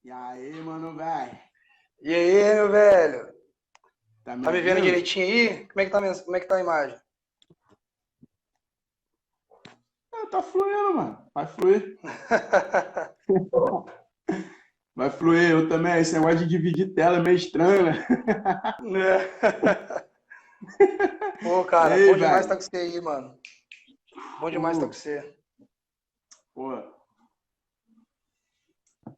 E aí, mano, velho? E aí, meu velho? Tá me Tá me vendo ouvindo? direitinho aí? Como é que tá a imagem? Tá fluindo, mano. Vai fluir. Vai fluir. Eu também. Esse negócio de dividir tela é meio estranho, né? Né? Pô, E cara, aí, bom demais velho? estar com você aí, mano. Bom demais estar com Pô, você. pô,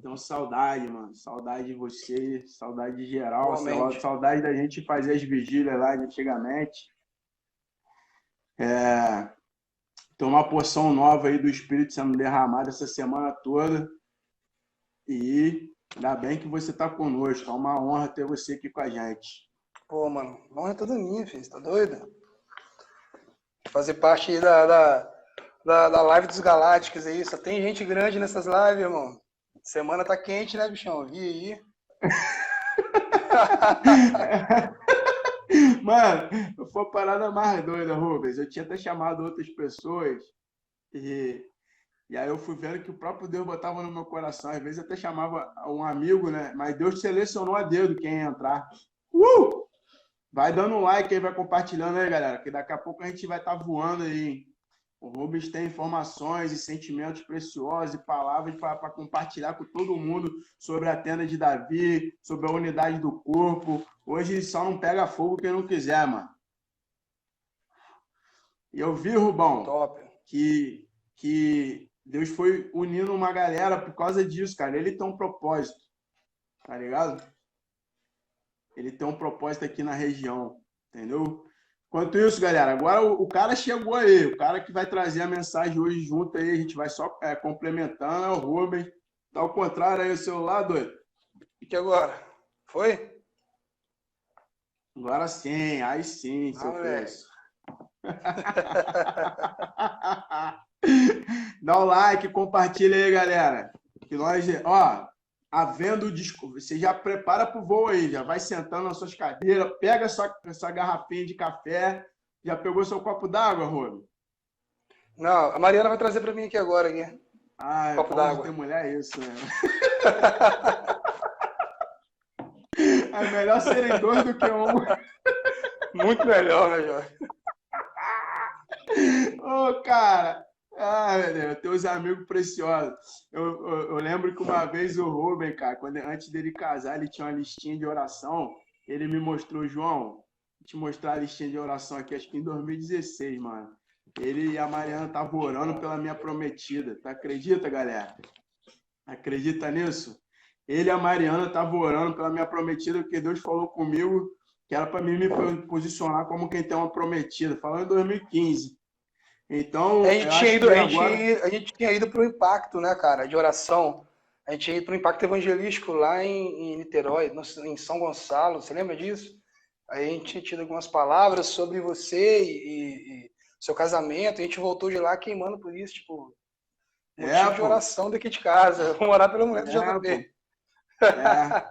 tenho saudade, mano. Saudade de você. Saudade de geral. Igualmente. Saudade da gente fazer as vigílias lá de antigamente. Tem uma porção nova aí do Espírito sendo derramada essa semana toda. E ainda bem que você tá conosco. É uma honra ter você aqui com a gente. Pô, mano, honra é toda minha, filho. Você tá doido? Fazer parte aí da live dos Galácticos aí. Só tem gente grande nessas lives, irmão. Semana tá quente, né, bichão? Vi aí. Mano, foi a parada mais doida, Rubens. Eu tinha até chamado outras pessoas e, e aí eu fui vendo que o próprio Deus botava no meu coração. Às vezes eu até chamava um amigo, né? Mas Deus selecionou a dedo quem ia entrar. Uh! Vai dando um like aí, vai compartilhando aí, galera, que daqui a pouco a gente vai estar voando aí, hein? O Rubens tem informações e sentimentos preciosos e palavras para compartilhar com todo mundo sobre a tenda de Davi, sobre a unidade do corpo. Hoje só não pega fogo quem não quiser, mano. E eu vi, Rubão, Top. que Deus foi unindo uma galera por causa disso, cara. Ele tem um propósito, tá ligado? Ele tem um propósito aqui na região, entendeu? Enquanto isso, galera, agora o cara chegou aí, o cara que vai trazer a mensagem hoje junto aí, a gente vai só complementando, é o Rubens. Tá ao contrário aí o celular, doido? E que agora? Foi? Agora sim, aí sim, Ah, seu moleque. preço. Dá o like, compartilha aí, galera. Que nós, ó, havendo você já prepara pro voo aí, já vai sentando nas suas cadeiras, pega sua garrafinha de café, já pegou seu copo d'água, Rubens? Não, a Mariana vai trazer pra mim aqui agora, aqui. Ah, é Copo bom de ter d'água. mulher isso, né? É melhor serem dois do que um. Muito melhor, né, Jorge? Ô, cara! Ah, meu Deus, teus amigos preciosos. Eu lembro que uma vez o Rubem, cara, antes dele casar, ele tinha uma listinha de oração. Ele me mostrou, João, vou te mostrar a listinha de oração aqui, acho que em 2016, mano. Ele e a Mariana estavam orando pela minha prometida. Tu acredita, galera? Acredita nisso? Ele e a Mariana estavam orando pela minha prometida, porque Deus falou comigo que era para mim me posicionar como quem tem uma prometida. Falando em 2015. A Então, gente eu tinha acho ido, que a gente, agora. a gente tinha ido para o impacto, né, cara, de oração. A gente tinha ido para o impacto evangelístico lá em Niterói, em São Gonçalo. Você lembra disso? Aí a gente tinha tido algumas palavras sobre você e seu casamento. A gente voltou de lá queimando por isso, tipo, É, motivo de pô. oração daqui de casa. Vamos orar pela mulher do É, pô. JP. É.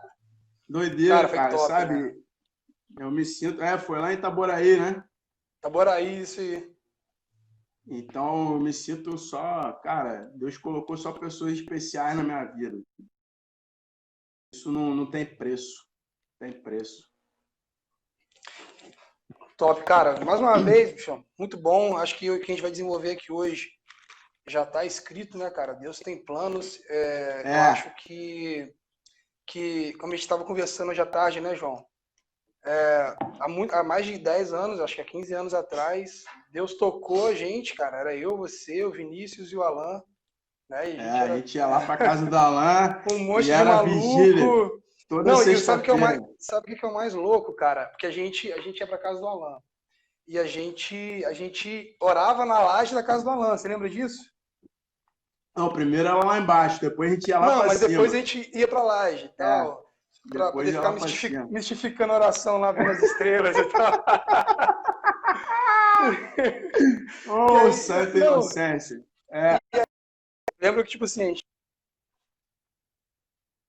Doideira, Cara, foi cara, top, né? sabe? Eu me sinto. É, foi lá em Itaboraí, né? Itaboraí, isso aí. Então, eu me sinto só. Cara, Deus colocou só pessoas especiais na minha vida. Isso não tem preço. Tem preço. Top, cara. Mais uma vez, bichão, muito bom. Acho que o que a gente vai desenvolver aqui hoje já está escrito, né, cara? Deus tem planos. Eu É, acho que como a gente estava conversando hoje à tarde, né, João? Há mais de 10 anos, acho que há 15 anos atrás, Deus tocou a gente, cara. Era eu, você, o Vinícius e o Alan, né? E a gente a era gente ia lá pra casa do Alain um e monte de era vigília. maluco. Toda Não, e sabe o que é o sexta-feira. mais, sabe o que é o mais louco, cara? Porque a gente ia pra casa do Alan. E a gente orava na laje da casa do Alan. Você lembra disso? Não, primeiro era lá embaixo, depois a gente ia lá Não, pra mas depois a cima. gente ia pra laje e É, tal, pra depois poder ia ficar lá pra cima. mistificando a oração lá, vendo as estrelas e tal. E Oh, aí, santa não, inocência. lembro que, tipo assim, a gente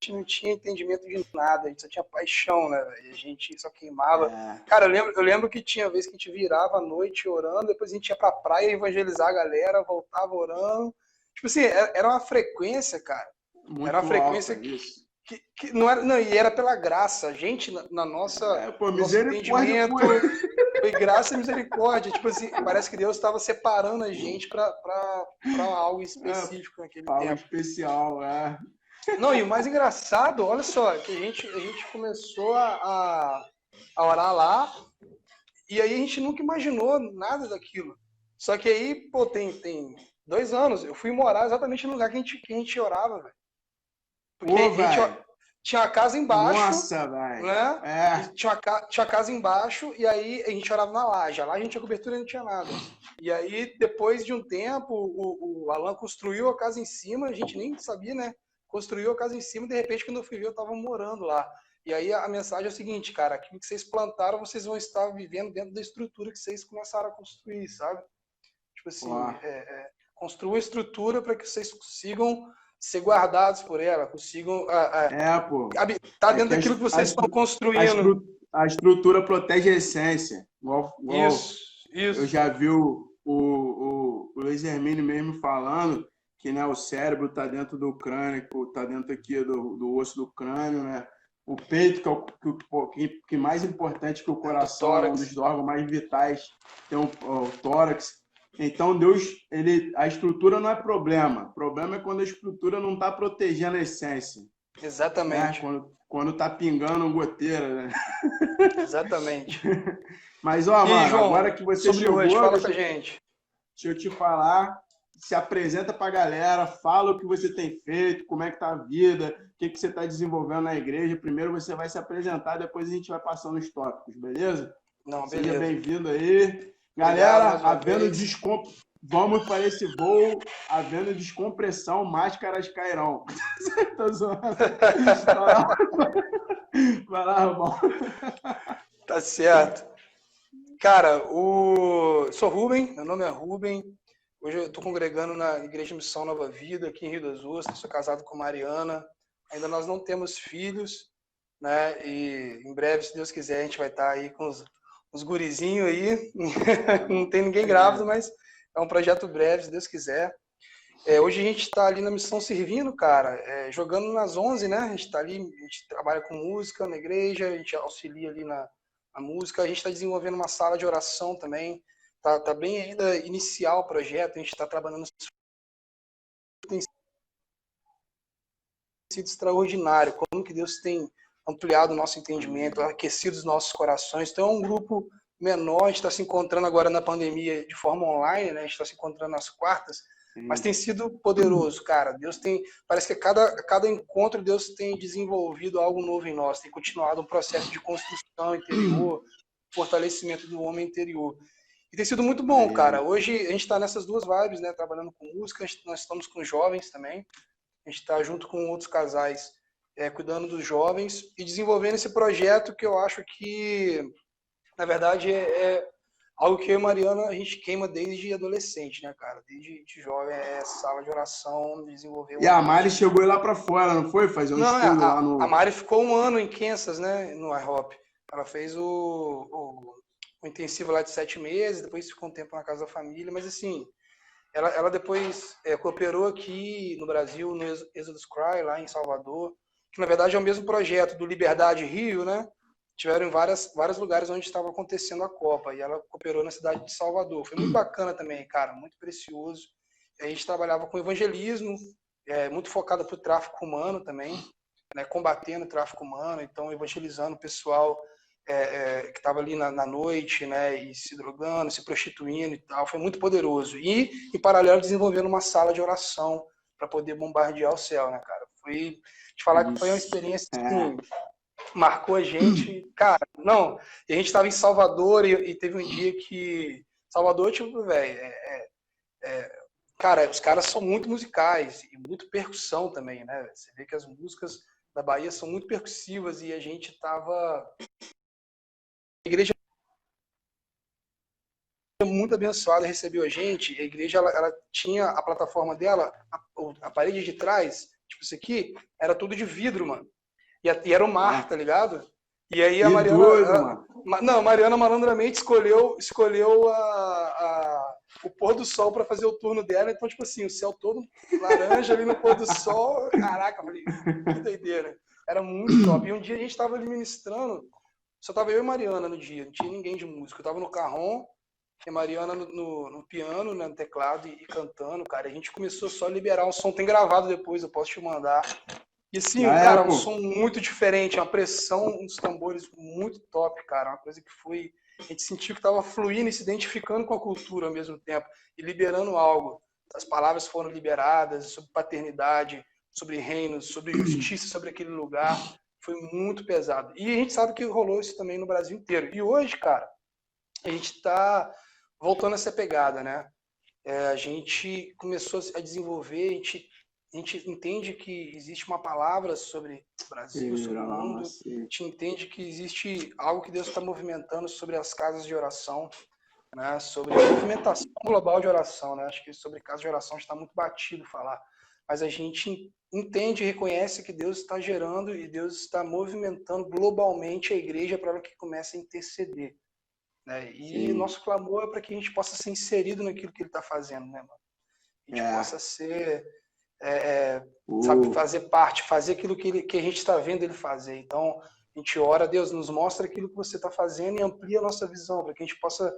não tinha entendimento de nada, a gente só tinha paixão, né, velho? A gente só queimava. É, Cara, eu lembro que tinha vez que a gente virava à noite orando, depois a gente ia pra praia evangelizar a galera, voltava orando. Tipo assim, era uma frequência, cara. Era uma muito alta frequência que isso. que não era, não, e era pela graça. A gente, na nossa, pô, nosso misericórdia, entendimento, foi graça e misericórdia. Tipo assim, parece que Deus estava separando a gente para algo específico naquele algo tempo. especial, Não, e o mais engraçado, olha só, que a gente começou a orar lá, e aí a gente nunca imaginou nada daquilo. Só que aí, pô, tem 2 anos, eu fui morar exatamente no lugar que a gente orava, velho. Porque pô, a gente velho. tinha a casa embaixo, Nossa, velho. né? E tinha a casa embaixo, e aí a gente orava na laje. Lá a gente tinha cobertura e não tinha nada. E aí, depois de um tempo, o Alan construiu a casa em cima, a gente nem sabia, né? Construiu a casa em cima, e de repente, quando eu fui ver, eu tava morando lá. E aí a mensagem é o seguinte, cara, aquilo que vocês plantaram, vocês vão estar vivendo dentro da estrutura que vocês começaram a construir, sabe? Tipo assim, construa uma estrutura para que vocês consigam ser guardados por ela, consigam pô. habitar dentro daquilo que vocês estão construindo. A estrutura protege a essência. Igual Isso. Eu já vi o Luiz Hermínio mesmo falando que, né, o cérebro está dentro do crânio, está dentro aqui do osso do crânio, né? O peito, que é mais importante que o coração, é um dos órgãos mais vitais, tem o tórax. Então, Deus, a estrutura não é problema. O problema é quando a estrutura não está protegendo a essência. Exatamente. Né? Quando está pingando goteira, né? Exatamente. Mas, mano, João, agora que você chegou, hoje, fala pra gente. Deixa eu te falar, se apresenta pra galera, fala o que você tem feito, como é que tá a vida, o que você está desenvolvendo na igreja. Primeiro você vai se apresentar, depois a gente vai passando os tópicos, beleza? Não, beleza. Seja bem-vindo aí. Galera, vamos para esse voo, havendo descompressão, máscaras cairão. Tô zoando. Vai lá, irmão. Tá certo. Cara, sou Rubem, meu nome é Rubem. Hoje eu estou congregando na Igreja Missão Nova Vida, aqui em Rio das Ostras. Sou casado com Mariana. Ainda nós não temos filhos, né? E em breve, se Deus quiser, a gente vai estar aí com os gurizinhos aí. Não tem ninguém grávido, mas é um projeto breve, se Deus quiser. Hoje a gente está ali na missão servindo, cara, jogando nas 11, né? A gente está ali, a gente trabalha com música na igreja, a gente auxilia ali na música, a gente está desenvolvendo uma sala de oração também. Tá bem ainda inicial o projeto, a gente está trabalhando. Tem sido extraordinário, como que Deus tem ampliado o nosso entendimento, aquecido os nossos corações. Então é um grupo menor, a gente está se encontrando agora na pandemia de forma online, né? A gente está se encontrando nas quartas, mas tem sido poderoso, cara. Deus tem, parece que cada encontro Deus tem desenvolvido algo novo em nós, tem continuado um processo de construção interior, fortalecimento do homem interior. E tem sido muito bom, cara. Hoje a gente está nessas duas vibes, né? Trabalhando com música, nós estamos com jovens também. A gente está junto com outros casais, cuidando dos jovens e desenvolvendo esse projeto que eu acho que, na verdade, é algo que eu e Mariana, a gente queima desde adolescente, né, cara? Desde jovem, sala de oração, desenvolver... E a Mari chegou lá para fora, não foi? Fazer um estudo lá no... A Mari ficou 1 ano em Kansas, né, no IHOP. Ela fez o intensivo lá de 7 meses, depois ficou um tempo na casa da família, mas assim, ela depois cooperou aqui no Brasil, no Exodus Cry, lá em Salvador, que na verdade é o mesmo projeto do Liberdade Rio, né? Tiveram em vários lugares onde estava acontecendo a Copa, e ela cooperou na cidade de Salvador. Foi muito bacana também, cara, muito precioso. A gente trabalhava com evangelismo, muito focado para o tráfico humano também, né? Combatendo o tráfico humano, então evangelizando o pessoal que estava ali na noite, né, e se drogando, se prostituindo e tal. Foi muito poderoso. E, em paralelo, desenvolvendo uma sala de oração para poder bombardear o céu, né, cara? Te falar que foi uma experiência assim, marcou a gente. Cara, não, e a gente estava em Salvador e teve um dia que... Salvador, tipo, velho, cara, os caras são muito musicais e muito percussão também, né? Você vê que as músicas da Bahia são muito percussivas e a gente tava... A igreja muito abençoada recebeu a gente. A igreja ela tinha a plataforma dela, a parede de trás, tipo isso aqui, era tudo de vidro, mano. E era o mar, tá ligado? E aí a Mariana, a Mariana malandramente escolheu o pôr do sol para fazer o turno dela. Então, tipo assim, o céu todo laranja ali no pôr do sol. Caraca, falei, que doideira. Era muito top. E um dia a gente estava ali ministrando, só tava eu e Mariana no dia, não tinha ninguém de música. Eu tava no carrom, e a Mariana no piano, né, no teclado e cantando, cara. A gente começou só a liberar um som, tem gravado depois, eu posso te mandar. E assim, cara, um som muito diferente, uma pressão dos tambores muito top, cara. Uma coisa que foi. A gente sentiu que tava fluindo e se identificando com a cultura ao mesmo tempo e liberando algo. As palavras foram liberadas sobre paternidade, sobre reinos, sobre justiça, sobre aquele lugar. Foi muito pesado. E a gente sabe que rolou isso também no Brasil inteiro. E hoje, cara, a gente está voltando a essa pegada, né? A gente começou a desenvolver, a gente entende que existe uma palavra sobre o Brasil, sobre o mundo. A gente entende que existe algo que Deus está movimentando sobre as casas de oração, né? Sobre a movimentação global de oração, né? Acho que sobre casas de oração está muito batido falar. Mas a gente entende e reconhece que Deus está gerando e Deus está movimentando globalmente a igreja para que comece a interceder. Né? E nosso clamor é para que a gente possa ser inserido naquilo que Ele está fazendo, né, mano? A gente possa ser, sabe, fazer parte, fazer aquilo que a gente está vendo Ele fazer. Então, a gente ora, Deus, nos mostra aquilo que você está fazendo e amplia a nossa visão, para que a gente possa,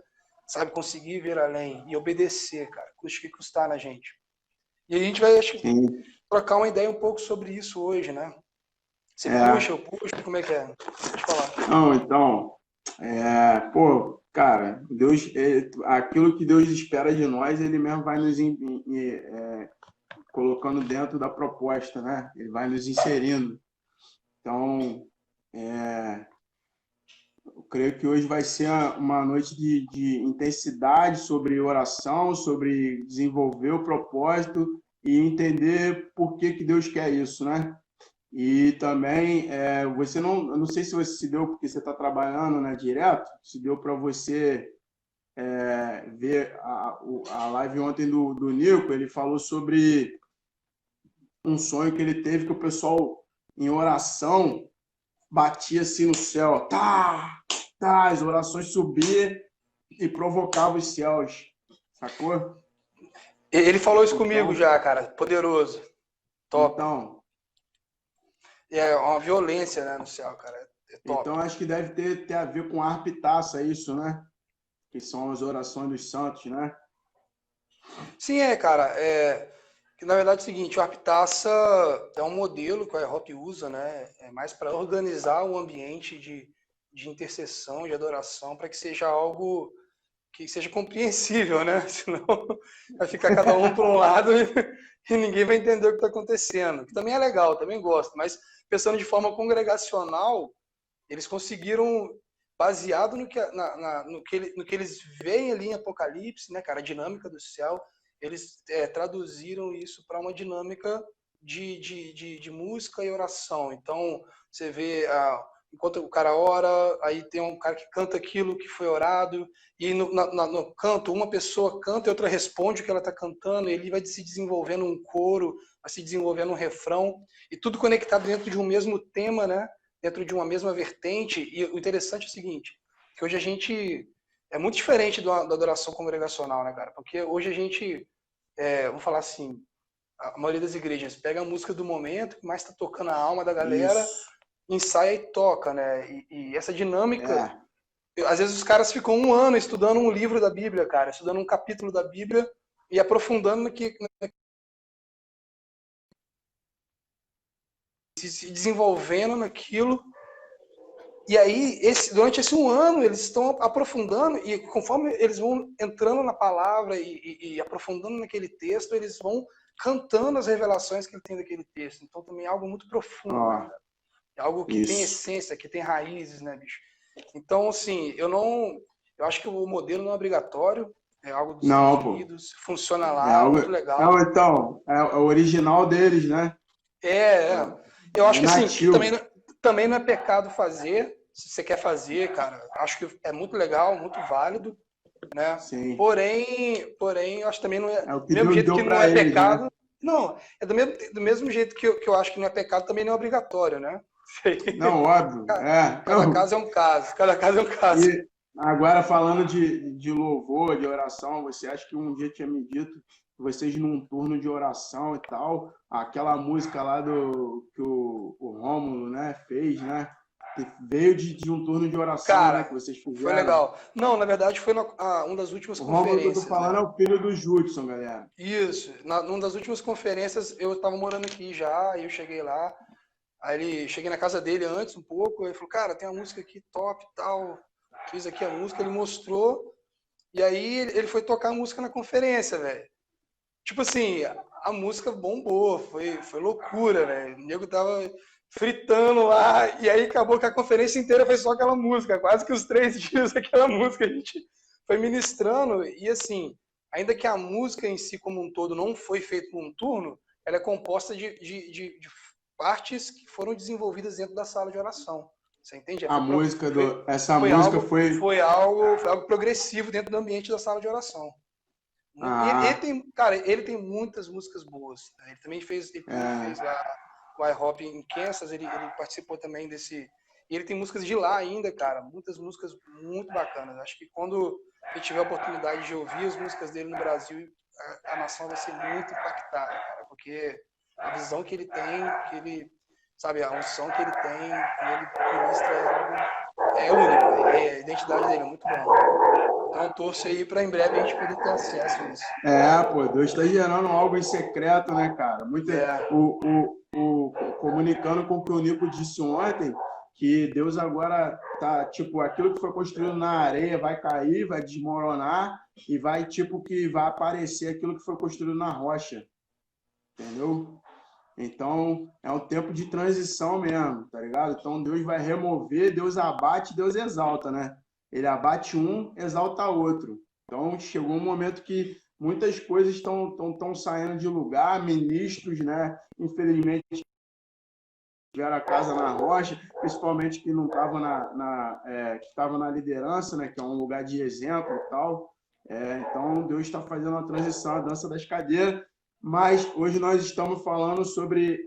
sabe, conseguir ver além e obedecer, cara, custe o que custar na gente. E a gente vai, acho que, trocar uma ideia um pouco sobre isso hoje, né? Você puxa, eu puxo, como é que é? Pode falar. Não, então, pô, cara, Deus, aquilo que Deus espera de nós, Ele mesmo vai nos colocando dentro da proposta, né? Ele vai nos inserindo. Então, eu creio que hoje vai ser uma noite de intensidade sobre oração, sobre desenvolver o propósito e entender por que Deus quer isso, né? E também, eu não sei se você se deu, porque você está trabalhando, né, direto, se deu para você ver a live ontem do Nico. Ele falou sobre um sonho que ele teve, que o pessoal, em oração, batia assim no céu, as orações subiam e provocavam os céus, sacou? Ele falou isso comigo já, cara, poderoso, top. Então, é uma violência, né, no céu, cara, é top. Então, acho que deve ter a ver com harpa e taça, isso, né? Que são as orações dos santos, né? Sim, cara, que na verdade é o seguinte, o harpa e taça é um modelo que a IHOP usa, né? É mais para organizar um ambiente de intercessão, de adoração, para que seja algo que seja compreensível, né? Senão vai ficar cada um por um lado e ninguém vai entender o que está acontecendo. Que também é legal, também gosto, mas pensando de forma congregacional, eles conseguiram, baseado no que eles veem ali em Apocalipse, né, cara, a dinâmica do céu, eles traduziram isso para uma dinâmica de música e oração. Então, você vê, enquanto o cara ora, aí tem um cara que canta aquilo que foi orado, e no canto, uma pessoa canta e outra responde o que ela está cantando, e ele vai se desenvolvendo um coro, vai se desenvolvendo um refrão, e tudo conectado dentro de um mesmo tema, né? Dentro de uma mesma vertente. E o interessante é o seguinte, que hoje a gente é muito diferente da adoração congregacional, né, cara? Porque hoje a gente, vamos falar assim, a maioria das igrejas pega a música do momento, que mais está tocando a alma da galera, ensaia e toca, né? E essa dinâmica, às vezes os caras ficam 1 ano estudando um livro da Bíblia, cara, estudando um capítulo da Bíblia e aprofundando se desenvolvendo naquilo. E aí, durante esse 1 ano, eles estão aprofundando, e conforme eles vão entrando na palavra e aprofundando naquele texto, eles vão cantando as revelações que ele tem daquele texto. Então, também é algo muito profundo, né? É algo que tem essência, que tem raízes, né, bicho? Então, assim, eu acho que o modelo não é obrigatório, é algo dos Estados Unidos, funciona lá, muito legal. Não, então, é o original deles, né? Eu acho que assim, também não é pecado fazer, se você quer fazer, cara, acho que é muito legal, muito válido, né? Sim. Porém, eu acho que também não é, do mesmo jeito que não é eles, pecado, né? Não, é do mesmo jeito que eu acho que não é pecado, também não é obrigatório, né? Não, óbvio. Cada caso é um caso, cada caso é um caso. E agora, falando de louvor, de oração, você acha que um dia tinha me dito que vocês num turno de oração e tal, aquela música lá que o Rômulo, né, fez, né? Que veio de um turno de oração, né, que Cara, vocês foi fizeram. legal. Não, na verdade foi uma das últimas O Rômulo que eu tô conferências, falando né? é o filho do Judson, galera. Isso. Numa das últimas conferências eu tava morando aqui já, aí eu cheguei lá, cheguei na casa dele antes um pouco, aí ele falou, cara, tem uma música aqui top e tal, fiz aqui a música, ele mostrou, e aí ele foi tocar a música na conferência, velho. Tipo assim, a música bombou, foi loucura, velho. O nego tava fritando lá, e aí acabou que a conferência inteira foi só aquela música, quase que os 3 dias aquela música a gente foi ministrando, e assim, ainda que a música em si como um todo não foi feita num turno, ela é composta de partes que foram desenvolvidas dentro da sala de oração. Você entende? Essa música foi... Foi algo progressivo dentro do ambiente da sala de oração. Ah, Ele tem muitas músicas boas. Né? Ele também fez lá o iHop em Kansas, ele participou também desse... E ele tem músicas de lá ainda, cara, muitas músicas muito bacanas. Acho que quando a gente tiver a oportunidade de ouvir as músicas dele no Brasil, a nação vai ser muito impactada, cara, porque a visão que ele tem, sabe, a unção que ele tem, que ele ministra é único, a identidade dele é muito bom. Então torço aí para em breve a gente poder ter acesso a isso. pô, Deus está gerando algo em secreto, né, cara? Comunicando com o que o Nico disse ontem, que Deus agora tá, tipo, aquilo que foi construído na areia vai cair, vai desmoronar e vai, tipo, que vai aparecer aquilo que foi construído na rocha, entendeu? Então, é um tempo de transição mesmo, tá ligado? Então, Deus vai remover, Deus abate, Deus exalta, né? Ele abate um, exalta outro. Então, chegou um momento que muitas coisas estão saindo de lugar, ministros, né? Infelizmente, tiveram a casa na rocha, principalmente que não estava que estava na liderança, né? Que é um lugar de exemplo e tal. Então, Deus está fazendo uma transição, a dança das cadeiras. Mas hoje nós estamos falando sobre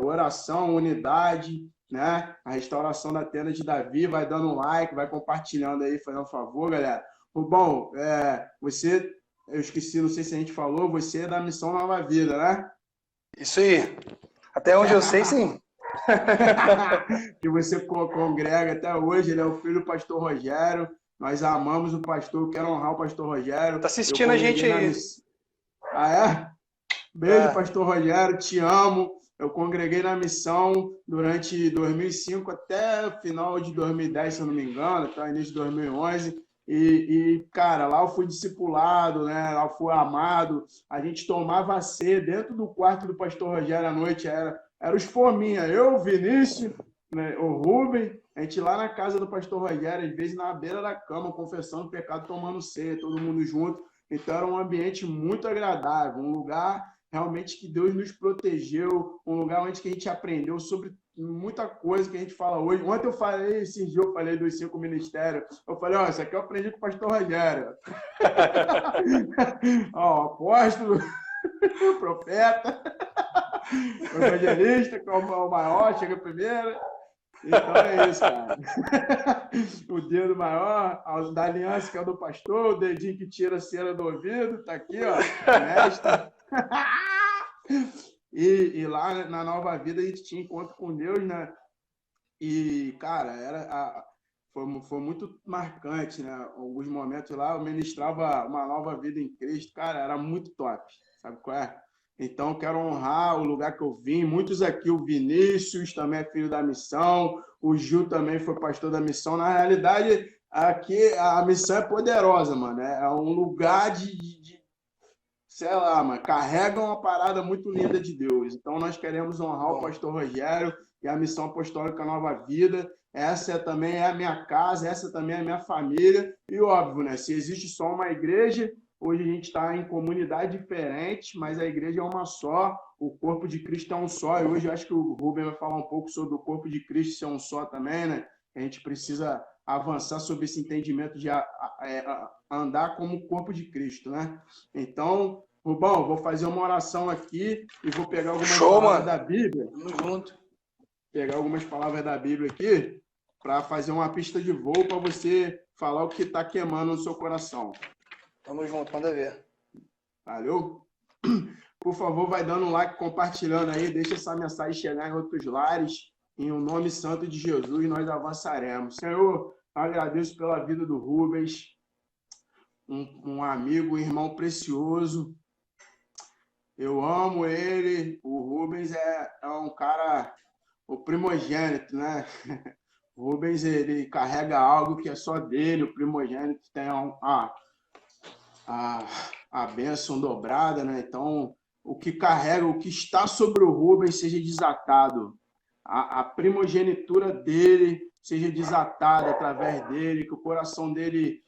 oração, unidade, né? A restauração da tenda de Davi. Vai dando um like, vai compartilhando aí, fazendo um favor, galera. Bom, eu esqueci, não sei se a gente falou, você é da Missão Nova Vida, né? Isso aí. Até onde eu sei, sim. Que você congrega até hoje, ele é o filho do pastor Rogério. Nós amamos o pastor, quero honrar o pastor Rogério. Tá assistindo a gente aí. Ah, é? Beijo, pastor Rogério, te amo. Eu congreguei na missão durante 2005 até o final de 2010, se eu não me engano, até o início de 2011. Cara, lá eu fui discipulado, né? Lá eu fui amado. A gente tomava ceia dentro do quarto do pastor Rogério à noite. Era os fominha. Eu, o Vinícius, né? O Rubem. A gente lá na casa do pastor Rogério, às vezes na beira da cama, confessando o pecado, tomando ceia, todo mundo junto. Então era um ambiente muito agradável, um lugar realmente que Deus nos protegeu, um lugar onde que a gente aprendeu sobre muita coisa que a gente fala hoje. Ontem eu falei, esses dias eu falei dos 5 ministérios. Eu falei, isso aqui eu aprendi com o pastor Rogério. Apóstolo, profeta, evangelista, que é o maior, chega primeiro. Então é isso, cara. O dedo maior, da aliança que é o do pastor, o dedinho que tira a cera do ouvido, tá aqui, ó, mestre. E lá na Nova Vida a gente tinha encontro com Deus, né? E, cara, foi muito marcante, né? Alguns momentos lá eu ministrava uma nova vida em Cristo, cara, era muito top, sabe qual é? Então, quero honrar o lugar que eu vim. Muitos aqui, o Vinícius também é filho da missão, o Gil também foi pastor da missão. Na realidade, aqui a missão é poderosa, mano. É um lugar sei lá, mano, carrega uma parada muito linda de Deus. Então, nós queremos honrar o pastor Rogério e a Missão Apostólica Nova Vida. Essa também é a minha casa, essa também é a minha família. E, óbvio, né, se existe só uma igreja, hoje a gente está em comunidades diferentes, mas a igreja é uma só, o corpo de Cristo é um só. E hoje eu acho que o Rubem vai falar um pouco sobre o corpo de Cristo ser um só também, né? A gente precisa avançar sobre esse entendimento de andar como o corpo de Cristo, né? Então, Rubão, vou fazer uma oração aqui e vou pegar algumas palavras da Bíblia. Tamo junto. Pegar algumas palavras da Bíblia aqui para fazer uma pista de voo para você falar o que está queimando no seu coração. Tamo junto, manda ver. Valeu? Por favor, vai dando um like, compartilhando aí, deixa essa mensagem chegar em outros lares. Em o nome santo de Jesus, nós avançaremos. Senhor, agradeço pela vida do Rubens, um amigo, um irmão precioso. Eu amo ele. O Rubens é um cara, o primogênito, né? O Rubens, ele carrega algo que é só dele. O primogênito tem a bênção dobrada, né? Então, o que carrega, o que está sobre o Rubens seja desatado. A primogenitura dele seja desatada através dele, que o coração dele,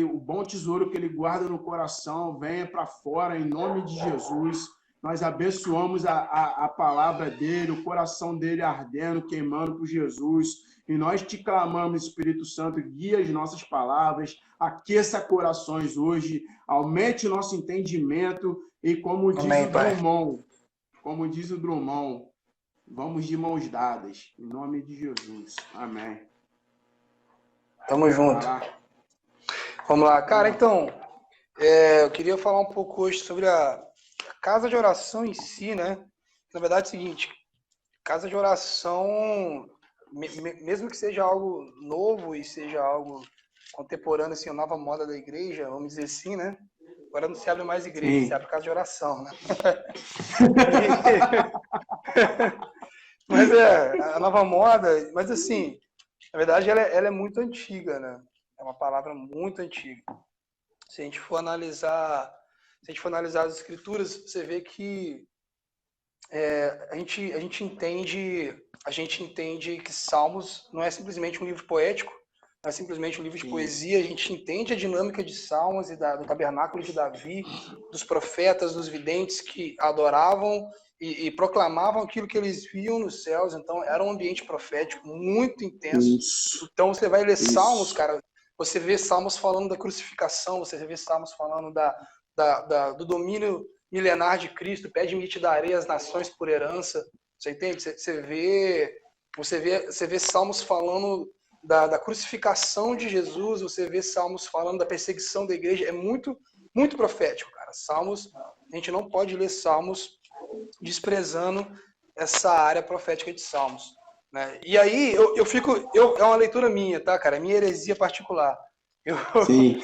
o bom tesouro que ele guarda no coração venha para fora, em nome de Jesus. Nós abençoamos a palavra dele, o coração dele ardendo, queimando por Jesus. E nós te clamamos, Espírito Santo, guia as nossas palavras, aqueça corações hoje, aumente o nosso entendimento e como diz o Drummond, vamos de mãos dadas, em nome de Jesus. Amém. Tamo junto. Vamos lá. Cara, então, eu queria falar um pouco hoje sobre a casa de oração em si, né? Na verdade é o seguinte, casa de oração, mesmo que seja algo novo e seja algo contemporâneo, assim, a nova moda da igreja, vamos dizer assim, né? Agora não se abre mais igreja, se abre casa de oração, né? Mas a nova moda, mas assim, na verdade ela é muito antiga, né? É uma palavra muito antiga. Se a gente for analisar as escrituras, você vê que a gente entende que Salmos não é simplesmente um livro poético, não é simplesmente um livro de poesia. A gente entende a dinâmica de Salmos e do tabernáculo de Davi, dos profetas, dos videntes que adoravam e proclamavam aquilo que eles viam nos céus. Então era um ambiente profético muito intenso. Então você vai ler Salmos, cara, você vê Salmos falando da crucificação, você vê Salmos falando do domínio milenar de Cristo, pede-me te darei as nações por herança. Você entende? Você vê Salmos falando da crucificação de Jesus, você vê Salmos falando da perseguição da igreja. É muito, muito profético, cara. Salmos, a gente não pode ler Salmos desprezando essa área profética de Salmos, né? E aí é uma leitura minha, tá, cara? É minha heresia particular. Sim.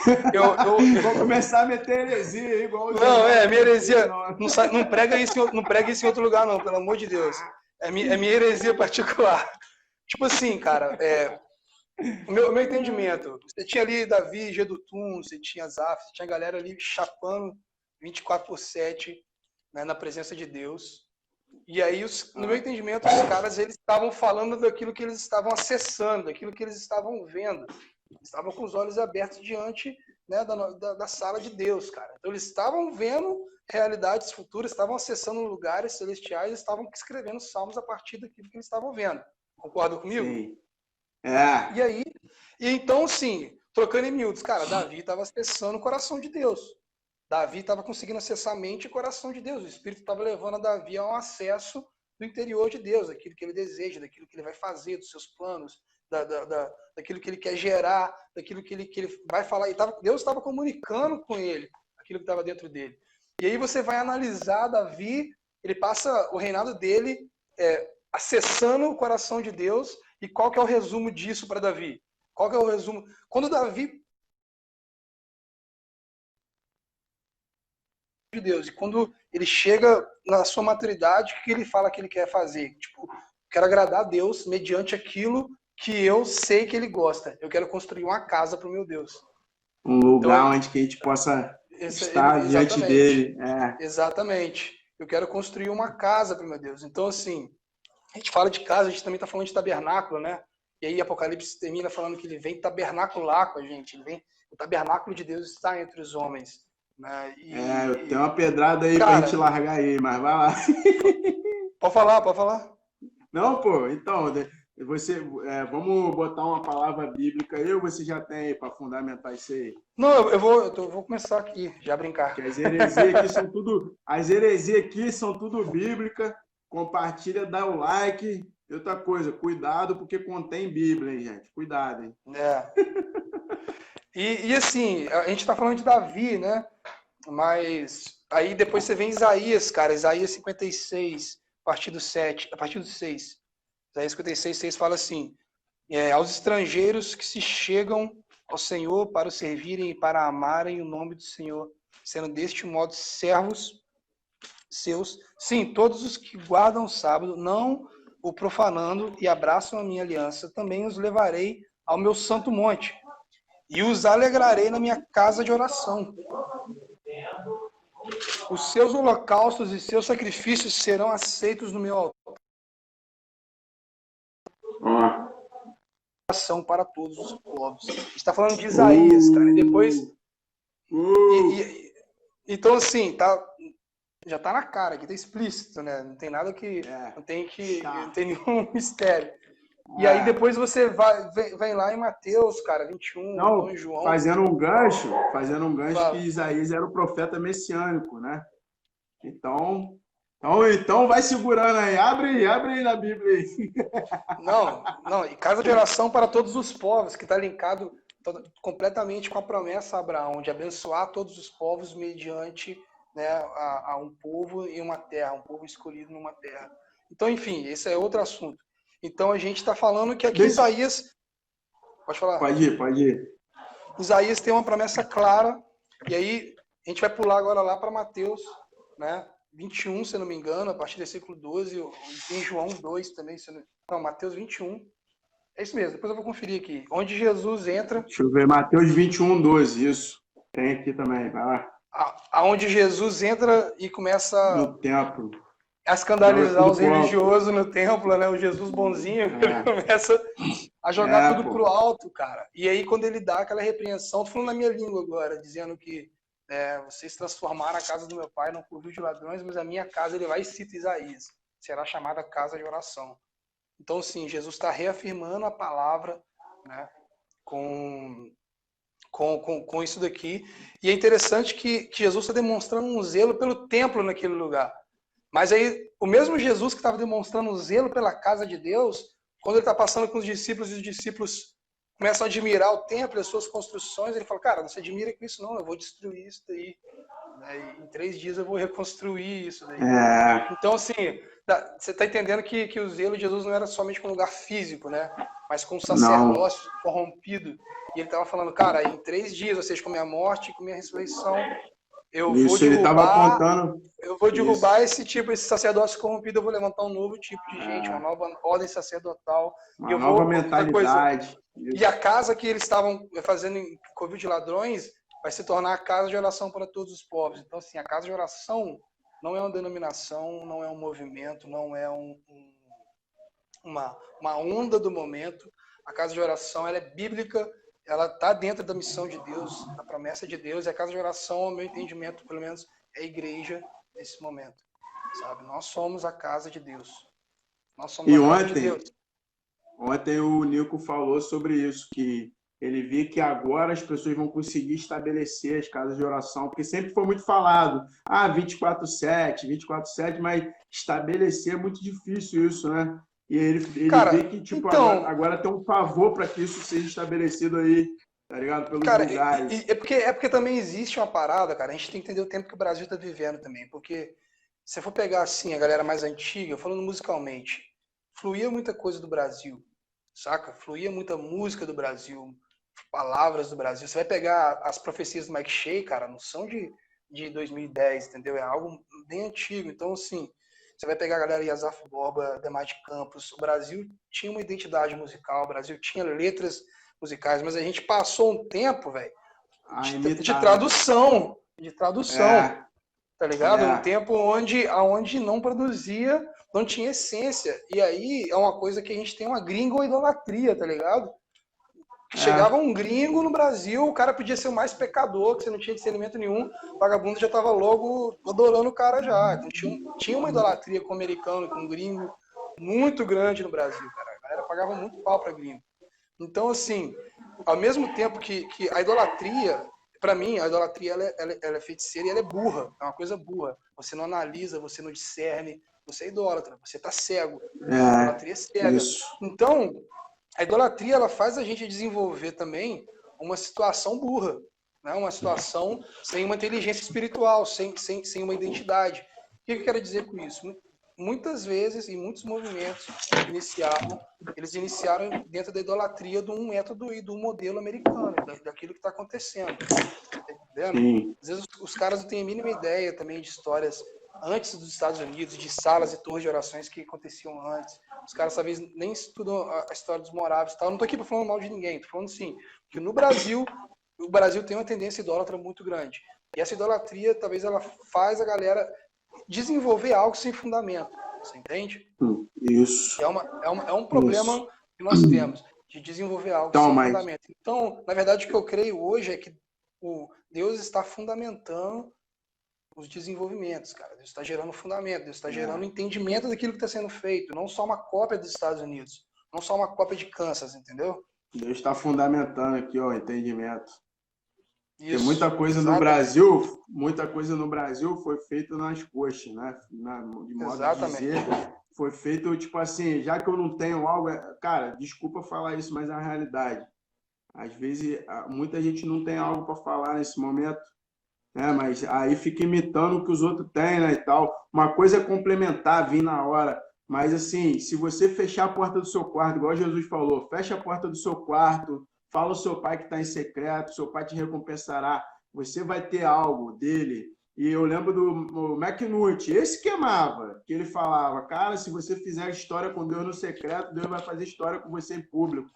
Vou começar a meter heresia igual. Não, minha heresia. Não prega isso em outro lugar, não, pelo amor de Deus. É minha heresia particular. Tipo assim, cara, o meu entendimento, você tinha ali Davi, Gedutum, você tinha Asaf, você tinha galera ali chapando 24/7, né, na presença de Deus. E aí, no meu entendimento, os caras eles estavam falando daquilo que eles estavam acessando, daquilo que eles estavam vendo. Estavam com os olhos abertos diante, né, da sala de Deus, cara. Então eles estavam vendo realidades futuras, estavam acessando lugares celestiais, estavam escrevendo salmos a partir daquilo que eles estavam vendo. Concorda comigo? Sim. E então, sim, trocando em miúdos, cara, Davi estava acessando o coração de Deus. Davi estava conseguindo acessar a mente e o coração de Deus. O Espírito estava levando a Davi a um acesso do interior de Deus, daquilo que ele deseja, daquilo que ele vai fazer, dos seus planos, daquilo que ele quer gerar, daquilo que ele vai falar. Deus estava comunicando com ele aquilo que estava dentro dele. E aí você vai analisar Davi, ele passa o reinado dele acessando o coração de Deus. E qual que é o resumo disso para Davi? Qual que é o resumo? Quando Davi de Deus, e quando ele chega na sua maturidade, o que ele fala que ele quer fazer? Tipo, quero agradar a Deus mediante aquilo que eu sei que ele gosta. Eu quero construir uma casa para o meu Deus. Um lugar então, onde que a gente possa estar diante dele. Exatamente. Eu quero construir uma casa para o meu Deus. Então, assim, a gente fala de casa, a gente também está falando de tabernáculo, né? E aí Apocalipse termina falando que ele vem tabernacular com a gente. O tabernáculo de Deus está entre os homens. Né? Eu tenho uma pedrada aí pra gente largar aí, mas vai lá. Pode falar. Não, pô, então, vamos botar uma palavra bíblica aí ou você já tem aí para fundamentar isso aí? Não, eu vou começar aqui, já brincar. Porque as heresias aqui são tudo bíblica. Compartilha, dá o like. E outra coisa, cuidado, porque contém Bíblia, hein, gente? Cuidado, hein? E assim, a gente está falando de Davi, né? Mas aí depois você vê Isaías, cara, Isaías 56, a partir do 7, a partir do 6. Isaías 56, 6 fala assim: aos estrangeiros que se chegam ao Senhor para o servirem e para amarem o nome do Senhor, sendo deste modo servos seus, sim, todos os que guardam o sábado, não o profanando e abraçam a minha aliança, também os levarei ao meu santo monte e os alegrarei na minha casa de oração. Os seus holocaustos e seus sacrifícios serão aceitos no meu altar. Oração para todos os povos. A gente está falando de Isaías, cara. E depois. Então, assim, já tá na cara, aqui tá explícito, né? Não tem nada que. Não tem nenhum mistério. E aí depois você vem lá em Mateus, cara, 21, não, em João. Fazendo um gancho que Isaías era o profeta messiânico, né? Então vai segurando aí. Abre aí na Bíblia aí. Não, e casa de oração para todos os povos, que está linkado completamente com a promessa a Abraão, de abençoar todos os povos mediante, né, a um povo e uma terra, um povo escolhido numa terra. Então, enfim, esse é outro assunto. Então a gente está falando que aqui Isaías... Pode falar? Pode ir. Isaías tem uma promessa clara, e aí a gente vai pular agora lá para Mateus, né? 21, se eu não me engano, a partir do versículo 12, em João 2 também, não, Mateus 21. É isso mesmo, depois eu vou conferir aqui. Onde Jesus entra... Deixa eu ver, Mateus 21, 12, isso. Tem aqui também, vai lá. Aonde Jesus entra e começa... No templo. A escandalizar os religiosos no templo, né? O Jesus bonzinho, ele começa a jogar tudo pro alto, cara. E aí, quando ele dá aquela repreensão, tô falando na minha língua agora, dizendo que vocês transformaram a casa do meu pai num covil de ladrões, mas a minha casa, ele vai e cita Isaías, será chamada casa de oração. Então, sim, Jesus está reafirmando a palavra, né, com isso daqui. E é interessante que Jesus está demonstrando um zelo pelo templo naquele lugar. Mas aí, o mesmo Jesus que estava demonstrando um zelo pela casa de Deus, quando ele está passando com os discípulos, e os discípulos começam a admirar o templo e as suas construções, ele fala, cara, não se admira com isso não, eu vou destruir isso daí. Em 3 dias eu vou reconstruir isso daí. Então, assim, você está entendendo que o zelo de Jesus não era somente com um lugar físico, né? Mas com um sacerdócio corrompido. E ele estava falando, cara, em 3 dias, ou seja, com a minha morte e com a minha ressurreição, eu vou derrubar esse sacerdócio corrompido, eu vou levantar um novo tipo de gente, uma nova ordem sacerdotal. Uma nova mentalidade. E a casa que eles estavam fazendo em covil de ladrões vai se tornar a casa de oração para todos os povos. Então, assim, a casa de oração não é uma denominação, não é um movimento, não é uma onda do momento. A casa de oração, ela é bíblica, ela está dentro da missão de Deus, da promessa de Deus, e a casa de oração, ao meu entendimento, pelo menos, é a igreja nesse momento, sabe? Nós somos a casa de Deus. Nós somos a casa de Deus. Ontem o Nico falou sobre isso, que ele viu que agora as pessoas vão conseguir estabelecer as casas de oração, porque sempre foi muito falado, 24/7, mas estabelecer é muito difícil isso, né? E ele vê que, tipo, então, agora tem um favor para que isso seja estabelecido aí, tá ligado? Pelos lugares. É porque também existe uma parada, cara, a gente tem que entender o tempo que o Brasil tá vivendo também, porque se eu for pegar, assim, a galera mais antiga, falando musicalmente, fluía muita coisa do Brasil, saca? Fluía muita música do Brasil, palavras do Brasil. Você vai pegar as profecias do Mike Shea, cara, não são de 2010, entendeu? É algo bem antigo. Então, assim, você vai pegar a galera Yazaf Borba, Demar de Campos. O Brasil tinha uma identidade musical, o Brasil tinha letras musicais, mas a gente passou um tempo, velho, de tradução. Tá ligado? Um tempo onde não produzia, não tinha essência. E aí é uma coisa que a gente tem uma gringo-idolatria, tá ligado? Chegava um gringo no Brasil, o cara podia ser o mais pecador, que você não tinha discernimento nenhum, o vagabundo já tava logo adorando o cara já. Então tinha uma idolatria com o americano, com o gringo, muito grande no Brasil, cara. A galera pagava muito pau pra gringo. Então, assim, ao mesmo tempo que a idolatria, pra mim, a idolatria ela é feiticeira e ela é burra, é uma coisa burra. Você não analisa, você não discerne, você é idólatra, você tá cego. A idolatria é cega. Isso. Então, a idolatria ela faz a gente desenvolver também uma situação burra, né? Uma situação sem uma inteligência espiritual, sem uma identidade. O que eu quero dizer com isso? Muitas vezes, e muitos movimentos eles iniciaram dentro da idolatria de um método e de um modelo americano, daquilo que está acontecendo. Tá entendendo? Às vezes os caras não têm a mínima ideia também de histórias antes dos Estados Unidos, de salas e torres de orações que aconteciam antes. Os caras, talvez, nem estudam a história dos moráveis e tal. Eu não estou aqui para falar mal de ninguém, estou falando assim, que no Brasil, o Brasil tem uma tendência idólatra muito grande. E essa idolatria, talvez, ela faz a galera desenvolver algo sem fundamento. Você entende? Isso. É um problema que nós temos, de desenvolver algo sem fundamento. Então, na verdade, o que eu creio hoje é que Deus está fundamentando os desenvolvimentos, cara. Deus está gerando fundamento, Deus está gerando entendimento daquilo que está sendo feito, não só uma cópia dos Estados Unidos, não só uma cópia de Kansas, entendeu? Deus está fundamentando aqui, ó, o entendimento. Isso, porque muita coisa no Brasil foi feita nas coxas, né? De modo de dizer, foi feito, tipo assim, já que eu não tenho algo... Cara, desculpa falar isso, mas é a realidade. Às vezes, muita gente não tem algo para falar nesse momento, né? Mas aí fica imitando o que os outros têm, né, e tal. Uma coisa é complementar, vir na hora. Mas, assim, se você fechar a porta do seu quarto, igual Jesus falou, fecha a porta do seu quarto, fala ao seu pai que está em secreto, seu pai te recompensará. Você vai ter algo dele. E eu lembro do McNulty, esse queimava, que ele falava, cara, se você fizer história com Deus no secreto, Deus vai fazer história com você em público,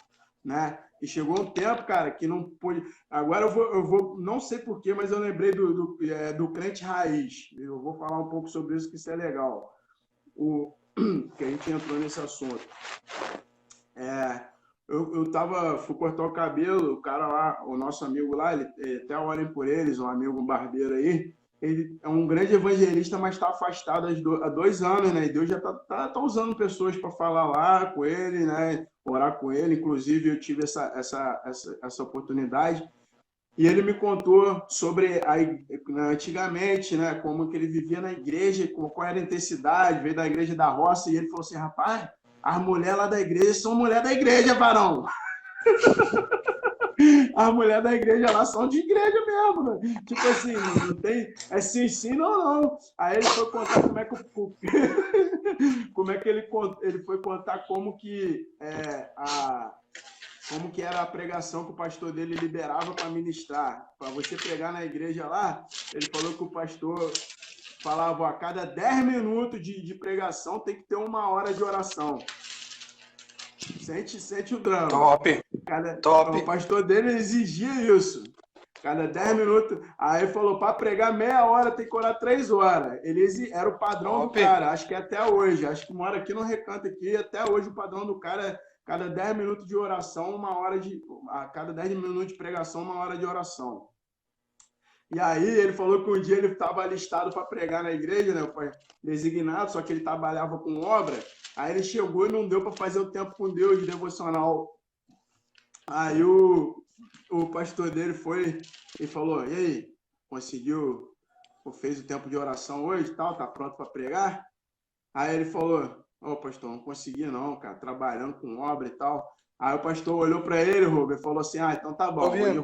né? E chegou um tempo, cara, que não pôde... Agora eu vou não sei porquê, mas eu lembrei do crente raiz. Eu vou falar um pouco sobre isso, que isso é legal. Que a gente entrou nesse assunto. Fui cortar o cabelo, o cara lá, o nosso amigo lá, ele até olhem por eles, um amigo barbeiro aí, ele é um grande evangelista, mas está afastado há 2 anos, né? E Deus já tá usando pessoas para falar lá com ele, né? Orar com ele. Inclusive, eu tive essa oportunidade. E ele me contou sobre antigamente, né? Como que ele vivia na igreja, qual era a intensidade, veio da igreja da roça, e ele falou assim, rapaz, as mulheres lá da igreja são mulher da igreja, varão. As mulheres da igreja lá são de igreja mesmo, né? Tipo assim, não tem... É sim, não. Aí ele foi contar como é que ele foi contar como que era a pregação que o pastor dele liberava para ministrar. Para você pregar na igreja lá, ele falou que o pastor falava, a cada 10 minutos de pregação tem que ter 1 hora de oração. Sente o drama. Top. O pastor dele exigia isso. Cada 10 minutos. Aí ele falou, para pregar meia hora tem que orar 3 horas. Era o padrão do cara. Acho que é até hoje. Acho que mora aqui no Recanto aqui. Até hoje o padrão do cara é cada 10 minutos de oração, 1 hora de... A cada 10 minutos de pregação, 1 hora de oração. E aí ele falou que um dia ele estava alistado para pregar na igreja, né? Foi designado, só que ele trabalhava com obra. Aí ele chegou e não deu para fazer o tempo com Deus de devocional. Aí o pastor dele foi e falou, e aí, conseguiu, fez o tempo de oração hoje e tal, tá pronto para pregar? Aí ele falou, pastor, não consegui não, cara, trabalhando com obra e tal. Aí o pastor olhou para ele, Rubem, e falou assim, então tá bom, hoje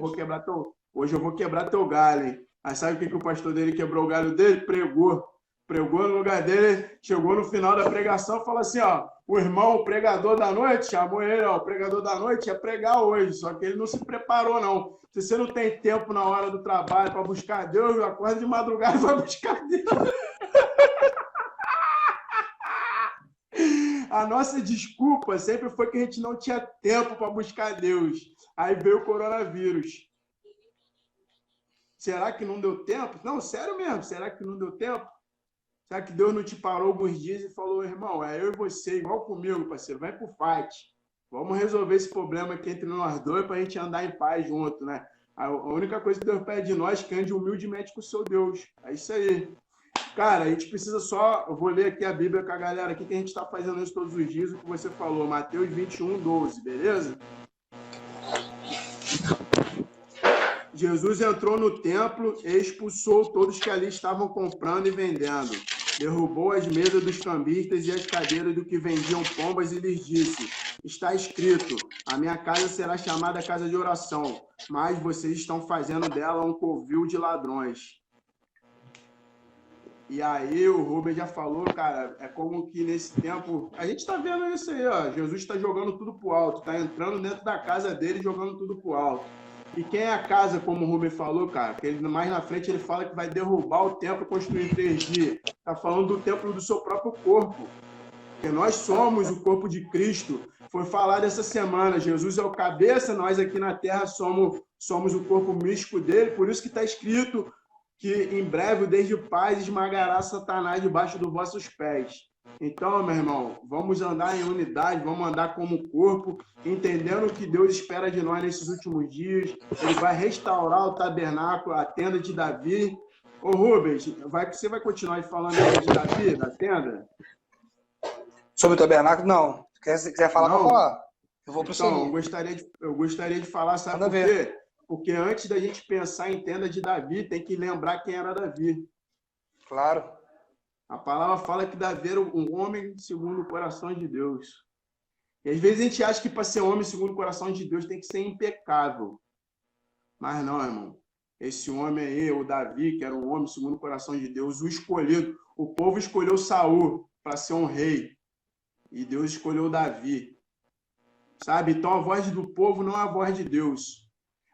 eu vou quebrar teu galho, hein? Aí sabe o que o pastor dele quebrou o galho dele? Pregou no lugar dele, chegou no final da pregação e falou assim, o irmão, o pregador da noite, chamou ele, o pregador da noite ia pregar hoje, só que ele não se preparou, não. Se você não tem tempo na hora do trabalho para buscar Deus, acorda de madrugada e vai buscar Deus. A nossa desculpa sempre foi que a gente não tinha tempo para buscar Deus. Aí veio o coronavírus. Será que não deu tempo? Não, sério mesmo, será que não deu tempo? Será que Deus não te parou alguns dias e falou, irmão, eu e você, igual comigo, parceiro, vai pro fight. Vamos resolver esse problema aqui entre nós dois para a gente andar em paz junto, né? A única coisa que Deus pede de nós é que ande humildemente com o seu Deus. É isso aí. Cara, a gente precisa eu vou ler aqui a Bíblia com a galera aqui, que a gente está fazendo isso todos os dias, o que você falou, Mateus 21:12, beleza? Jesus entrou no templo e expulsou todos que ali estavam comprando e vendendo. derrubou as mesas dos cambistas e as cadeiras do que vendiam pombas e lhes disse: está escrito, a minha casa será chamada casa de oração, mas vocês estão fazendo dela um covil de ladrões. E aí o Rubens já falou, cara, é como que nesse tempo... A gente está vendo isso aí, ó. Jesus está jogando tudo pro alto, está entrando dentro da casa dele jogando tudo pro alto. E quem é a casa, como o Rubens falou, cara? Que ele, mais na frente ele fala que vai derrubar o templo e construir em 3 dias. Está falando do templo do seu próprio corpo. Porque nós somos o corpo de Cristo. Foi falado essa semana, Jesus é o cabeça, nós aqui na terra somos o corpo místico dele, por isso que está escrito que em breve o Deus de paz esmagará Satanás debaixo dos vossos pés. Então, meu irmão, vamos andar em unidade, vamos andar como corpo, entendendo o que Deus espera de nós nesses últimos dias. Ele vai restaurar o tabernáculo, a tenda de Davi. Ô Rubens, você vai continuar falando de Davi, da tenda? Sobre o tabernáculo, não. Se quiser falar, não. Pode falar. Eu vou prosseguir. Então, eu gostaria de falar, sabe por quê? Porque antes da gente pensar em tenda de Davi, tem que lembrar quem era Davi. Claro. A palavra fala que Davi era um homem segundo o coração de Deus. E às vezes a gente acha que para ser homem segundo o coração de Deus tem que ser impecável. Mas não, irmão. Esse homem aí, o Davi, que era um homem segundo o coração de Deus, o escolhido. O povo escolheu Saul para ser um rei. E Deus escolheu Davi. Sabe? Então a voz do povo não é a voz de Deus.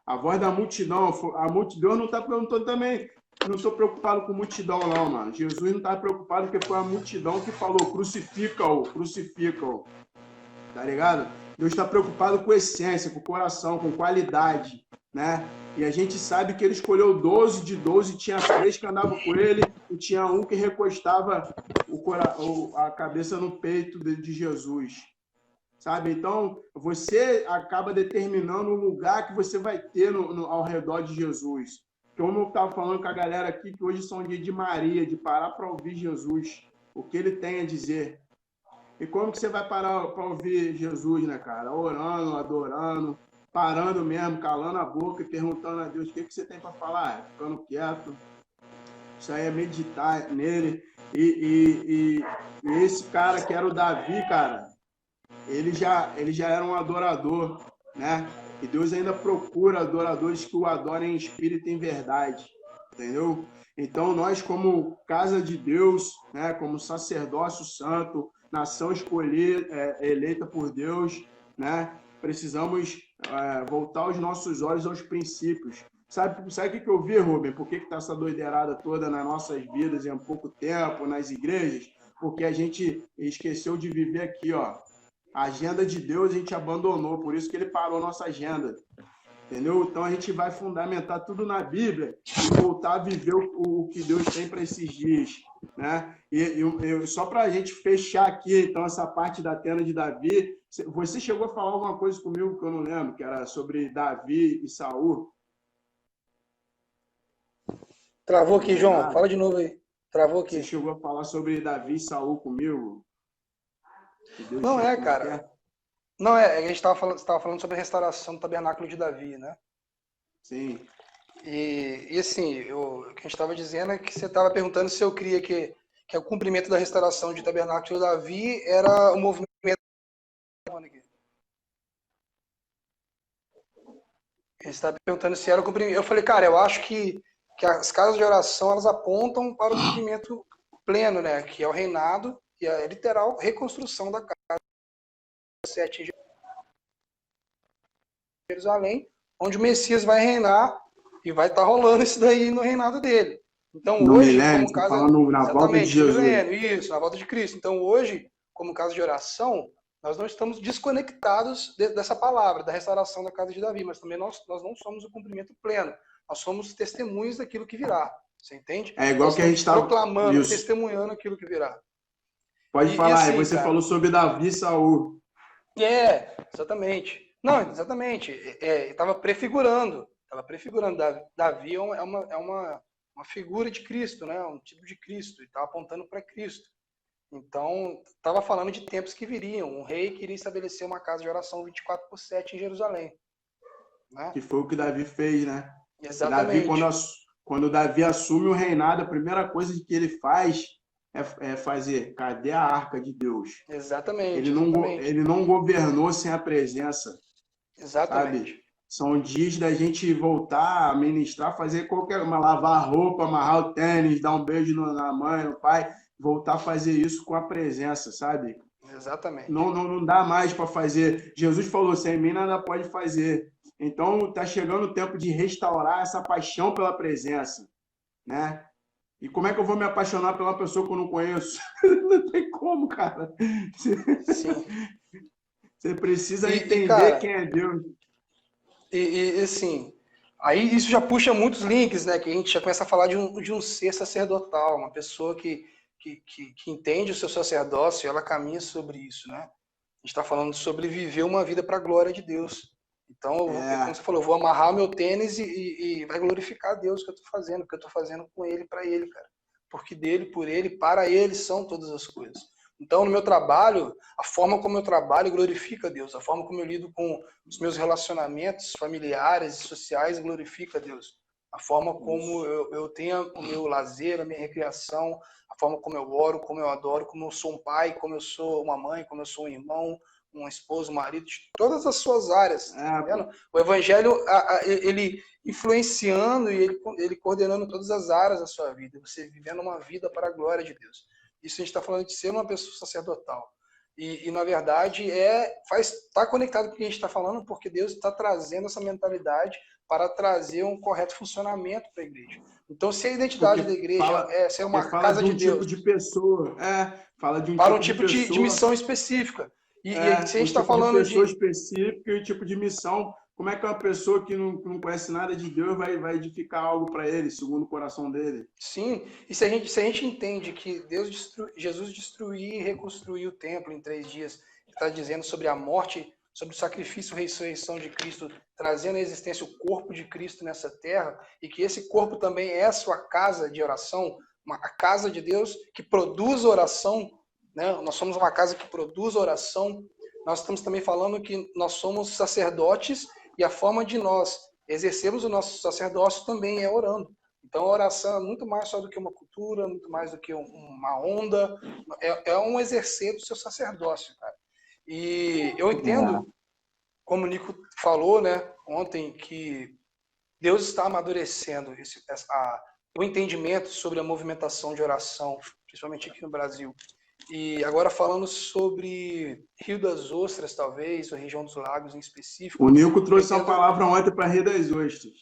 A voz da multidão, a multidão não está perguntando também. Não estou preocupado com multidão, não, mano. Jesus não está preocupado porque foi a multidão que falou: crucifica-o, crucifica-o. Tá ligado? Deus está preocupado com essência, com coração, com qualidade, né? E a gente sabe que ele escolheu 12, de 12 tinha 3 que andavam com ele e tinha um que recostava a cabeça no peito de Jesus. Sabe? Então, você acaba determinando o lugar que você vai ter ao redor de Jesus. Como eu estava falando com a galera aqui, que hoje são dia de Maria, de parar para ouvir Jesus, o que ele tem a dizer. E como que você vai parar para ouvir Jesus, né, cara? Orando, adorando, parando mesmo, calando a boca e perguntando a Deus o que você tem para falar, ficando quieto. Isso aí é meditar nele. E esse cara que era o Davi, cara, ele já era um adorador, né? E Deus ainda procura adoradores que o adorem em espírito e em verdade, entendeu? Então, nós, como casa de Deus, né, como sacerdócio santo, nação escolhida, eleita por Deus, né, precisamos voltar os nossos olhos aos princípios. Sabe o que eu vi, Rubem? Por que está essa doideirada toda nas nossas vidas em pouco tempo, nas igrejas? Porque a gente esqueceu de viver aqui, ó. A agenda de Deus a gente abandonou, por isso que ele parou a nossa agenda. Entendeu? Então a gente vai fundamentar tudo na Bíblia e voltar a viver o que Deus tem para esses dias. Né? E só para a gente fechar aqui, então, essa parte da tenda de Davi, você chegou a falar alguma coisa comigo que eu não lembro, que era sobre Davi e Saul? Travou aqui, João. Fala de novo aí. Travou aqui. Você chegou a falar sobre Davi e Saul comigo? Não é, cara. Não é, a gente estava falando sobre a restauração do tabernáculo de Davi, né? Sim. E assim, o que a gente estava dizendo é que você estava perguntando se eu cria que o cumprimento da restauração de tabernáculo de Davi era o movimento. Você estava perguntando se era o cumprimento. Eu falei, cara, eu acho que as casas de oração elas apontam para o cumprimento pleno, né? Que é o reinado e a literal reconstrução da casa. Você atinge Jerusalém, onde o Messias vai reinar e vai estar rolando isso daí no reinado dele. Então no hoje, milênio, como casa, falando na volta de Jesus. Isso, na volta de Cristo. Então hoje, como casa de oração, nós não estamos desconectados dessa palavra, da restauração da casa de Davi, mas também nós não somos o cumprimento pleno. Nós somos testemunhas daquilo que virá. Você entende? É igual nós que a gente está proclamando, isso. Testemunhando aquilo que virá. Pode falar, assim, você falou sobre Davi e Saul. Exatamente. Não, exatamente. Estava prefigurando. Davi é uma figura de Cristo, né? Um tipo de Cristo. E estava apontando para Cristo. Então, estava falando de tempos que viriam. Um rei queria estabelecer uma casa de oração 24/7 em Jerusalém. Né? Que foi o que Davi fez, né? Exatamente. Davi, quando Davi assume o reinado, a primeira coisa que ele faz é fazer? Cadê a arca de Deus? Exatamente, Ele não governou sem a presença, sabe? exatamente. São dias da gente voltar a ministrar, fazer lavar a roupa, amarrar o tênis, dar um beijo na mãe, no pai, voltar a fazer isso com a presença, sabe? Exatamente. Não dá mais para fazer. Jesus falou, sem mim nada pode fazer. Então está chegando o tempo de restaurar essa paixão pela presença, né? E como é que eu vou me apaixonar por uma pessoa que eu não conheço? Não tem como, cara. Sim. Você precisa entender cara, quem é Deus. Assim, aí isso já puxa muitos links, né? Que a gente já começa a falar de um ser sacerdotal, uma pessoa que entende o seu sacerdócio e ela caminha sobre isso, né? A gente está falando sobre viver uma vida para a glória de Deus. Então, como você falou, eu vou amarrar meu tênis e vai glorificar a Deus que eu estou fazendo, que eu estou fazendo com ele, para ele, cara. Porque dele, por ele, para ele são todas as coisas. Então, no meu trabalho, a forma como eu trabalho glorifica a Deus. A forma como eu lido com os meus relacionamentos familiares e sociais glorifica a Deus. A forma como eu tenho o meu lazer, a minha recreação, a forma como eu oro, como eu adoro, como eu sou um pai, como eu sou uma mãe, como eu sou um irmão, uma esposa, um marido, de todas as suas áreas. Tá vendo? O evangelho, ele influenciando e ele coordenando todas as áreas da sua vida. Você vivendo uma vida para a glória de Deus. Isso a gente está falando de ser uma pessoa sacerdotal. E na verdade, está conectado com o que a gente está falando, porque Deus está trazendo essa mentalidade para trazer um correto funcionamento para a igreja. Então, se a identidade da igreja é ser uma casa de Deus... Tipo de pessoa. Fala de um para tipo um tipo de missão específica. E se a gente está falando de pessoa específica e o tipo de missão, como é que uma pessoa que não conhece nada de Deus vai edificar algo para ele, segundo o coração dele? Sim, e se a gente entende que Jesus destruiu e reconstruiu o templo em 3 dias, está dizendo sobre a morte, sobre o sacrifício e ressurreição de Cristo, trazendo à existência o corpo de Cristo nessa terra, e que esse corpo também é a sua casa de oração, a casa de Deus que produz oração, né? Nós somos uma casa que produz oração. Nós estamos também falando que nós somos sacerdotes e a forma de nós exercermos o nosso sacerdócio também é orando. Então, a oração é muito mais só do que uma cultura, muito mais do que uma onda. É um exercer do seu sacerdócio, cara. E eu entendo, como o Nico falou, né, ontem, que Deus está amadurecendo o entendimento sobre a movimentação de oração, principalmente aqui no Brasil. E agora falando sobre Rio das Ostras, talvez, ou região dos lagos em específico. O Nico trouxe uma palavra ontem para Rio das Ostras.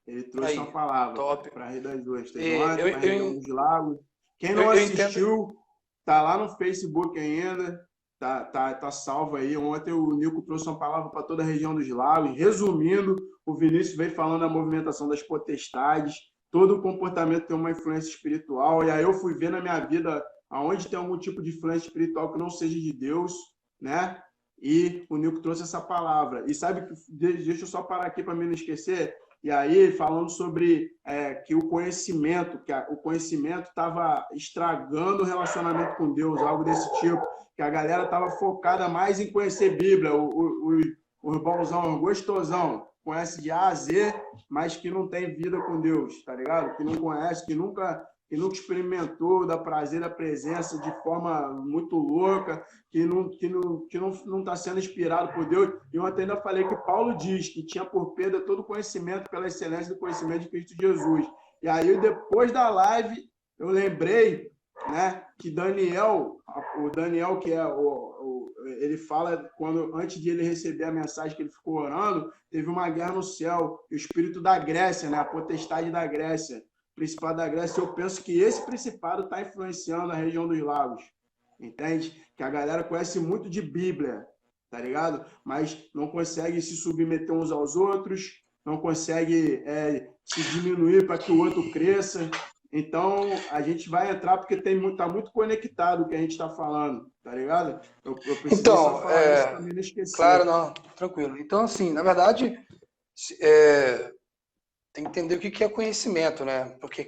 Ele trouxe uma palavra para Rio das Ostras. Ontem, para região dos lagos. Quem não assistiu, tá lá no Facebook ainda. Tá salvo aí. Ontem o Nico trouxe uma palavra para toda a região dos lagos. Resumindo, o Vinícius veio falando da movimentação das potestades. Todo o comportamento tem uma influência espiritual. E aí eu fui ver na minha vida aonde tem algum tipo de influência espiritual que não seja de Deus, né? E o Nico trouxe essa palavra. E sabe, deixa eu só parar aqui para mim não esquecer. E aí, falando sobre que o conhecimento estava estragando o relacionamento com Deus, algo desse tipo, que a galera estava focada mais em conhecer Bíblia, o urbãozão, o gostosão, conhece de A a Z, mas que não tem vida com Deus, tá ligado? Que não conhece, que nunca experimentou da prazer da presença de forma muito louca, que não está sendo inspirado por Deus. E eu ainda falei que Paulo diz que tinha por perda todo o conhecimento pela excelência do conhecimento de Cristo Jesus. E aí, depois da live, eu lembrei, né, que o Daniel, que é ele fala, antes de ele receber a mensagem que ele ficou orando, teve uma guerra no céu, e o espírito da Grécia, né, a potestade da Grécia, Principado da Grécia, eu penso que esse principado está influenciando a região dos lagos, entende? Que a galera conhece muito de Bíblia, tá ligado? Mas não consegue se submeter uns aos outros, não consegue se diminuir para que o outro cresça. Então, a gente vai entrar porque tá muito conectado o que a gente está falando, tá ligado? Eu preciso então, falar isso também, não esquecer. Claro, não, tranquilo. Então, assim, na verdade, tem que entender o que é conhecimento, né? Porque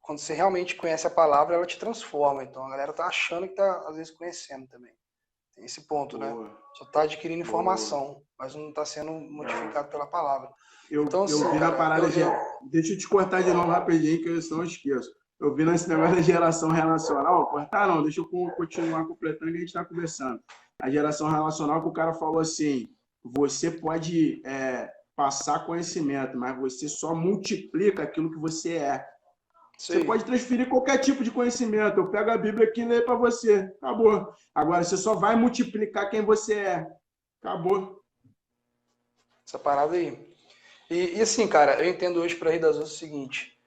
quando você realmente conhece a palavra, ela te transforma. Então a galera tá achando que tá, às vezes, conhecendo também. Tem esse ponto, né? Só tá adquirindo informação, mas não tá sendo modificado pela palavra. Eu vi na parada, deixa eu te cortar de novo rapidinho, que eu não esqueço. Eu vi nesse negócio da geração relacional, cortar não, deixa eu continuar completando que a gente está conversando. A geração relacional que o cara falou assim, você pode passar conhecimento, mas você só multiplica aquilo que você é. Você Sim. pode transferir qualquer tipo de conhecimento. Eu pego a Bíblia aqui e leio para você. Acabou. Agora, você só vai multiplicar quem você é. Acabou. Essa parada aí. E assim, cara, eu entendo hoje para Rir das Ostras o seguinte.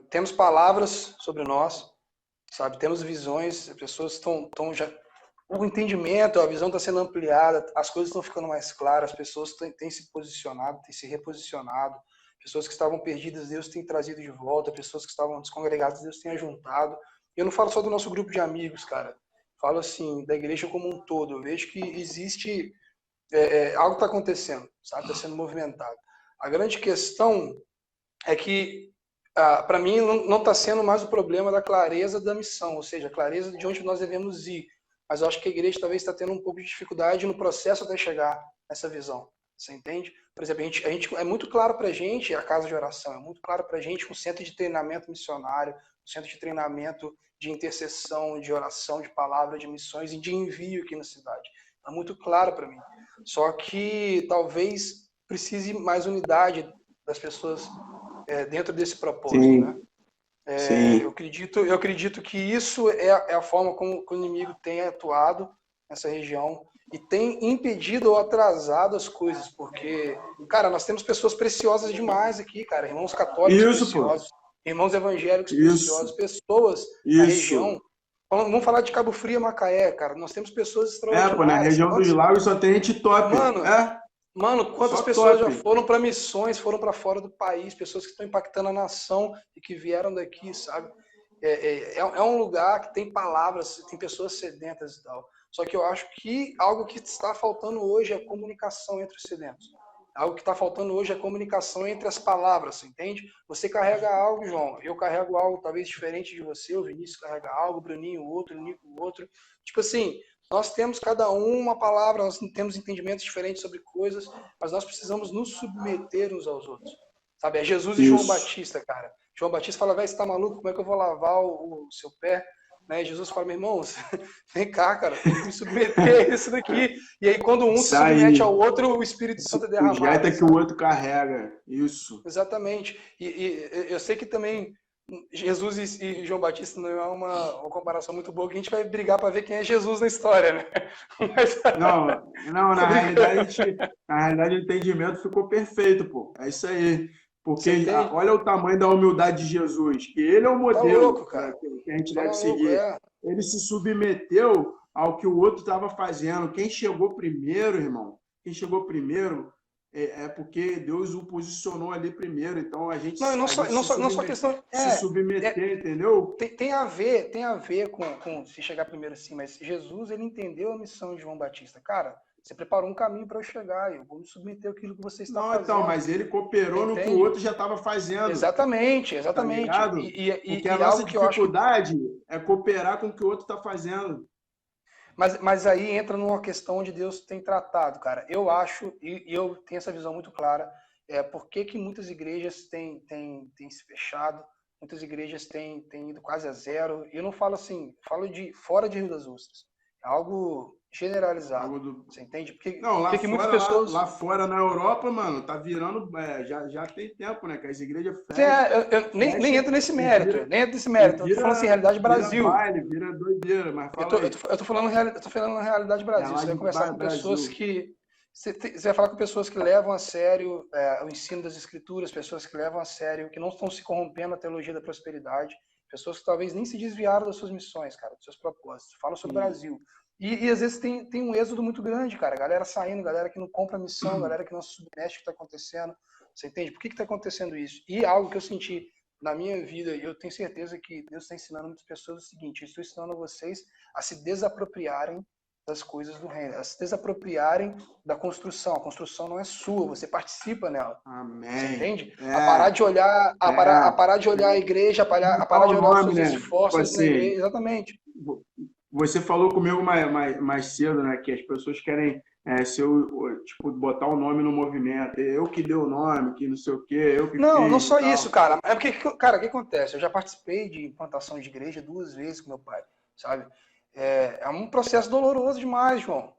Temos palavras sobre nós, sabe? Temos visões, as pessoas estão já... O entendimento, a visão está sendo ampliada, as coisas estão ficando mais claras, as pessoas têm se posicionado, têm se reposicionado, pessoas que estavam perdidas, Deus tem trazido de volta, pessoas que estavam descongregadas, Deus tem ajuntado. Eu não falo só do nosso grupo de amigos, cara. Falo assim, da igreja como um todo. Eu vejo que existe... algo está acontecendo, sabe? Está sendo movimentado. A grande questão é que, para mim, não está sendo mais o problema da clareza da missão, ou seja, a clareza de onde nós devemos ir. Mas eu acho que a igreja talvez está tendo um pouco de dificuldade no processo até chegar nessa visão. Você entende? Por exemplo, a gente é muito claro para a gente a casa de oração, é muito claro para a gente um centro de treinamento missionário, um centro de treinamento de intercessão, de oração, de palavra, de missões e de envio aqui na cidade. É muito claro para mim. Só que talvez precise mais unidade das pessoas dentro desse propósito, Sim. né? Sim. Eu acredito que isso é a forma como o inimigo tem atuado nessa região e tem impedido ou atrasado as coisas, porque, cara, nós temos pessoas preciosas demais aqui, cara, irmãos católicos preciosos, irmãos evangélicos preciosos, pessoas na região. Vamos falar de Cabo Frio e Macaé, cara, nós temos pessoas extraordinárias. Na região dos lagos só tem gente top. Mano, quantas pessoas já foram para missões, foram para fora do país, pessoas que estão impactando a nação e que vieram daqui, sabe? É um lugar que tem palavras, tem pessoas sedentas e tal. Só que eu acho que algo que está faltando hoje é a comunicação entre os sedentos. Algo que está faltando hoje é a comunicação entre as palavras, entende? Você carrega algo, João, eu carrego algo talvez diferente de você, o Vinícius carrega algo, o Bruninho outro, o Nico outro. Tipo assim, nós temos cada um uma palavra, nós temos entendimentos diferentes sobre coisas, mas nós precisamos nos submeter uns aos outros. Sabe? É Jesus e João Batista, cara. João Batista fala, velho, você tá maluco? Como é que eu vou lavar o seu pé? Né? Jesus fala, meu irmão, vem cá, cara, tem que me submeter a isso daqui. E aí, quando um se submete ao outro, o Espírito Santo é derramado. O jeito é que o outro carrega. Isso. Exatamente. E eu sei que também Jesus e João Batista não é uma comparação muito boa, que a gente vai brigar para ver quem é Jesus na história, né? Mas... Não, na realidade o entendimento ficou perfeito, pô. É isso aí. Porque olha o tamanho da humildade de Jesus, que ele é o modelo que a gente deve seguir. Ele se submeteu ao que o outro estava fazendo. Quem chegou primeiro, irmão, é porque Deus o posicionou ali primeiro. Então a gente não só questão se submeter, entendeu? Tem a ver com se chegar primeiro assim, mas Jesus ele entendeu a missão de João Batista. Cara, você preparou um caminho para eu chegar, eu vou me submeter àquilo que você está fazendo. Então, mas ele cooperou no que o outro já estava fazendo. Exatamente. Tá porque a nossa dificuldade é cooperar com o que o outro está fazendo. Mas aí entra numa questão onde Deus tem tratado, cara. Eu acho, e eu tenho essa visão muito clara, por que muitas igrejas têm se fechado, muitas igrejas têm ido quase a zero. E eu não falo assim, falo de fora de Rio das Ostras. É algo generalizado, você entende? Porque muitas pessoas... lá fora na Europa, mano, tá virando, já tem tempo, né, que as igrejas fecham. Eu nem entro nesse mérito, eu tô falando assim, realidade Brasil. Vira doideira, mas fala eu tô falando na realidade Brasil. Você vai conversar com pessoas que... Você vai falar com pessoas que levam a sério o ensino das escrituras, pessoas que levam a sério, que não estão se corrompendo a teologia da prosperidade, pessoas que talvez nem se desviaram das suas missões, cara, dos seus propósitos. Falam sobre o Brasil. E às vezes tem um êxodo muito grande, cara. Galera saindo, galera que não compra a missão, galera que não se submete ao que está acontecendo. Você entende? Por que está acontecendo isso? E algo que eu senti na minha vida, e eu tenho certeza que Deus está ensinando muitas pessoas o seguinte: eu estou ensinando a vocês a se desapropriarem das coisas do reino, a se desapropriarem da construção. A construção não é sua, você participa nela. Amém. Você entende? A parar de olhar, a parar de olhar a igreja, a parar de olhar os seus esforços na igreja. Exatamente. Você falou comigo mais cedo, né, que as pessoas querem se eu, tipo, botar o nome no movimento, eu que dei o nome, que não sei o quê, eu que Não, não fiz e só isso, tal. cara. É porque, cara, o que acontece? Eu já participei de implantação de igreja 2 vezes com meu pai, sabe? É um processo doloroso demais, João.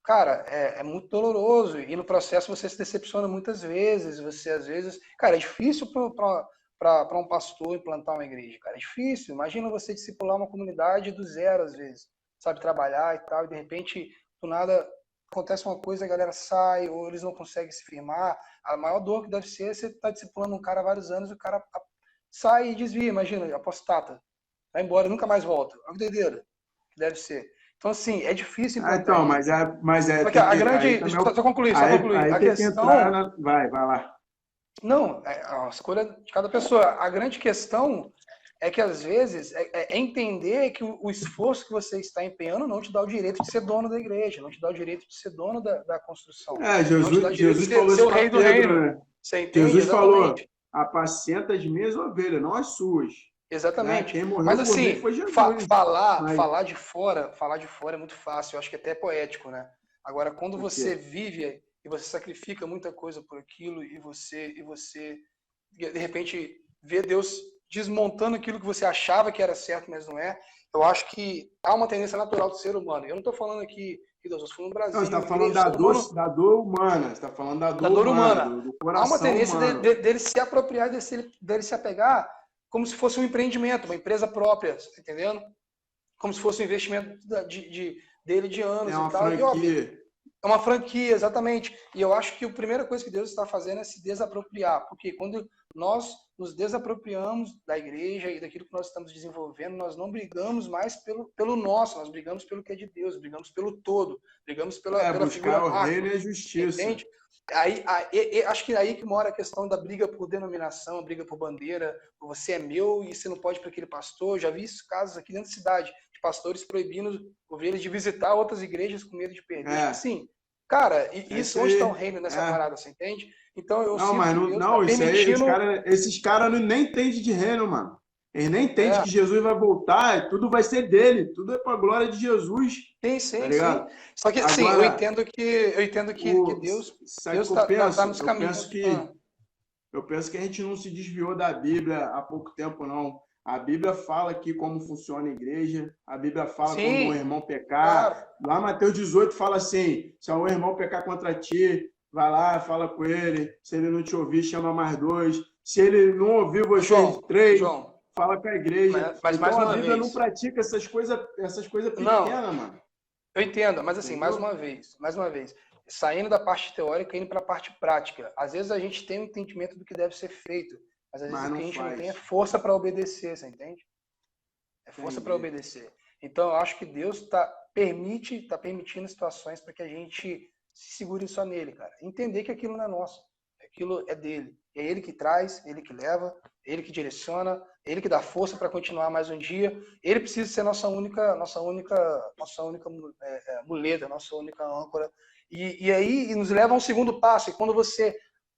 Cara, é muito doloroso. E no processo você se decepciona muitas vezes. Você, às vezes. Cara, é difícil para um pastor implantar uma igreja, cara. É difícil. Imagina você discipular uma comunidade do zero, às vezes. Sabe, trabalhar e tal. E de repente, do nada, acontece uma coisa, a galera sai, ou eles não conseguem se firmar. A maior dor que deve ser você estar discipulando um cara há vários anos, o cara sai e desvia, imagina, apostata. Vai embora, nunca mais volta. Olha que doideira que deve ser. Então, assim, é difícil implantar Então, igreja. tem A que, aí grande. também, Só concluir, só aí, concluir. aí A tem que entrar questão. vai lá. Não, é a escolha de cada pessoa. A grande questão é que, às vezes, é entender que o esforço que você está empenhando não te dá o direito de ser dono da igreja, não te dá o direito de ser dono da construção, não te dá o direito de Jesus falou ser isso o para rei do Pedro, reino. né? Você entende? Jesus falou, Exatamente. apacenta as minhas ovelhas, não as suas. Né? Exatamente. Quem morreu Mas por mim assim, foi Jesus. Mas falar de fora é muito fácil, eu acho que até é poético, né? Agora, quando o você quê? vive e você sacrifica muita coisa por aquilo e você de repente vê Deus desmontando aquilo que você achava que era certo, mas não é. Eu acho que há uma tendência natural do ser humano. Eu não estou falando aqui, Deus, eu estou falando no Não, você está Brasil, falando igreja, ser humano da dor humana, você está falando da da dor dor humana, humana. do Há uma coração tendência humano. dele se apropriar, dele se apegar como se fosse um empreendimento, uma empresa própria, tá entendendo? Como se fosse um investimento dele de É anos e uma tal. E óbvio, franquia. é uma franquia, exatamente. E eu acho que a primeira coisa que Deus está fazendo é se desapropriar. Porque quando nós nos desapropriamos da igreja e daquilo que nós estamos desenvolvendo, nós não brigamos mais pelo nosso, nós brigamos pelo que é de Deus, brigamos pelo todo, brigamos pela Buscar figura o reino macro. e a justiça. Entende? Acho que é aí que mora a questão da briga por denominação, a briga por bandeira. Você é meu e você não pode ir para aquele pastor. Já vi esses casos aqui dentro da cidade, de pastores proibindo ovelhas de visitar outras igrejas com medo de perder. Tipo É, assim, cara, é isso onde está o aí. reino nessa É. parada, você entende? Então eu Não, sinto mas que não, Deus está não, isso aí, permitindo. esses caras nem entendem de reino, mano. Eles nem entendem É, que Jesus vai voltar, tudo vai ser dele, tudo é para a glória de Jesus, sim, tá sim, sim. ligado? Só que sim, Agora, eu entendo que Deus sabe o Deus que eu tá penso? nos caminhos. Eu penso que a gente não se desviou da Bíblia há pouco tempo, não. A Bíblia fala aqui como funciona a igreja, a Bíblia fala quando um Sim, irmão pecar. claro. Lá Mateus 18 fala assim: se um irmão pecar contra ti, vai lá, fala com ele. Se ele não te ouvir, chama mais dois. Se ele não ouvir vocês três, João, fala com a igreja. mas mais Então a uma Bíblia não vez, pratica essas coisas não, pequenas, mano. eu entendo, mas assim, Entendeu? mais uma vez, saindo da parte teórica e indo para a parte prática. Às vezes a gente tem um entendimento do que deve ser feito, mas às vezes Mas o que não a gente não tem é faz. força para obedecer, você entende? É força para Entendi. obedecer. Então, eu acho que Deus está permitindo situações para que a gente se segure só nele, cara. Entender que aquilo não é nosso, aquilo é dele. É ele que traz, ele que leva, ele que direciona, ele que dá força para continuar mais um dia. Ele precisa ser nossa única muleta, nossa única âncora. E aí nos leva a um segundo passo. E quando você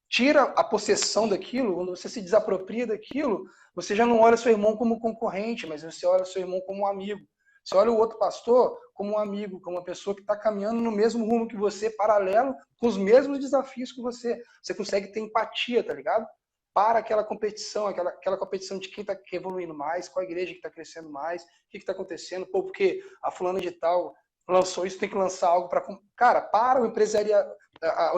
tira a possessão daquilo, quando você se desapropria daquilo, você já não olha seu irmão como concorrente, mas você olha seu irmão como um amigo. Você olha o outro pastor como um amigo, como uma pessoa que está caminhando no mesmo rumo que você, paralelo, com os mesmos desafios que você. Você consegue ter empatia, tá ligado? Para aquela competição, aquela competição de quem está evoluindo mais, qual a igreja que está crescendo mais, o que está acontecendo, pô, porque a fulana de tal lançou isso, tem que lançar algo para... Cara, para o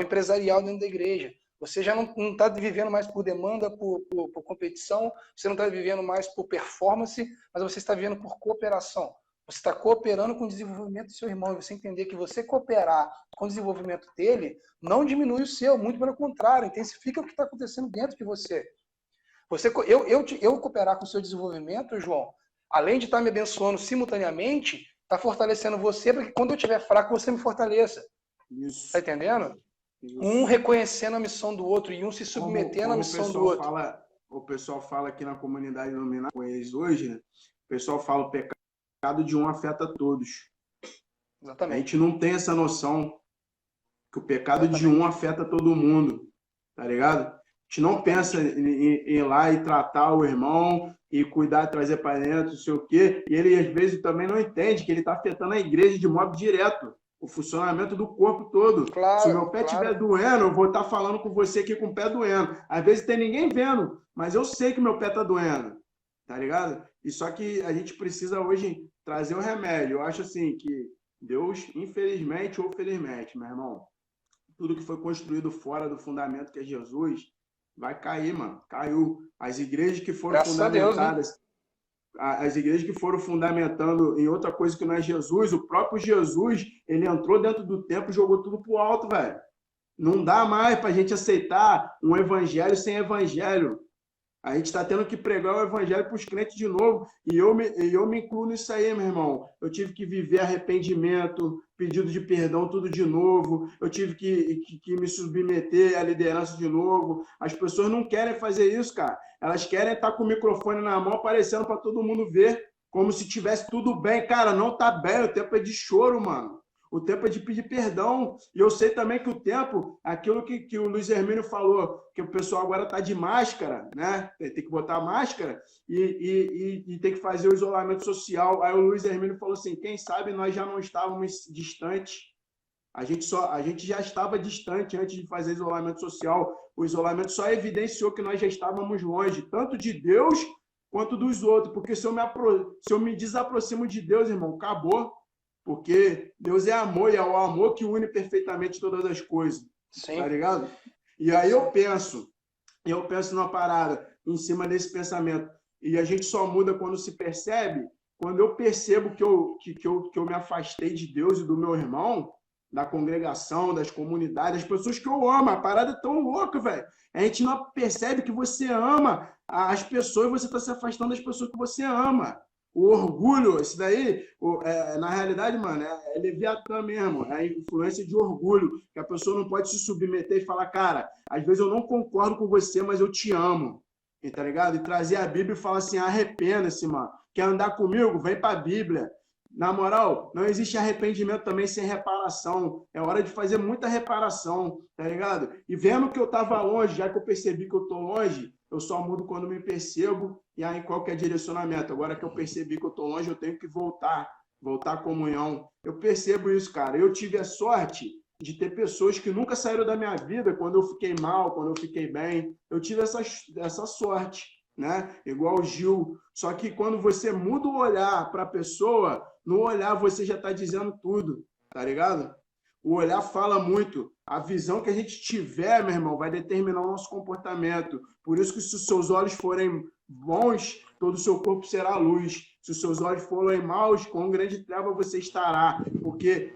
empresarial dentro da igreja. Você já não está vivendo mais por demanda, por competição, você não está vivendo mais por performance, mas você está vivendo por cooperação. Você está cooperando com o desenvolvimento do seu irmão. E você entender que você cooperar com o desenvolvimento dele não diminui o seu, muito pelo contrário, intensifica o que está acontecendo dentro de você. Eu cooperar com o seu desenvolvimento, João, além de estar me abençoando simultaneamente, está fortalecendo você para que quando eu estiver fraco, você me fortaleça. Isso. Tá entendendo? Isso. Um reconhecendo a missão do outro e um se submetendo à missão do outro. O pessoal fala aqui na comunidade iluminada com eles hoje, né? O pessoal fala o pecado de um afeta todos. Exatamente. A gente não tem essa noção que o pecado de um afeta todo mundo, tá ligado? A gente não pensa em ir lá e tratar o irmão e cuidar, trazer para dentro, não sei o quê. E ele, às vezes, também não entende que ele está afetando a igreja de modo direto. o funcionamento do corpo todo. Claro, se o meu pé estiver doendo, eu vou estar falando com você aqui com o pé doendo. Às vezes tem ninguém vendo, mas eu sei que meu pé está doendo, tá ligado? E só que a gente precisa hoje trazer o remédio. Eu acho assim que Deus, infelizmente ou felizmente, meu irmão, tudo que foi construído fora do fundamento que é Jesus, vai cair, mano. Caiu. As igrejas que foram graças a Deus, né? fundamentadas, as igrejas que foram fundamentando em outra coisa que não é Jesus, o próprio Jesus, ele entrou dentro do templo e jogou tudo pro alto, velho. Não dá mais para a gente aceitar um evangelho sem evangelho. A gente está tendo que pregar o evangelho para os crentes de novo. E eu me incluo nisso aí, meu irmão. Eu tive que viver arrependimento, pedido de perdão, tudo de novo. Eu tive que me submeter à liderança de novo. As pessoas não querem fazer isso, cara. Elas querem estar com o microfone na mão, aparecendo para todo mundo ver, como se tivesse tudo bem. Cara, não tá bem. O tempo é de choro, mano. O tempo é de pedir perdão. E eu sei também que o tempo, aquilo que o Luiz Hermínio falou, que o pessoal agora está de máscara, né? Tem que botar máscara e tem que fazer o isolamento social. Aí o Luiz Hermínio falou assim: quem sabe nós já não estávamos distantes. A gente já estava distante antes de fazer isolamento social. O isolamento só evidenciou que nós já estávamos longe, tanto de Deus quanto dos outros. Porque se eu me desaproximo de Deus, irmão, acabou. Porque Deus é amor e é o amor que une perfeitamente todas as coisas. Sim. Tá ligado? E aí eu penso numa parada em cima desse pensamento. E a gente só muda quando se percebe, quando eu percebo que eu me afastei de Deus e do meu irmão, da congregação, das comunidades, das pessoas que eu amo. A parada é tão louca, velho. A gente não percebe que você ama as pessoas e você está se afastando das pessoas que você ama. O orgulho, isso daí, na realidade, mano, é Leviatã mesmo, é a influência de orgulho, que a pessoa não pode se submeter e falar, cara, às vezes eu não concordo com você, mas eu te amo, tá ligado? E trazer a Bíblia e falar assim, arrependa-se, mano, quer andar comigo? Vem pra Bíblia. Na moral, não existe arrependimento também sem reparação, é hora de fazer muita reparação, tá ligado? E vendo que eu tava longe, já que eu percebi que eu tô longe, eu só mudo quando me percebo e aí qual que é direcionamento. Agora que eu percebi que eu estou longe, eu tenho que voltar à comunhão. Eu percebo isso, cara. Eu tive a sorte de ter pessoas que nunca saíram da minha vida quando eu fiquei mal, quando eu fiquei bem. Eu tive essa sorte, né? Igual o Gil. Só que quando você muda o olhar para a pessoa, no olhar você já está dizendo tudo, tá ligado? O olhar fala muito. A visão que a gente tiver, meu irmão, vai determinar o nosso comportamento. Por isso que se os seus olhos forem bons, todo o seu corpo será luz. Se os seus olhos forem maus, com grande treva você estará. Porque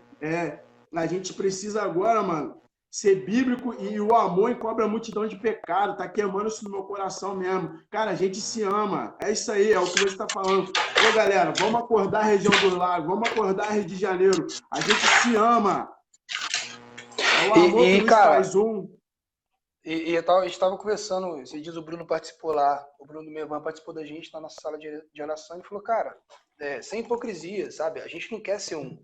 a gente precisa agora, mano, ser bíblico e o amor encobre a multidão de pecado. Tá queimando isso no meu coração mesmo. Cara, a gente se ama. É isso aí, é o que você está falando. Ô, galera, vamos acordar a região do Lago, vamos acordar a Rio de Janeiro. A gente se ama. É o amor que nos faz um. E a gente estava conversando, esses dias o Bruno participou lá, o Bruno, meu irmão, participou da gente na nossa sala de oração e falou, cara, sem hipocrisia, sabe? A gente não quer ser um.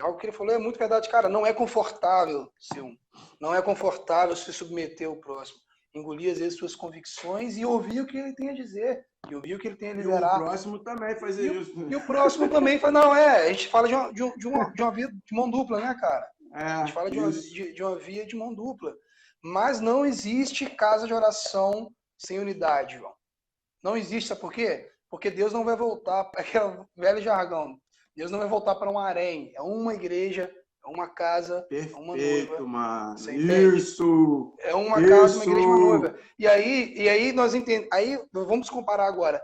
Algo que ele falou é muito verdade, cara, não é confortável ser um. Não é confortável se submeter ao próximo. Engolir, às vezes, suas convicções e ouvir o que ele tem a dizer. E ouvir o que ele tem a liderar. E o próximo também fazer isso. E o próximo também faz. Não, a gente fala de uma via de mão dupla, né, cara? A gente fala de uma via de mão dupla. Mas não existe casa de oração sem unidade, João. Não existe, sabe por quê? Porque Deus não vai voltar, aquele velho jargão, Deus não vai voltar para um harém. É uma igreja, é uma casa, perfeito, uma noiva. Mano. Você entende? Isso! É uma casa, uma igreja, uma noiva. E aí nós entendemos. Aí vamos comparar agora.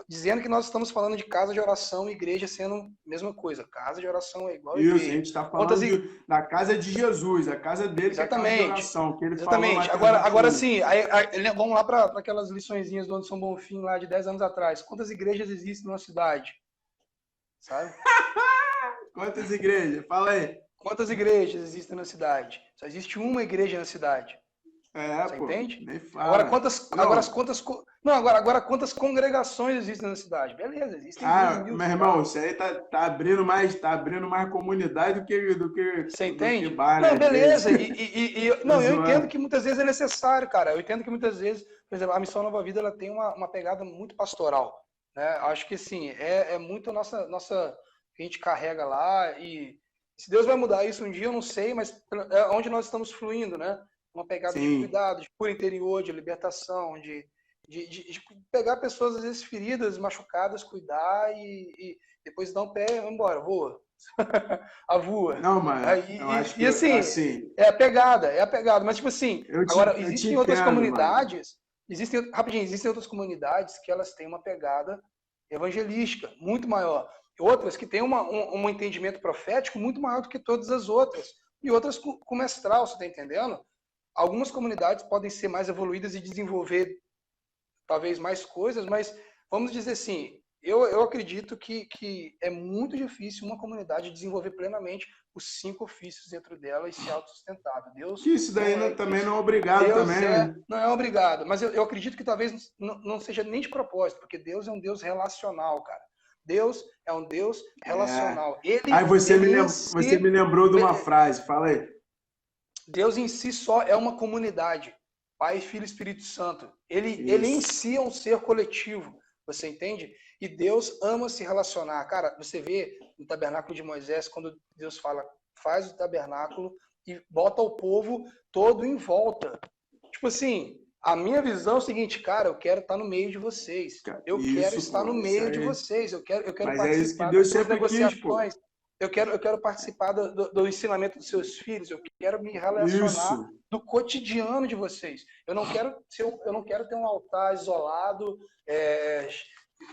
Dizendo que nós estamos falando de casa de oração e igreja sendo a mesma coisa. Casa de oração é igual a igreja. Isso, a gente está falando da casa de Jesus, a casa dele, exatamente, que é a casa de oração. Que ele exatamente. Agora sim, vamos lá para aquelas liçõezinhas do Anderson Bonfim lá de 10 anos atrás. Quantas igrejas existem na cidade? Sabe? Quantas igrejas? Fala aí. Quantas igrejas existem na cidade? Só existe uma igreja na cidade. Você entende? Nem fala. Agora quantas congregações existem na cidade? Beleza, existem 2.000. Meu irmão, isso aí tá abrindo mais comunidade do que você entende? Do que bar, não, né? beleza. Eu entendo que muitas vezes é necessário, cara. Eu entendo que muitas vezes, por exemplo, a Missão Nova Vida ela tem uma pegada muito pastoral, né? Acho que sim, é muito a nossa que a gente carrega lá e Se Deus vai mudar isso um dia, eu não sei, mas é onde nós estamos fluindo, né? Uma pegada de Sim. cuidado, de cura interior, de libertação, de pegar pessoas, às vezes, feridas, machucadas, cuidar e depois dar um pé e ir embora, voa. A voa. Não, mano, eu Aí, acho e que, assim, assim, é a pegada, é a pegada. Mas, tipo assim, agora, eu te existem outras entendo, mano. comunidades, rapidinho, existem outras comunidades que elas têm uma pegada evangelística muito maior. Outras que têm um entendimento profético muito maior do que todas as outras. E outras com mestral, você está entendendo? Algumas comunidades podem ser mais evoluídas e desenvolver talvez mais coisas, mas vamos dizer assim, eu acredito que é muito difícil uma comunidade desenvolver plenamente os 5 ofícios dentro dela e ser autossustentável. Deus Que isso daí não é também isso. não é obrigado Deus também, né? não é obrigado, mas eu acredito que talvez não seja nem de propósito, porque Deus é um Deus relacional, cara. Deus é um Deus É. relacional. Aí Ele em você me si, lembrou de uma frase, fala aí. Deus em si só é uma comunidade. Pai, Filho e Espírito Santo. Ele em Isso. si é um ser coletivo. Você entende? E Deus ama se relacionar. Cara, você vê no tabernáculo de Moisés, quando Deus fala, faz o tabernáculo e bota o povo todo em volta. Tipo assim, a minha visão é o seguinte, cara, eu quero estar no meio de vocês. Eu quero Isso, estar pô, no isso meio de aí. vocês. Eu quero Mas é isso que participar das Deus suas sempre quis, pô. negociações. Eu quero participar do ensinamento dos seus filhos. Eu quero me relacionar Isso. do cotidiano de vocês. Eu não quero ter um altar isolado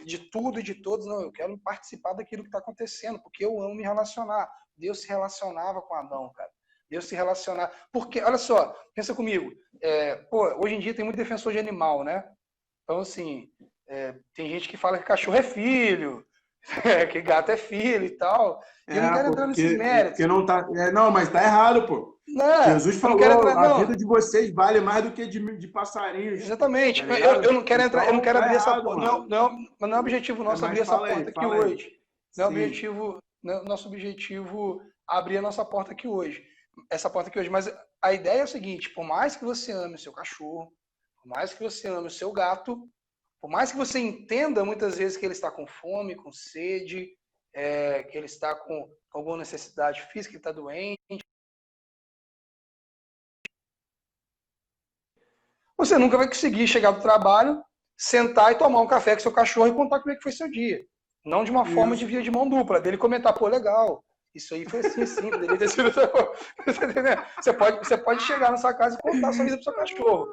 de tudo e de todos. Não, eu quero participar daquilo que está acontecendo, porque eu amo me relacionar. Deus se relacionava com Adão, cara. Deus se relacionava. Porque, olha só, pensa comigo. Hoje em dia tem muito defensor de animal, né? Então, assim, tem gente que fala que cachorro é filho, que gato é filho e tal. E eu não É, quero pô, entrar nesses porque méritos. não tá. Não, mas tá errado, pô. Não, Jesus eu não quero falou, entrar. a vida Não, de vocês vale mais do que de passarinhos, exatamente. tá Eu ligado? não quero entrar, eu não Então quero tá abrir essa errado, porta. mano. Mas não é objetivo nosso Mas abrir essa porta aqui fala aí. hoje. Não é Sim. objetivo, não é nosso objetivo abrir a nossa porta aqui hoje. Essa porta aqui hoje. Mas a ideia é o seguinte: por mais que você ame o seu cachorro, por mais que você ame o seu gato, por mais que você entenda muitas vezes que ele está com fome, com sede, que ele está com alguma necessidade física, que está doente, você nunca vai conseguir chegar do trabalho, sentar e tomar um café com seu cachorro e contar como é que foi seu dia. Não de uma forma de Isso, via pô. de mão dupla, dele comentar, pô, legal, isso aí foi assim, assim, poderia ter sido. Você pode chegar na sua casa e contar a sua vida pro seu cachorro.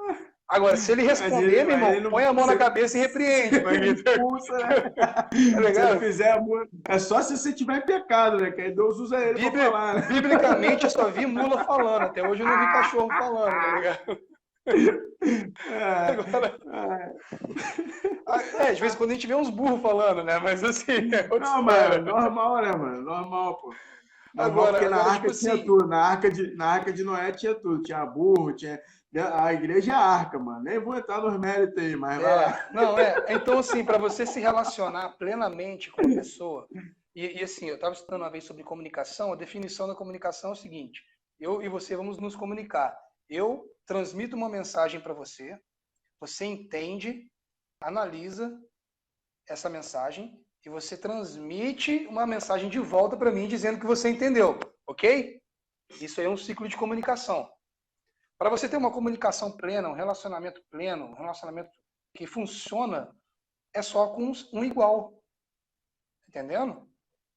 Agora, se ele responder, meu Mas ele irmão, não. põe a mão na cabeça e Se repreende, expulsa, né? tá Se ele ligado? fizer amor. É só se você tiver pecado, né? Que aí Deus usa ele pra falar, né? Biblicamente, eu só vi mula falando. Até hoje eu não vi cachorro falando, tá ligado? É, Agora, é. de vez em quando a gente vê uns burros falando, né? Mas assim, é outra Não, mas história. normal, né, mano? Normal, pô. Normal, porque na Agora, tipo arca tinha assim, tudo. Na arca de Noé tinha tudo. Tinha burro, tinha. A igreja é a arca, mano. Nem vou entrar nos méritos aí, mas vai lá. não, então assim, para você se relacionar plenamente com uma pessoa, e assim, eu estava estudando uma vez sobre comunicação, a definição da comunicação é o seguinte, eu e você vamos nos comunicar. Eu transmito uma mensagem para você, você entende, analisa essa mensagem e você transmite uma mensagem de volta para mim dizendo que você entendeu, ok? Isso aí é um ciclo de comunicação. Para você ter uma comunicação plena, um relacionamento pleno, um relacionamento que funciona, é só com um igual. Entendendo?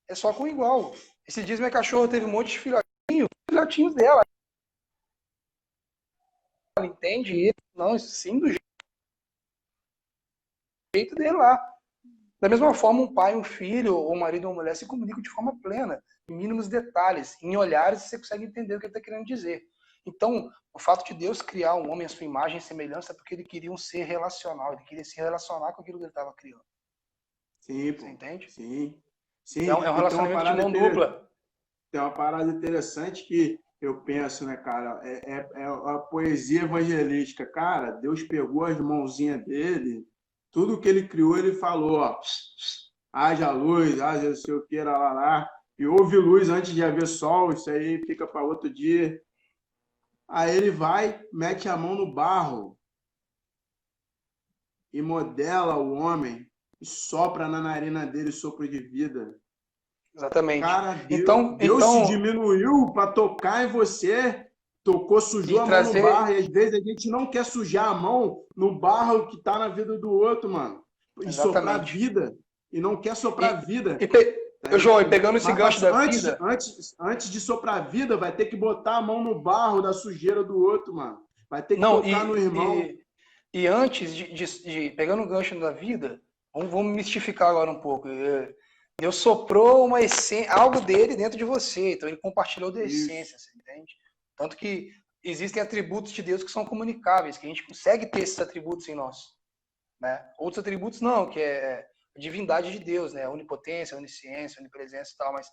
É só com um igual. Esses dias minha cachorra teve um monte de filhotinhos dela. Ela entende ele, não, sim, do jeito dele lá. Da mesma forma, um pai, um filho, ou um marido ou uma mulher se comunicam de forma plena, em mínimos detalhes, em olhares, você consegue entender o que ele está querendo dizer. Então, o fato de Deus criar um homem à sua imagem e semelhança é porque ele queria um ser relacional, ele queria se relacionar com aquilo que ele estava criando. Sim, Você pô. entende? Sim. É Sim. um E tem uma relacionamento de parada mão dupla. tem uma parada interessante que eu penso, né, cara? É a poesia evangelística. Cara, Deus pegou as mãozinhas dele, tudo que ele criou, ele falou, ó, haja luz, haja não sei o que, lá. E houve luz antes de haver sol, isso aí fica para outro dia. Aí ele vai, mete a mão no barro e modela o homem e sopra na narina dele sopro de vida. Exatamente. Cara, Deus se diminuiu para tocar em você, tocou, sujou a mão no barro, e às vezes a gente não quer sujar a mão no barro que está na vida do outro, mano. E soprar vida, e não quer soprar vida. João, e pegando esse gancho da vida... Antes de soprar vida, vai ter que botar a mão no barro da sujeira do outro, mano. Vai ter que tocar no irmão. E antes pegando o gancho da vida, vamos mistificar agora um pouco. Deus soprou uma essência, algo dele dentro de você, então ele compartilhou da essência, você entende? Tanto que existem atributos de Deus que são comunicáveis, que a gente consegue ter esses atributos em nós, né? Outros atributos não, que é a divindade de Deus, né? Onipotência, onisciência, onipresença e tal, mas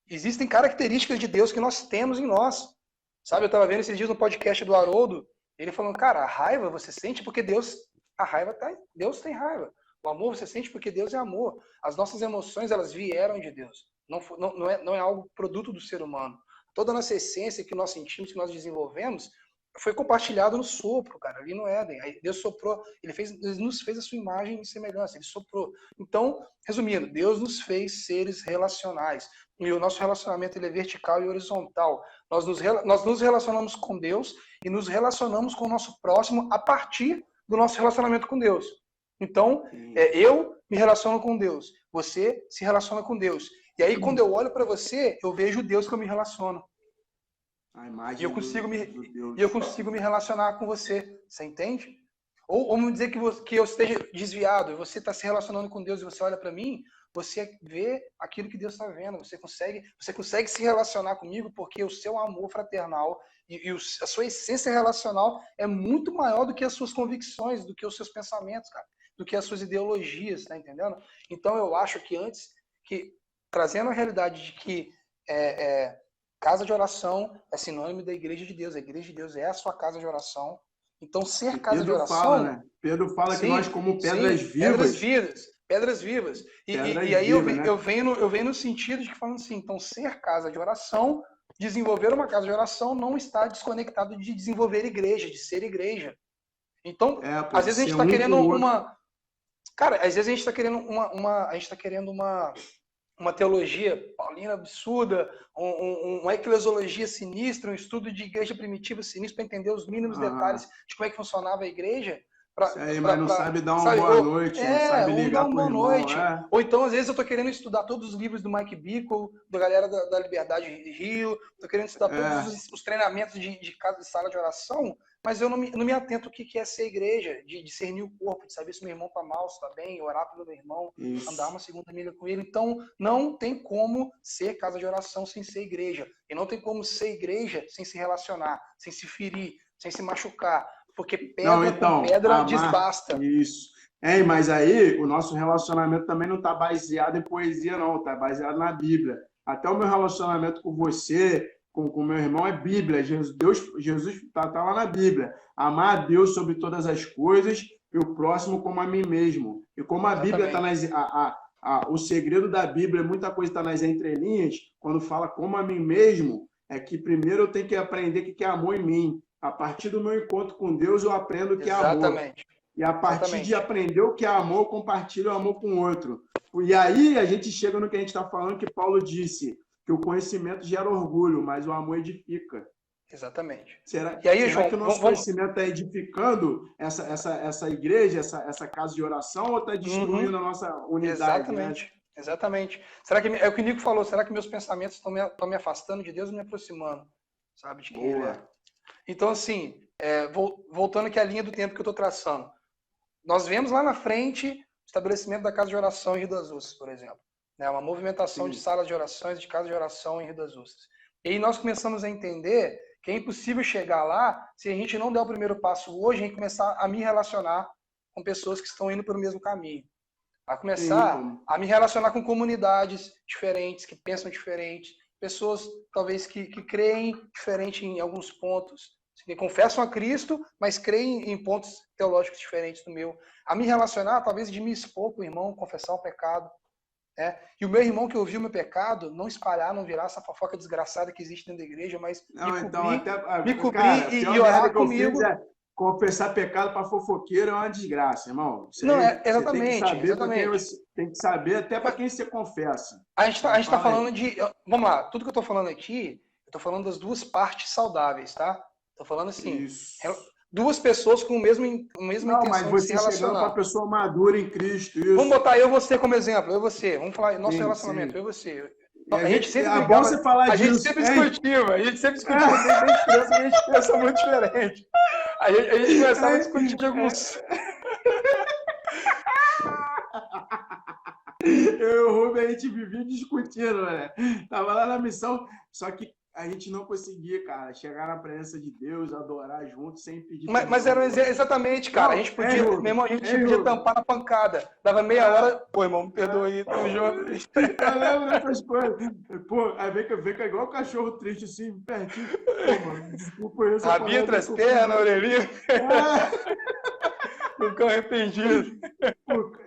existem características de Deus que nós temos em nós. Sabe, eu estava vendo esses dias no podcast do Haroldo, ele falando, cara, a raiva você sente porque Deus tem raiva. O amor você sente porque Deus é amor. As nossas emoções, elas vieram de Deus. Não é algo produto do ser humano. Toda a nossa essência que nós sentimos, que nós desenvolvemos, foi compartilhado no sopro, cara, ali no Éden. Aí Deus soprou, ele nos fez a sua imagem e semelhança, ele soprou. Então, resumindo, Deus nos fez seres relacionais. E o nosso relacionamento ele é vertical e horizontal. Nós nos relacionamos com Deus e nos relacionamos com o nosso próximo a partir do nosso relacionamento com Deus. Então, eu me relaciono com Deus, você se relaciona com Deus. E aí, quando eu olho para você, eu vejo o Deus que eu me relaciono. E eu consigo me relacionar com você. Você entende? Ou vamos dizer que eu esteja desviado, e você está se relacionando com Deus e você olha para mim, você vê aquilo que Deus está vendo. Você consegue se relacionar comigo porque o seu amor fraternal e a sua essência relacional é muito maior do que as suas convicções, do que os seus pensamentos, cara, do que as suas ideologias, tá entendendo? Então eu acho que trazendo a realidade de que casa de oração é sinônimo da igreja de Deus. A igreja de Deus é a sua casa de oração. Então ser casa de oração... Fala, né? Pedro fala que nós como pedras vivas... Pedras vivas. E aí eu venho no sentido de que falando assim, então ser casa de oração, desenvolver uma casa de oração não está desconectado de desenvolver igreja, de ser igreja. Então, às vezes a gente está querendo uma... Cara, às vezes a gente está querendo uma teologia paulina absurda, uma eclesiologia sinistra, um estudo de igreja primitiva sinistro para entender os mínimos detalhes de como é que funcionava a igreja. Mas não sabe dar uma boa noite, não sabe ligar para o irmão. Noite. Ou então, às vezes, eu estou querendo estudar todos os livros do Mike Bickle, da galera da Liberdade de Rio, estou querendo estudar todos os treinamentos de sala de oração, mas eu não me atento o que é ser igreja, de discernir o corpo, de saber se meu irmão está mal, se está bem, orar pelo meu irmão, andar uma segunda milha com ele. Então, não tem como ser casa de oração sem ser igreja. E não tem como ser igreja sem se relacionar, sem se ferir, sem se machucar. Porque pedra com pedra desbasta. Isso. Mas aí o nosso relacionamento também não está baseado em poesia, não. Está baseado na Bíblia. Até o meu relacionamento com você, com o meu irmão, é Bíblia. Jesus está lá na Bíblia. Amar a Deus sobre todas as coisas e o próximo como a mim mesmo. E como a Bíblia está nas... o segredo da Bíblia, muita coisa está nas entrelinhas, quando fala como a mim mesmo, é que primeiro eu tenho que aprender o que é amor em mim. A partir do meu encontro com Deus, eu aprendo o que é amor. E a partir de aprender o que é amor, eu compartilho o amor com o outro. E aí a gente chega no que a gente está falando, que Paulo disse, que o conhecimento gera orgulho, mas o amor edifica. Exatamente. Será que o nosso conhecimento está edificando essa igreja, essa casa de oração, ou está destruindo a nossa unidade? Exatamente. Né? Exatamente. Será que, é o que o Nico falou, será que meus pensamentos estão me afastando de Deus ou me aproximando? Sabe, de quem ele é? Então, assim, voltando aqui à linha do tempo que eu estou traçando, nós vemos lá na frente o estabelecimento da casa de oração em Rio das Ostras, por exemplo. Né? Uma movimentação de salas de orações, de casa de oração em Rio das Ostras. E aí nós começamos a entender que é impossível chegar lá se a gente não der o primeiro passo hoje em começar a me relacionar com pessoas que estão indo pelo mesmo caminho. A começar a me relacionar com comunidades diferentes, que pensam diferente, pessoas talvez que creem diferente em alguns pontos, que confessam a Cristo, mas creem em pontos teológicos diferentes do meu. A me relacionar, talvez de me expor com o irmão, confessar o pecado. Né? E o meu irmão que ouviu o meu pecado, não espalhar, não virar essa fofoca desgraçada que existe dentro da igreja, mas me cobrir e orar comigo. Confessar pecado para fofoqueiro é uma desgraça, irmão. Exatamente. Tem que saber até para quem você confessa. A gente tá Fala aí. falando de... Vamos lá, tudo que eu tô falando aqui, eu tô falando das duas partes saudáveis, tá? Tô falando assim, Isso. duas pessoas com a mesma Não, mas intenção de se você chegando para a relacionar. pessoa madura em Cristo, Vamos isso. botar eu e você como exemplo, eu e você. Vamos falar nosso Sim, relacionamento, eu sim. e você. E a A gente gente, sempre é bom brigava, você falar disso, hein? a gente sempre discutia desde criança, a gente pensa muito diferente. A gente começava a discutir de alguns... Eu e o Rubem, a gente vivia discutindo, né? Tava lá na missão, só que a gente não conseguia, cara, chegar na presença de Deus, adorar junto, sem pedir Mas permissão era do outro. exatamente, cara. A Não, gente hein, podia, meu Rubem? irmão, a gente Hein, podia Rubem? tampar na pancada. Dava meia hora, pô, irmão, me perdoa aí, tamo junto. Eu lembro dessas coisas. Pô, aí vem que é igual o cachorro triste, assim, pertinho. Pô, mano, desculpa aí essa Rabinho entre palavra as que eu pernas, falei. orelhinha, ficou arrependido. Pô,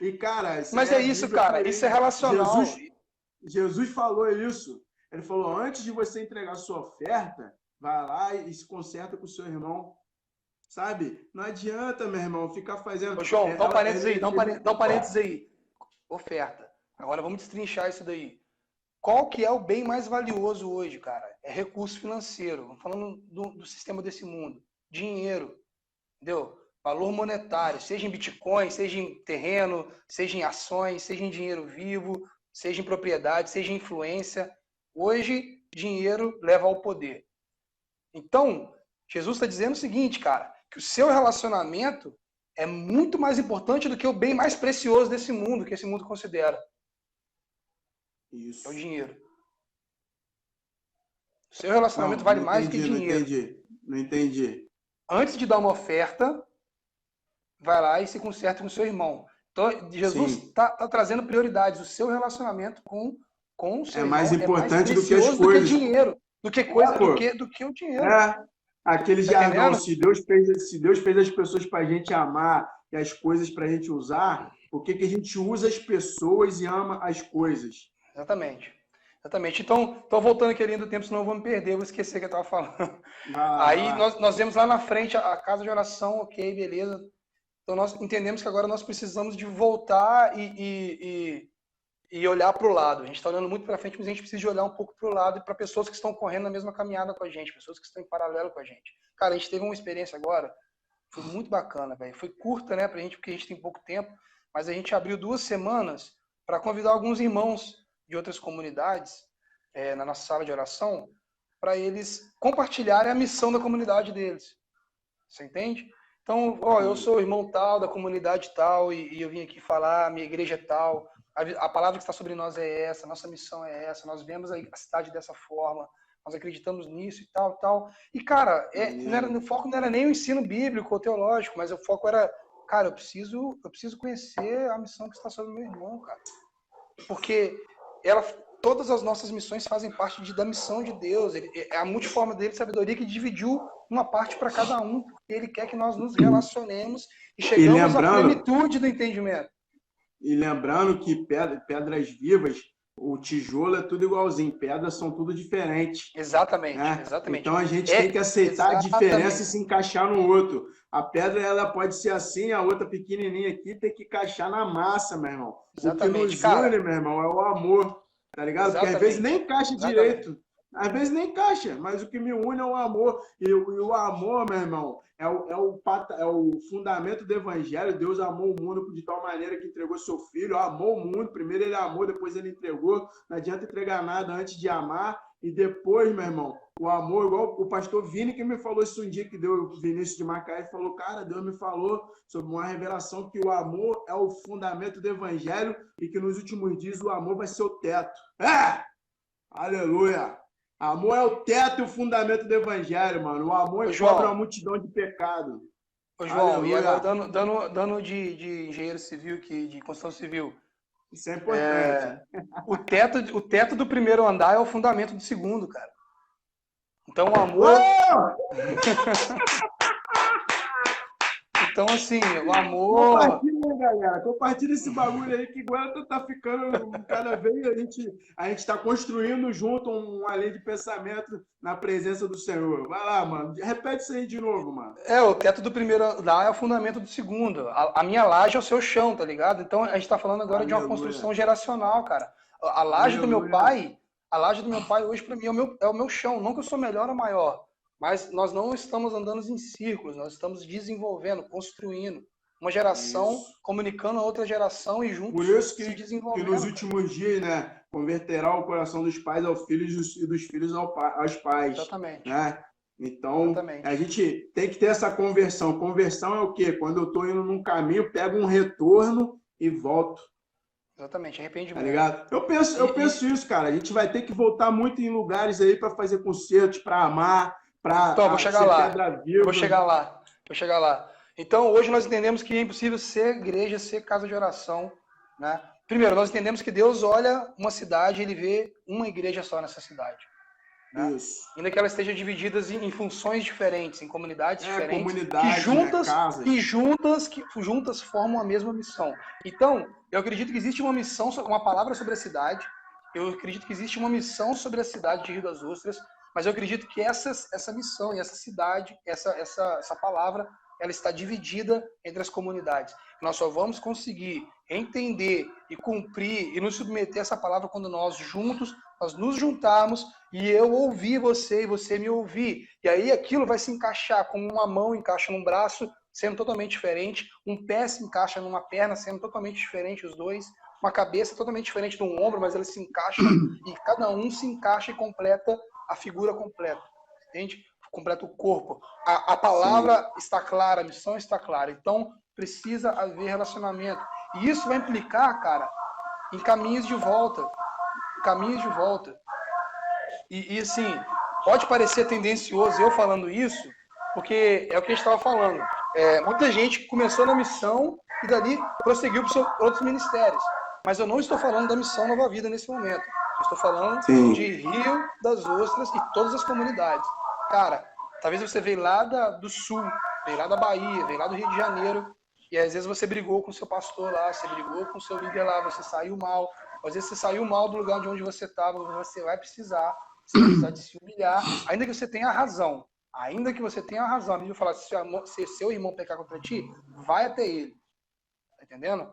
e, cara, isso aí Mas é é isso, Bíblia cara. Isso é purinha. relacional. Jesus falou isso. Ele falou, antes de você entregar sua oferta, vai lá e se conserta com o seu irmão. Sabe? Não adianta, meu irmão, ficar fazendo... Ô, João, dá um parênteses aí, dá um parênteses aí. Oferta. Agora vamos destrinchar isso daí. Qual que é o bem mais valioso hoje, cara? É recurso financeiro. Vamos falando do sistema desse mundo. Dinheiro. Entendeu? Valor monetário. Seja em Bitcoin, seja em terreno, seja em ações, seja em dinheiro vivo, seja em propriedade, seja em influência. Hoje, dinheiro leva ao poder. Então, Jesus está dizendo o seguinte, cara, que o seu relacionamento é muito mais importante do que o bem mais precioso desse mundo, que esse mundo considera. Isso. É o dinheiro. O seu relacionamento vale mais do que dinheiro. Não entendi. Antes de dar uma oferta, vai lá e se conserta com o seu irmão. Então, Jesus está trazendo prioridades. O seu relacionamento com o seu irmão mais importante do que as coisas. Do que dinheiro. Do que o dinheiro. Aquele jargão, se Deus fez as pessoas para a gente amar e as coisas para a gente usar, por que a gente usa as pessoas e ama as coisas? Exatamente. Então, voltando aqui linha do tempo, senão eu vou me perder, eu vou esquecer o que eu estava falando. Aí nós vemos lá na frente a casa de oração, ok, beleza. Então nós entendemos que agora nós precisamos de voltar e olhar para o lado. A gente está olhando muito para frente, mas a gente precisa de olhar um pouco para o lado e para pessoas que estão correndo na mesma caminhada com a gente, pessoas que estão em paralelo com a gente. Cara, a gente teve uma experiência agora, foi muito bacana, velho. Foi curta, né, pra gente, porque a gente tem pouco tempo, mas a gente abriu 2 semanas para convidar alguns irmãos de outras comunidades na nossa sala de oração, para eles compartilharem a missão da comunidade deles. Você entende? Então, eu sou o irmão tal, da comunidade tal, e eu vim aqui falar, minha igreja é tal, a palavra que está sobre nós é essa, nossa missão é essa, nós vemos a cidade dessa forma, nós acreditamos nisso e tal, tal. E, cara, o foco não era nem o ensino bíblico ou teológico, mas o foco era, cara, eu preciso conhecer a missão que está sobre o meu irmão, cara. Porque todas as nossas missões fazem parte da missão de Deus. É a multiforma dele, sabedoria, que dividiu uma parte para cada um, porque ele quer que nós nos relacionemos e chegamos à plenitude do entendimento. E lembrando que pedras vivas, o tijolo é tudo igualzinho, pedras são tudo diferentes. Exatamente, né? exatamente. Então a gente tem que aceitar a diferença e se encaixar no outro. A pedra ela pode ser assim, a outra pequenininha aqui tem que encaixar na massa, meu irmão. Exatamente, o que nos une, meu irmão, é o amor, tá ligado? Porque às vezes nem encaixa direito. Às vezes nem encaixa, mas o que me une é o amor. E o amor, meu irmão, é o fundamento do evangelho. Deus amou o mundo de tal maneira que entregou seu filho. Amou o mundo. Primeiro ele amou, depois ele entregou. Não adianta entregar nada antes de amar. E depois, meu irmão, o amor, igual o pastor Vini que me falou isso um dia, que deu o Vinícius de Macaé, falou, cara, Deus me falou sobre uma revelação que o amor é o fundamento do evangelho e que nos últimos dias o amor vai ser o teto. Aleluia! Amor é o teto e o fundamento do evangelho, mano. O amor encobre uma multidão de pecado. Ô, João, aleluia. E agora dando de engenheiro civil, de construção civil. Isso é importante. O teto do primeiro andar é o fundamento do segundo, cara. Então o amor... Então, assim, o amor... Compartilha, galera. Compartilha esse bagulho aí que agora tá ficando cada vez a gente tá construindo junto uma linha de pensamento na presença do Senhor. Vai lá, mano. Repete isso aí de novo, mano. O teto do primeiro andar é o fundamento do segundo. A minha laje é o seu chão, tá ligado? Então, a gente tá falando agora de uma construção geracional, cara. A laje do meu Aleluia. pai, a laje do meu pai hoje para mim é o meu chão. Não que eu sou melhor ou maior, mas nós não estamos andando em círculos, nós estamos desenvolvendo, construindo. Uma geração Isso. comunicando a outra geração e Por juntos isso se que nos desenvolvendo, cara. últimos dias, né, converterá o coração dos pais aos filhos e dos filhos aos pais, Exatamente. né? Então, a Exatamente. gente tem que ter essa conversão. Conversão é o quê? Quando eu estou indo num caminho, pego um retorno e volto, Exatamente. tá Arrependimento. ligado? Eu penso isso, cara. A gente vai ter que voltar muito em lugares aí para fazer concertos, para amar, Então, eu vou para chegar ser lá. pedra Eu vou viva. chegar lá. Vou chegar lá. Então, hoje nós entendemos que é impossível ser igreja, ser casa de oração, né? Primeiro, nós entendemos que Deus olha uma cidade e ele vê uma igreja só nessa cidade. Né? Isso. Ainda que ela esteja dividida em funções diferentes, em comunidades diferentes, Comunidade, que juntas formam a mesma missão. Então, eu acredito que existe uma missão, uma palavra sobre a cidade. Eu acredito que existe uma missão sobre a cidade de Rio das Ostras, mas eu acredito que essa missão e essa cidade, essa palavra, ela está dividida entre as comunidades. Nós só vamos conseguir entender e cumprir e nos submeter a essa palavra quando nós juntos, nós nos juntarmos e eu ouvir você e você me ouvir. E aí aquilo vai se encaixar, como uma mão encaixa num braço, sendo totalmente diferente, um pé se encaixa numa perna, sendo totalmente diferente os dois, uma cabeça totalmente diferente de um ombro, mas elas se encaixam e cada um se encaixa e completa a figura completa. Entende? Completa o corpo. A palavra Sim. está clara, a missão está clara. Então, precisa haver relacionamento. E isso vai implicar, cara, em caminhos de volta. Caminhos de volta. E assim, pode parecer tendencioso eu falando isso, porque é o que a gente estava falando. Muita gente começou na missão e dali prosseguiu para outros ministérios. Mas eu não estou falando da missão Nova Vida nesse momento. Eu estou falando Sim. de Rio das Ostras e todas as comunidades. Cara, talvez você veio lá do Sul, veio lá da Bahia, veio lá do Rio de Janeiro, e às vezes você brigou com o seu pastor lá, você brigou com o seu líder lá, você saiu mal. Às vezes você saiu mal do lugar de onde você estava, você vai precisar de se humilhar, ainda que você tenha razão. Ainda que você tenha razão. A Bíblia fala, se seu irmão pecar contra ti, vai até ele. Tá entendendo?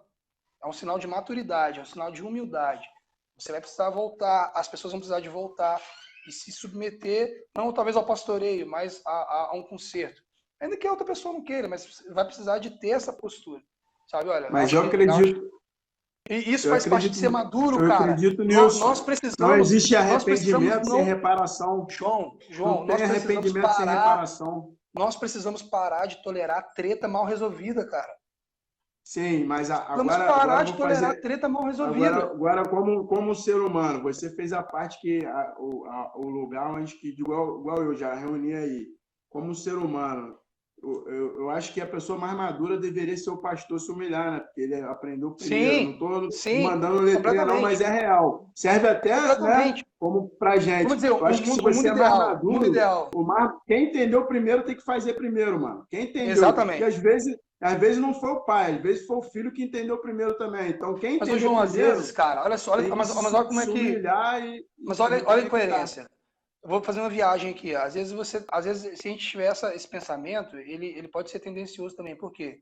É um sinal de maturidade, é um sinal de humildade. Você vai precisar voltar, as pessoas vão precisar de voltar e se submeter, não talvez ao pastoreio, mas a um conserto. Ainda que a outra pessoa não queira, mas vai precisar de ter essa postura. Sabe, olha. Mas eu acredito. E isso faz parte de ser maduro, eu cara. Eu acredito nisso. Nós precisamos. Não existe arrependimento sem reparação. João, não tem arrependimento sem reparação. Nós precisamos parar de tolerar treta mal resolvida, cara. Sim, mas agora... Vamos parar de tolerar treta mal resolvida. Agora como ser humano, você fez a parte que o lugar onde, igual eu já reuni aí, como ser humano, eu acho que a pessoa mais madura deveria ser o pastor se humilhar, né? Porque ele aprendeu primeiro. Não estou mandando letrinha não, mas é real. Serve até, né, como pra gente. Vamos dizer, eu acho que se você é mais maduro, quem entendeu primeiro tem que fazer primeiro, mano. Quem entendeu? Exatamente. Porque às vezes não foi o pai, às vezes foi o filho que entendeu primeiro também. Então, quem entendeu João, primeiro... às vezes, cara, olha só, mas olha como é que... Mas olha a incoerência. Eu vou fazer uma viagem aqui. Às vezes, se a gente tiver esse pensamento, ele pode ser tendencioso também. Por quê?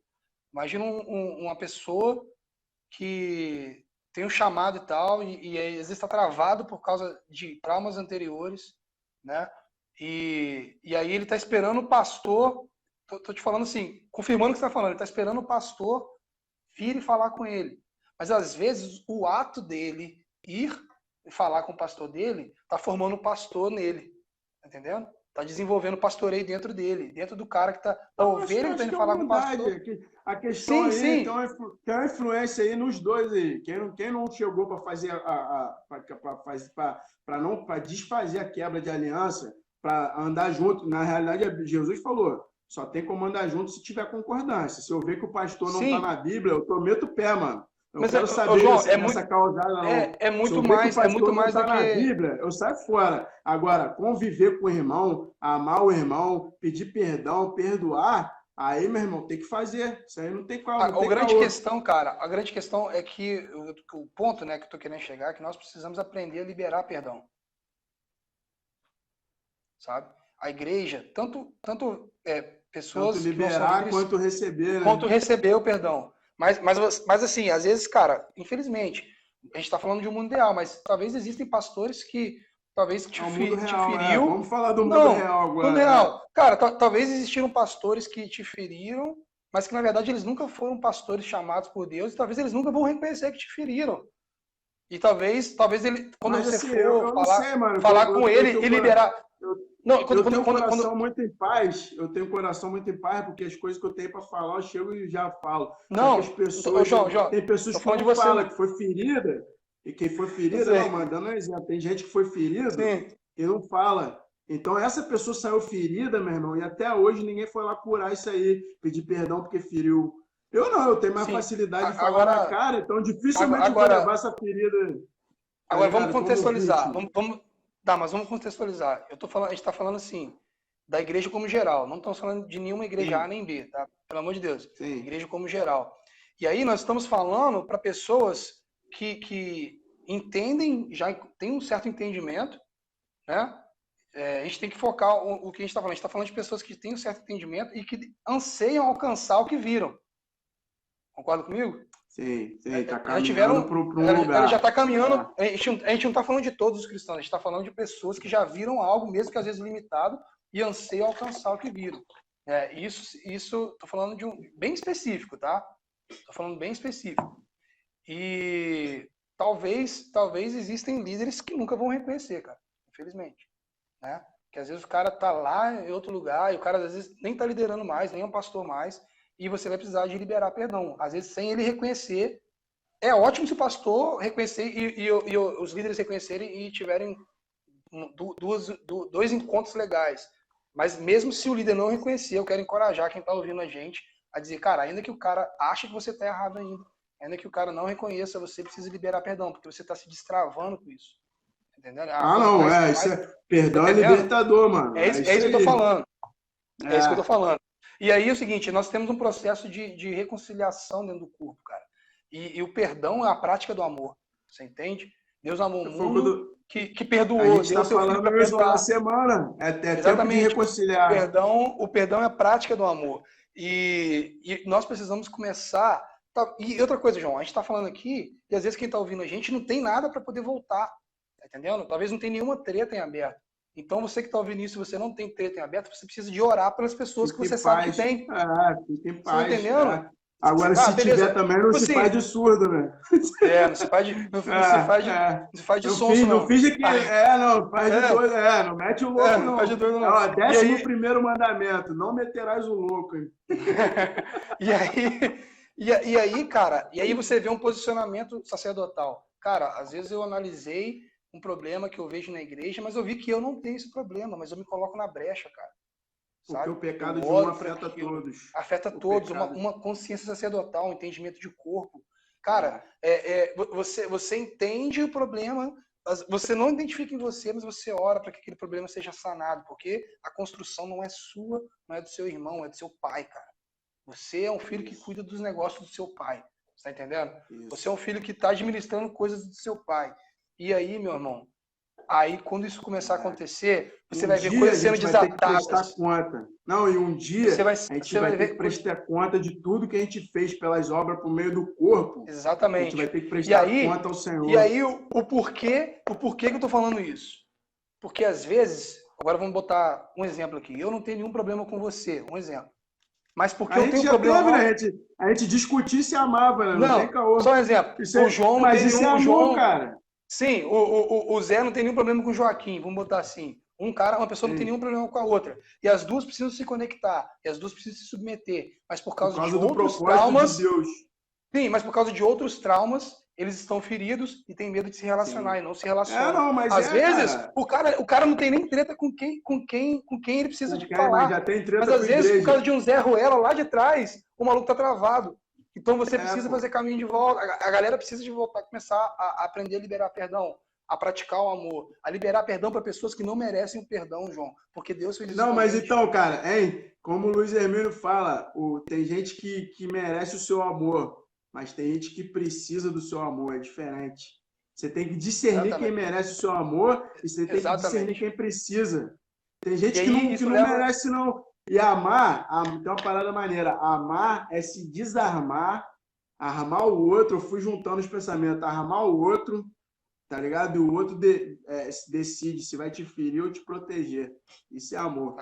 Imagina uma pessoa que tem um chamado e tal, e às vezes está travado por causa de traumas anteriores, né? E aí ele está esperando o pastor... Tô te falando assim, confirmando o que você está falando. Ele está esperando o pastor vir e falar com ele. Mas, às vezes, o ato dele ir e falar com o pastor dele está formando um pastor nele. Tá entendendo? Está desenvolvendo o pastoreio dentro dele, dentro do cara que está... A ovelha que está indo falar com o pastor. A questão aí, tem uma influência aí nos dois aí. Quem não chegou para fazer para desfazer a quebra de aliança, para andar junto, na realidade, Jesus falou... Só tem como andar junto se tiver concordância. Se eu ver que o pastor não está na Bíblia, eu meto o pé, mano. Eu não quero saber João, essa causada, não. É muito mais do que... na Bíblia, eu saio fora. Agora, conviver com o irmão, amar o irmão, pedir perdão, perdoar, aí, meu irmão, tem que fazer. Isso aí não tem qual. A grande questão, cara, a grande questão é que o ponto, né, que eu tô querendo chegar é que nós precisamos aprender a liberar perdão. Sabe? A igreja, tanto pessoas tanto liberar quanto receber, né? Quanto receber o perdão. Mas assim, às vezes, cara, infelizmente, A gente está falando de um mundo ideal, mas talvez existem pastores que talvez te feriu. Vamos falar do mundo real agora. Mundo real. Cara, talvez existiram pastores que te feriram, mas que na verdade eles nunca foram pastores chamados por Deus, e talvez eles nunca vão reconhecer que te feriram. E talvez ele, quando mas, você assim, for falar com ele e liberar. Eu tenho um coração muito em paz. Eu tenho um coração muito em paz, porque as coisas que eu tenho para falar, eu chego e já falo. Não, as pessoas, João, tem pessoas que não falam que foi ferida, e quem foi ferida, não, mandando um exemplo. Tem gente que foi ferida e não fala. Então, essa pessoa saiu ferida, meu irmão, e até hoje ninguém foi lá curar isso aí, pedir perdão porque feriu. Eu não, eu tenho mais facilidade de falar na cara, então dificilmente eu vou levar essa ferida. Agora, vamos contextualizar. Vamos contextualizar. A gente está falando assim, da igreja como geral. Não estamos falando de nenhuma igreja A nem B, tá? Pelo amor de Deus. Sim. Igreja como geral. E aí nós estamos falando para pessoas que entendem, já têm um certo entendimento, né? A gente tem que focar o que a gente está falando. A gente está falando de pessoas que têm um certo entendimento e que anseiam alcançar o que viram. Concorda comigo? Sim, está caminhando para um lugar. Ela já está caminhando. A gente não está falando de todos os cristãos, a gente está falando de pessoas que já viram algo, mesmo que às vezes limitado, e anseiam alcançar o que viram. Isso estou falando de um bem específico, tá? Estou falando bem específico. E talvez existem líderes que nunca vão reconhecer, cara, infelizmente. Né? Que às vezes o cara está lá em outro lugar, e o cara às vezes nem está liderando mais, nem é um pastor mais, e você vai precisar de liberar perdão. Às vezes, sem ele reconhecer, é ótimo se o pastor reconhecer e os líderes reconhecerem e tiverem dois encontros legais. Mas mesmo se o líder não reconhecer, eu quero encorajar quem está ouvindo a gente a dizer, cara, ainda que o cara ache que você está errado ainda que o cara não reconheça, você precisa liberar perdão, porque você está se destravando com isso. Entendeu? Perdão é libertador, mano. É isso que eu tô falando. É isso que eu tô falando. E aí é o seguinte, nós temos um processo de reconciliação dentro do corpo, cara. E o perdão é a prática do amor. Você entende? Deus amou o mundo que perdoou. A gente está falando isso pela semana. É tempo de reconciliar. O perdão é a prática do amor. E nós precisamos começar... E outra coisa, João, a gente está falando aqui, e às vezes quem está ouvindo a gente não tem nada para poder voltar. Tá entendendo? Talvez não tenha nenhuma treta em aberto. Então, você que está ouvindo isso, você não tem treta em aberto, você precisa de orar pelas pessoas que você sabe que tem. Fique em paz. Você tá entendendo? Agora, se tiver também, não se faz de surdo, né? Não se faz de sonso, não. Não finge que... não, faz de doido. Não mete o louco, não. Faz de doido, não. Desce no primeiro mandamento, não meterás o louco. E aí, cara, você vê um posicionamento sacerdotal. Cara, às vezes eu analisei um problema que eu vejo na igreja, mas eu vi que eu não tenho esse problema, mas eu me coloco na brecha, cara. Sabe? Porque o pecado de um afeta todos. Afeta todos, uma consciência sacerdotal, um entendimento de corpo. Cara, você entende o problema, você não identifica em você, mas você ora para que aquele problema seja sanado, porque a construção não é sua, não é do seu irmão, é do seu pai, cara. Você é um filho que cuida dos negócios do seu pai. Você tá entendendo? Isso. Você é um filho que está administrando coisas do seu pai. E aí, meu irmão, quando isso começar a acontecer, você vai ver coisas sendo desatadas. Não, e um dia a gente vai ter que prestar conta de tudo que a gente fez pelas obras por meio do corpo. Exatamente. A gente vai ter que prestar conta ao Senhor. E aí, o porquê que eu tô falando isso? Porque às vezes, agora vamos botar um exemplo aqui. Eu não tenho nenhum problema com você, um exemplo. Mas porque eu tenho problema... A gente discutir se amava, né? Não tem caô. Só um exemplo. O João não tem nenhum... João, cara. Sim, o Zé não tem nenhum problema com o Joaquim, vamos botar assim. Uma pessoa não tem nenhum problema com a outra. E as duas precisam se conectar, e as duas precisam se submeter. Mas por causa de outros traumas... De Deus. Sim, mas por causa de outros traumas, eles estão feridos e têm medo de se relacionar e não se relacionam. Às vezes, cara. O cara não tem nem treta com quem ele precisa de falar. Mas às vezes, por causa de um Zé Ruela lá de trás, o maluco tá travado. Então você precisa fazer caminho de volta. A galera precisa de voltar, começar a aprender a liberar perdão, a praticar o amor, a liberar perdão para pessoas que não merecem o perdão, João. Porque Deus fez isso. Não, mas então, cara, como o Luiz Hermínio fala, tem gente que merece o seu amor, mas tem gente que precisa do seu amor, é diferente. Você tem que discernir quem merece o seu amor e você tem que discernir quem precisa. Tem gente que não merece, não. E amar, tem uma parada maneira. Amar é se desarmar armar o outro, eu fui juntando os pensamentos, armar o outro, tá ligado? E o outro decide se vai te ferir ou te proteger. Isso é amor.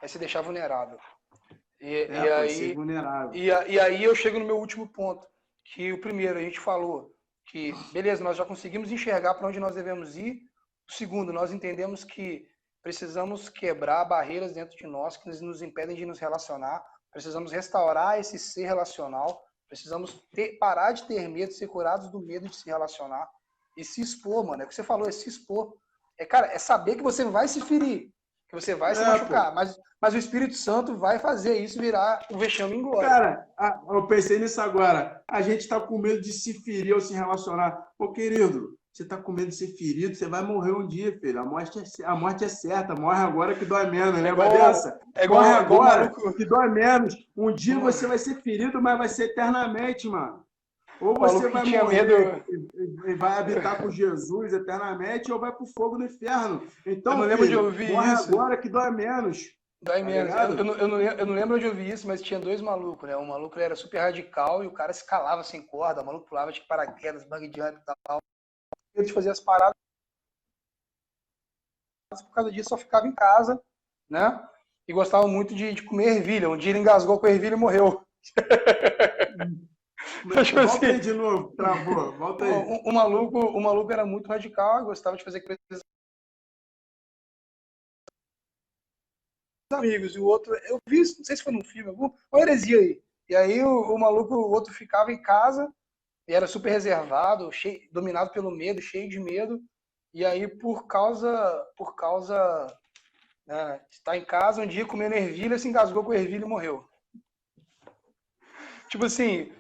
Aí se deixar vulnerável. Pô, ser vulnerável. E aí eu chego no meu último ponto, que o primeiro a gente falou que, beleza, nós já conseguimos enxergar para onde nós devemos ir. O segundo, nós entendemos que precisamos quebrar barreiras dentro de nós que nos impedem de nos relacionar. Precisamos restaurar esse ser relacional. Precisamos parar de ter medo, ser curados do medo de se relacionar e se expor, mano. É o que você falou, é se expor. Cara, é saber que você vai se ferir, que você vai se machucar, mas o Espírito Santo vai fazer isso virar um vexame em glória. Cara, eu pensei nisso agora. A gente tá com medo de se ferir ou se relacionar. Pô, querido, você tá com medo de ser ferido, você vai morrer um dia, filho. A morte é certa. Morre agora que dói menos, lembra dessa? Morre agora que dói menos. Um dia você vai ser ferido, mas vai ser eternamente, mano. Ou você vai morrer e vai habitar com Jesus eternamente, ou vai pro fogo do inferno. Então, eu não lembro de ouvir morre isso. agora que dói menos. Dói menos. Eu não lembro de ouvir isso, mas tinha dois malucos, né? Um maluco era super radical e o cara escalava sem corda, o maluco pulava de paraquedas, bang jump e tal. Ele fazia as paradas, por causa disso só ficava em casa, né? E gostava muito de comer ervilha. Um dia ele engasgou com a ervilha e morreu. Volta aí de novo, travou. Volta aí. O maluco era muito radical, gostava de fazer coisas amigos. E o outro, eu vi isso, não sei se foi num filme, alguma heresia aí. E aí o outro ficava em casa e era super reservado, dominado pelo medo, cheio de medo. E aí, por causa né, de estar em casa, um dia comendo ervilha, se engasgou com ervilha e morreu. Tipo assim,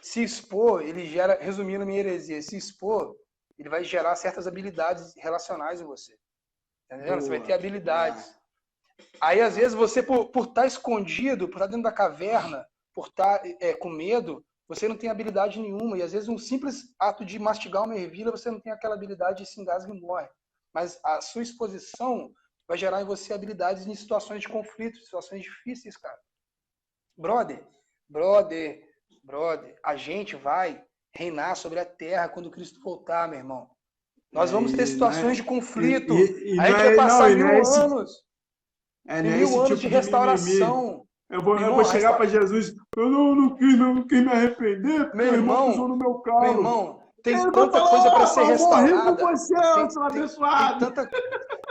se expor, ele gera, resumindo a minha heresia, se expor, ele vai gerar certas habilidades relacionais em você. Entendeu? Você vai ter habilidades. Aí, às vezes, você, por estar escondido, por estar dentro da caverna, por estar com medo, você não tem habilidade nenhuma. E, às vezes, um simples ato de mastigar uma ervilha, você não tem aquela habilidade e se engasga e morre. Mas a sua exposição vai gerar em você habilidades em situações de conflito, situações difíceis, cara. Brother, a gente vai reinar sobre a terra quando Cristo voltar, meu irmão. Nós vamos ter situações de conflito. A gente vai passar 1000 anos. Mil anos de restauração. Eu vou chegar para Jesus. Eu não quis me arrepender, porque meu irmão pisou no meu carro. Meu irmão, tem tanta coisa para ser restaurada.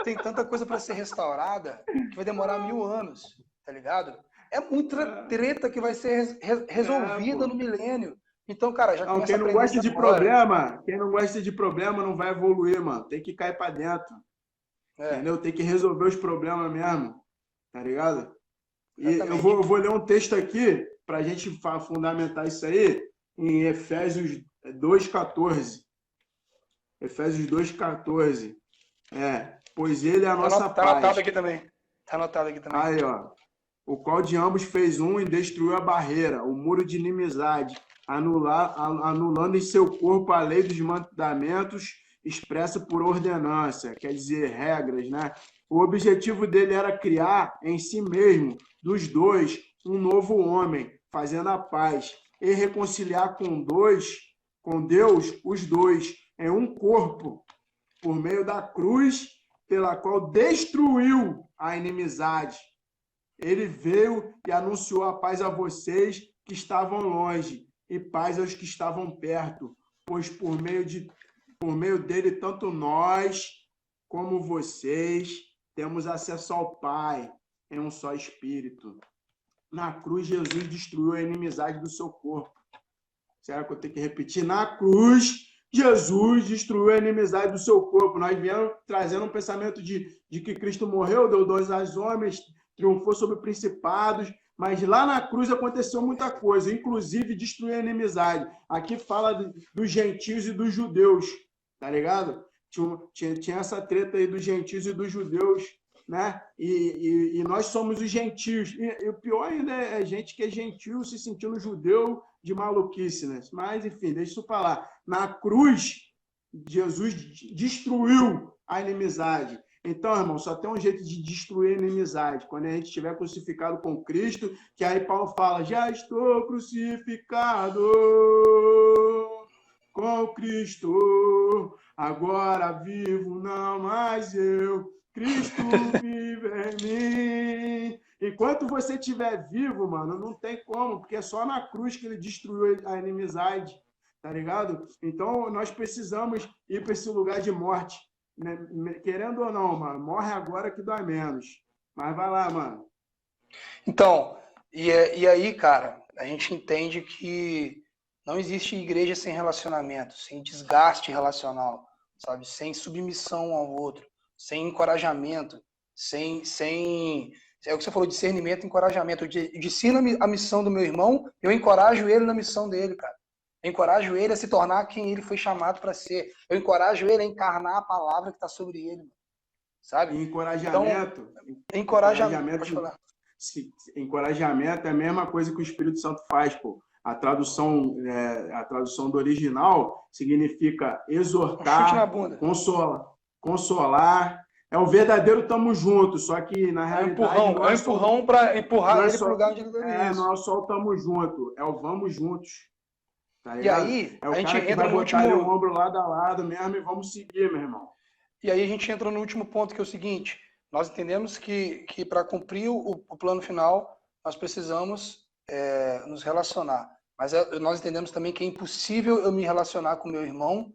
Tem tanta coisa para ser restaurada que vai demorar 1000 anos, tá ligado? É muita treta que vai ser resolvida no milênio. Então, cara, já começa quem não gosta de problema, quem não gosta de problema não vai evoluir, mano. Tem que cair para dentro. Entendeu? Tem que resolver os problemas mesmo. Tá ligado? E eu vou ler um texto aqui para a gente fundamentar isso aí em Efésios 2,14. Efésios 2,14. Pois ele é a nossa paz. Tá anotado aqui também. Aí, ó. O qual de ambos fez um e destruiu a barreira, o muro de inimizade, anulando em seu corpo a lei dos mandamentos expressa por ordenança, quer dizer, regras, né? O objetivo dele era criar em si mesmo, dos dois, um novo homem, fazendo a paz, e reconciliar com Deus, os dois, em um corpo, por meio da cruz, pela qual destruiu a inimizade. Ele veio e anunciou a paz a vocês que estavam longe, e paz aos que estavam perto, pois por meio dele, tanto nós como vocês temos acesso ao Pai em um só Espírito. Na cruz, Jesus destruiu a inimizade do seu corpo. Será que eu tenho que repetir? Na cruz, Jesus destruiu a inimizade do seu corpo. Nós viemos trazendo um pensamento de que Cristo morreu, deu dons aos homens, triunfou sobre principados, mas lá na cruz aconteceu muita coisa, inclusive destruir a inimizade. Aqui fala dos gentios e dos judeus, tá ligado? Tinha essa treta aí dos gentios e dos judeus, né? E nós somos os gentios. E o pior ainda é gente que é gentil se sentindo judeu de maluquice, né? Mas, enfim, deixa isso para lá. Na cruz, Jesus destruiu a inimizade. Então, irmão, só tem um jeito de destruir a inimizade. Quando a gente estiver crucificado com Cristo, que aí Paulo fala, já estou crucificado com Cristo, agora vivo não mais eu, Cristo vive em mim. Enquanto você estiver vivo, mano, não tem como, porque é só na cruz que ele destruiu a inimizade, tá ligado? Então, nós precisamos ir para esse lugar de morte, né? Querendo ou não, mano, morre agora que dói menos. Mas vai lá, mano. Então, e aí, cara, a gente entende que não existe igreja sem relacionamento, sem desgaste relacional, sabe? Sem submissão ao outro, sem encorajamento, é o que você falou, discernimento e encorajamento. Eu ensino a missão do meu irmão, eu encorajo ele na missão dele, cara. Eu encorajo ele a se tornar quem ele foi chamado para ser. Eu encorajo ele a encarnar a palavra que está sobre ele, sabe? Encorajamento. Então, encorajamento, pode falar. Encorajamento é a mesma coisa que o Espírito Santo faz, pô. A tradução do original significa exortar, consolar. É o verdadeiro tamo junto, só que na realidade... É um empurrão para empurrar ele para o lugar onde ele deveria. Não é só o tamo junto, é o vamos juntos. Tá e aí, é o a gente cara que entra vai botar ali o ombro lado a lado mesmo e vamos seguir, meu irmão. E aí a gente entra no último ponto, que é o seguinte: nós entendemos que para cumprir o plano final, nós precisamos nos relacionar. Mas nós entendemos também que é impossível eu me relacionar com meu irmão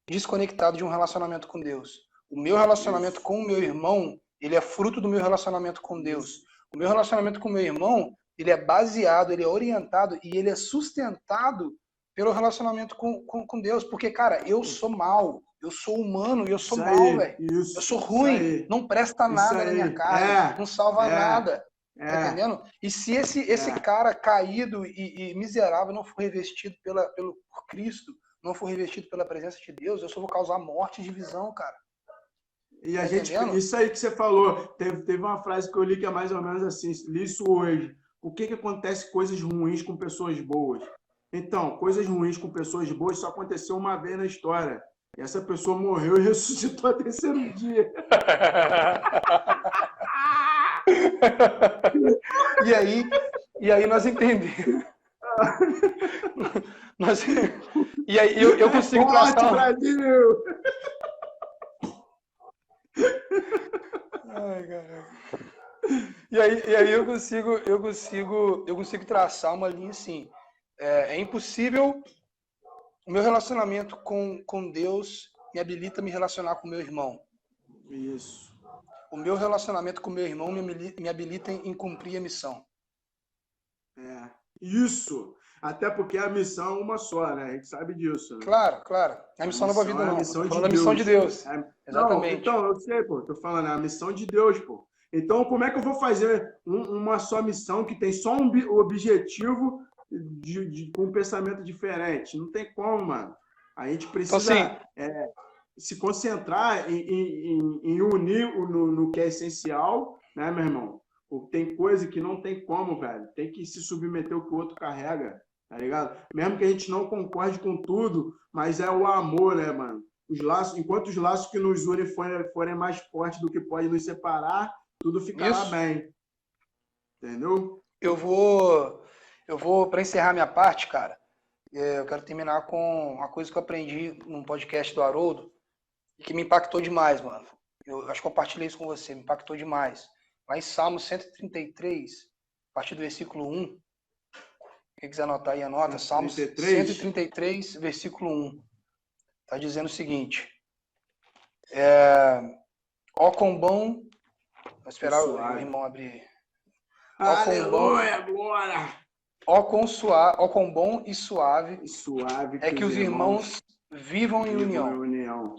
desconectado de um relacionamento com Deus. O meu relacionamento com o meu irmão, ele é fruto do meu relacionamento com Deus. O meu relacionamento com o meu irmão, ele é baseado, ele é orientado e ele é sustentado pelo relacionamento com Deus. Porque, cara, eu sou mal, eu sou humano e eu sou mal, velho. Eu sou ruim, não presta nada na minha carne, não salva nada. Tá entendendo? E se esse cara caído e miserável não for revestido por Cristo, não for revestido pela presença de Deus, eu só vou causar morte e divisão, cara. E a gente, isso aí que você falou, teve uma frase que eu li que é mais ou menos assim, li isso hoje. Por que acontece coisas ruins com pessoas boas? Então, coisas ruins com pessoas boas só aconteceu uma vez na história. E essa pessoa morreu e ressuscitou ao terceiro dia. E aí nós entendemos. E aí eu consigo traçar... Brasil! Ai, caramba. E aí eu consigo traçar uma linha assim. É impossível. O meu relacionamento com Deus me habilita a me relacionar com o meu irmão. Isso. O meu relacionamento com o meu irmão me habilita em cumprir a missão. Isso. Até porque a missão é uma só, né? A gente sabe disso. Né? Claro. A missão não é para a vida, não. Estou falando da missão de Deus. Exatamente. Não, então, eu sei, pô. Tô falando, é a missão de Deus, pô. Então, como é que eu vou fazer uma só missão que tem só um objetivo com um pensamento diferente? Não tem como, mano. A gente precisa se concentrar em unir no que é essencial, né, meu irmão? Tem coisa que não tem como, velho. Tem que se submeter ao que o outro carrega, tá ligado? Mesmo que a gente não concorde com tudo, mas é o amor, né, mano? Enquanto os laços que nos unem forem mais fortes do que pode nos separar, tudo ficará bem. Entendeu? Eu vou para encerrar minha parte, cara, eu quero terminar com uma coisa que eu aprendi num podcast do Haroldo e que me impactou demais, mano. Eu acho que compartilhei isso com você, me impactou demais. Lá em Salmo 133, a partir do versículo 1, quem quiser anotar aí, anota. Salmo 133, versículo 1. Está dizendo o seguinte. Ó quão bom... Vou esperar o irmão abrir. Aleluia, glória! Ó quão bom e suave é que os irmãos vivam em união.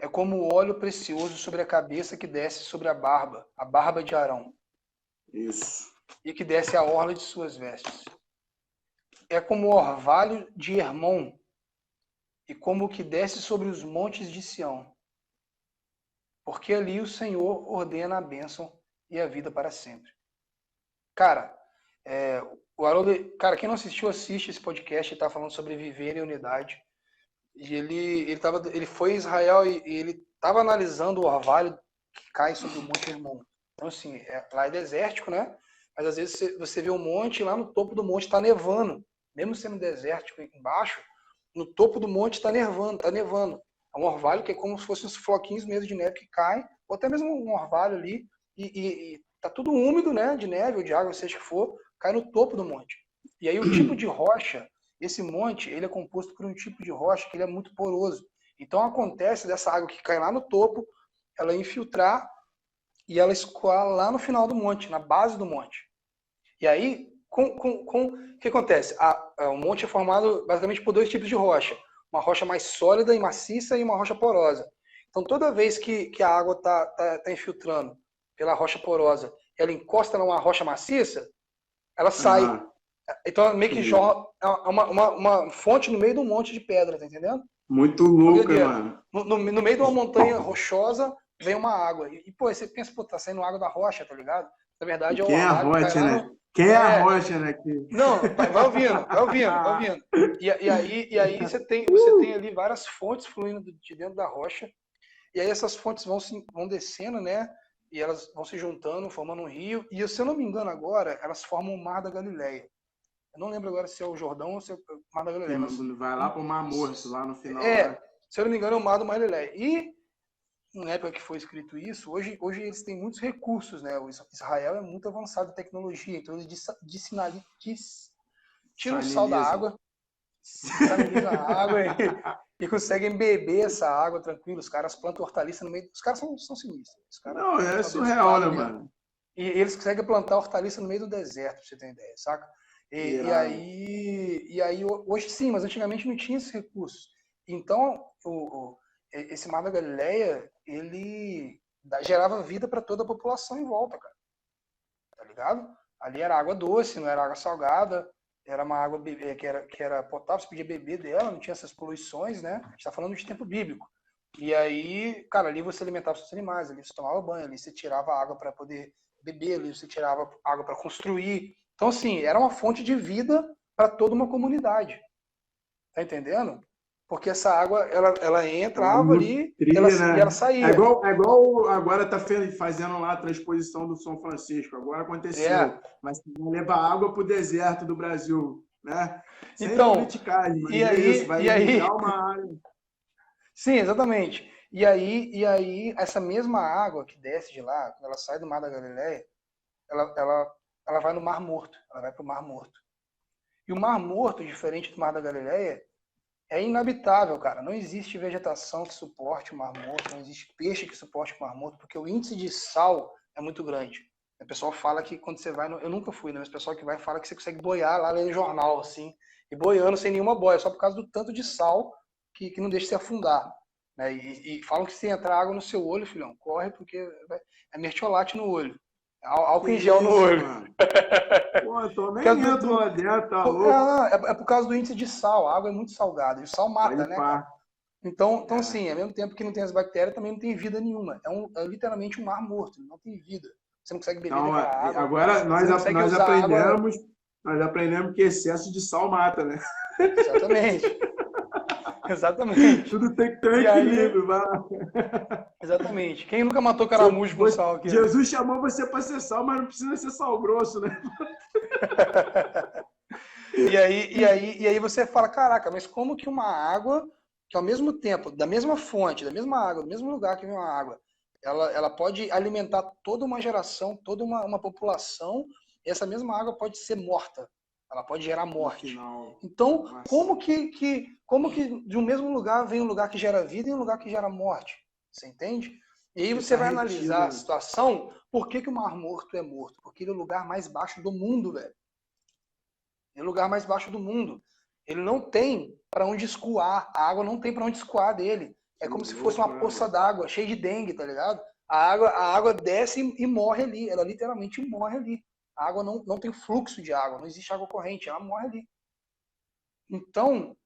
É como o óleo precioso sobre a cabeça que desce sobre a barba de Arão. Isso. E que desce a orla de suas vestes. É como o orvalho de Hermon, e como o que desce sobre os montes de Sião. Porque ali o Senhor ordena a bênção e a vida para sempre. Cara, o Haroldo, quem não assistiu, assiste esse podcast, ele está falando sobre viver em unidade. E ele foi em Israel e ele estava analisando o orvalho que cai sobre o Monte Hermon. Então, assim, lá é desértico, né? Mas às vezes você vê um monte e lá no topo do monte está nevando. Mesmo sendo desértico embaixo, no topo do monte está nevando, está nevando. É um orvalho que é como se fossem uns floquinhos mesmo de neve que caem, ou até mesmo um orvalho ali, e tá tudo úmido, né? De neve ou de água, seja o que for, cai no topo do monte. E aí o tipo de rocha, esse monte, ele é composto por um tipo de rocha que ele é muito poroso. Então acontece dessa água que cai lá no topo, ela infiltrar e ela escoar lá no final do monte, na base do monte. E aí, o que acontece? O monte é formado basicamente por dois tipos de rocha. Uma rocha mais sólida e maciça e uma rocha porosa. Então, toda vez que a água está infiltrando pela rocha porosa, ela encosta numa rocha maciça, ela sai. Então, meio que jorra uma fonte no meio de um monte de pedra, tá entendendo? Muito louco, mano. No meio de uma montanha rochosa, vem uma água. E pô, você pensa, pô, tá saindo água da rocha, tá ligado? Na verdade, é o Quem é a rocha, né? Quem é a rocha, né? Não, vai ouvindo. E aí você tem ali várias fontes fluindo de dentro da rocha. E aí essas fontes vão descendo, né? E elas vão se juntando, formando um rio. E se eu não me engano agora, elas formam o Mar da Galileia. Eu não lembro agora se é o Jordão ou se é o Mar da Galileia. Mas... vai lá pro Mar Morto, lá no final. Se eu não me engano, é o Mar da Galileia. E na época que foi escrito isso, hoje eles têm muitos recursos, né? O Israel é muito avançado em tecnologia, então eles tiram o sal da água, salinizam a água e conseguem beber essa água tranquilo. Os caras plantam hortaliça no meio. Os caras são sinistros. Não, é surreal, né, mano? E eles conseguem plantar hortaliça no meio do deserto, pra você ter ideia, saca? E aí, hoje sim, mas antigamente não tinha esses recursos. Então, esse Mar da Galileia, ele gerava vida para toda a população em volta, cara. Tá ligado? Ali era água doce, não era água salgada, era uma água que era potável, você podia beber dela, não tinha essas poluições, né? A gente tá falando de tempo bíblico. E aí, cara, ali você alimentava seus animais, ali você tomava banho, ali você tirava água para poder beber, ali você tirava água para construir. Então, assim, era uma fonte de vida para toda uma comunidade. Tá entendendo? Porque essa água, ela entrava ali e ela saía. É igual agora tá fazendo lá a transposição do São Francisco. Agora aconteceu. Mas você vai levar água pro deserto do Brasil, né? Sem politicagem, mas isso, vai ligar uma área. Sim, exatamente. E aí, essa mesma água que desce de lá, quando ela sai do Mar da Galileia, ela vai no Mar Morto. Ela vai pro Mar Morto. E o Mar Morto, diferente do Mar da Galileia, é inabitável, cara. Não existe vegetação que suporte o Mar Morto, não existe peixe que suporte o Mar Morto, porque o índice de sal é muito grande. O pessoal fala que quando você vai... Eu nunca fui, né? Mas o pessoal que vai fala que você consegue boiar lá no jornal, assim, e boiando sem nenhuma boia, só por causa do tanto de sal que não deixa você afundar. Né? E falam que se entrar água no seu olho, filhão, corre, porque é mertiolate no olho. Álcool em gel no olho. Pô, eu tô nem entro lá dentro, tá louco? É por causa do índice de sal. A água é muito salgada. E o sal mata, né, cara? Então, assim, ao mesmo tempo que não tem as bactérias, também não tem vida nenhuma. É literalmente um mar morto. Não tem vida. Você não consegue beber daquela água. Agora nós aprendemos que excesso de sal mata, né? Exatamente. Tudo tem que ter um equilíbrio, vai lá. Exatamente. Quem nunca matou caramujo com sal aqui? Jesus chamou você para ser sal, mas não precisa ser sal grosso, né? E aí você fala, caraca, mas como que uma água, que ao mesmo tempo, da mesma fonte, da mesma água, do mesmo lugar que vem uma água, ela pode alimentar toda uma geração, toda uma população, e essa mesma água pode ser morta. Ela pode gerar morte. Então, como que de um mesmo lugar vem um lugar que gera vida e um lugar que gera morte? Você entende? E aí você vai analisar a situação, por que o Mar Morto é morto? Porque ele é o lugar mais baixo do mundo, velho. É o lugar mais baixo do mundo. Ele não tem para onde escoar. A água não tem para onde escoar dele. É como se fosse uma poça d'água, cheia de dengue, tá ligado? A água desce e morre ali. Ela literalmente morre ali. A água não tem fluxo de água, não existe água corrente, ela morre ali. Então,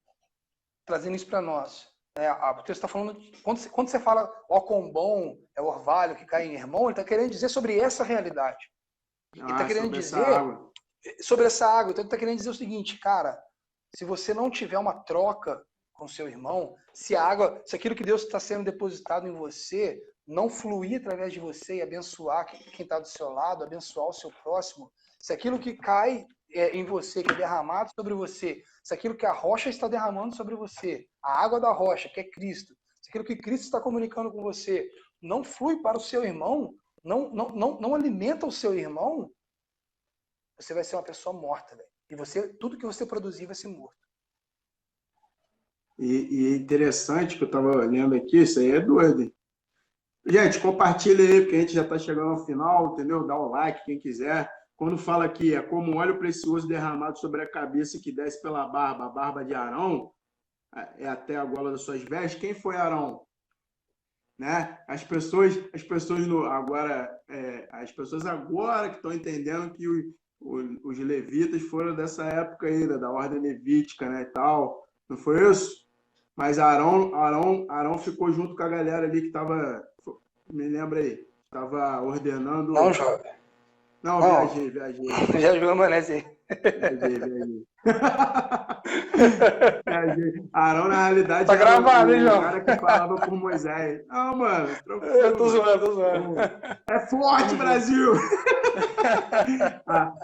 trazendo isso para nós, o texto está falando, quando você fala ó quão bom é o orvalho que cai em Hermon, ele está querendo dizer sobre essa realidade. Ele está querendo dizer sobre essa água. Então ele está querendo dizer o seguinte, cara, se você não tiver uma troca com o seu irmão, se aquilo que Deus está sendo depositado em você não fluir através de você e abençoar quem está do seu lado, abençoar o seu próximo, se aquilo que cai em você, que é derramado sobre você, se aquilo que a rocha está derramando sobre você, a água da rocha, que é Cristo, se aquilo que Cristo está comunicando com você não flui para o seu irmão, não alimenta o seu irmão, você vai ser uma pessoa morta, velho. E tudo que você produzir vai ser morto. E interessante que eu estava lendo aqui, isso aí é doido, hein? Gente, compartilha aí, porque a gente já está chegando ao final, entendeu? Dá o like, quem quiser. Quando fala aqui, é como óleo precioso derramado sobre a cabeça que desce pela barba, a barba de Arão, é até a gola das suas vestes. Quem foi Arão? Né? As pessoas agora que estão entendendo que os levitas foram dessa época aí, da ordem levítica, né, e tal. Não foi isso? Mas Arão ficou junto com a galera ali que estava, me lembra aí, estava ordenando. Não, jovem. Não, viajei. Viajou a maionese aí. Viajei. Arão, na realidade, tá gravado, hein, João? O cara que falava por Moisés. Não, mano, tranquilo. Eu tô zoando. É forte, Brasil!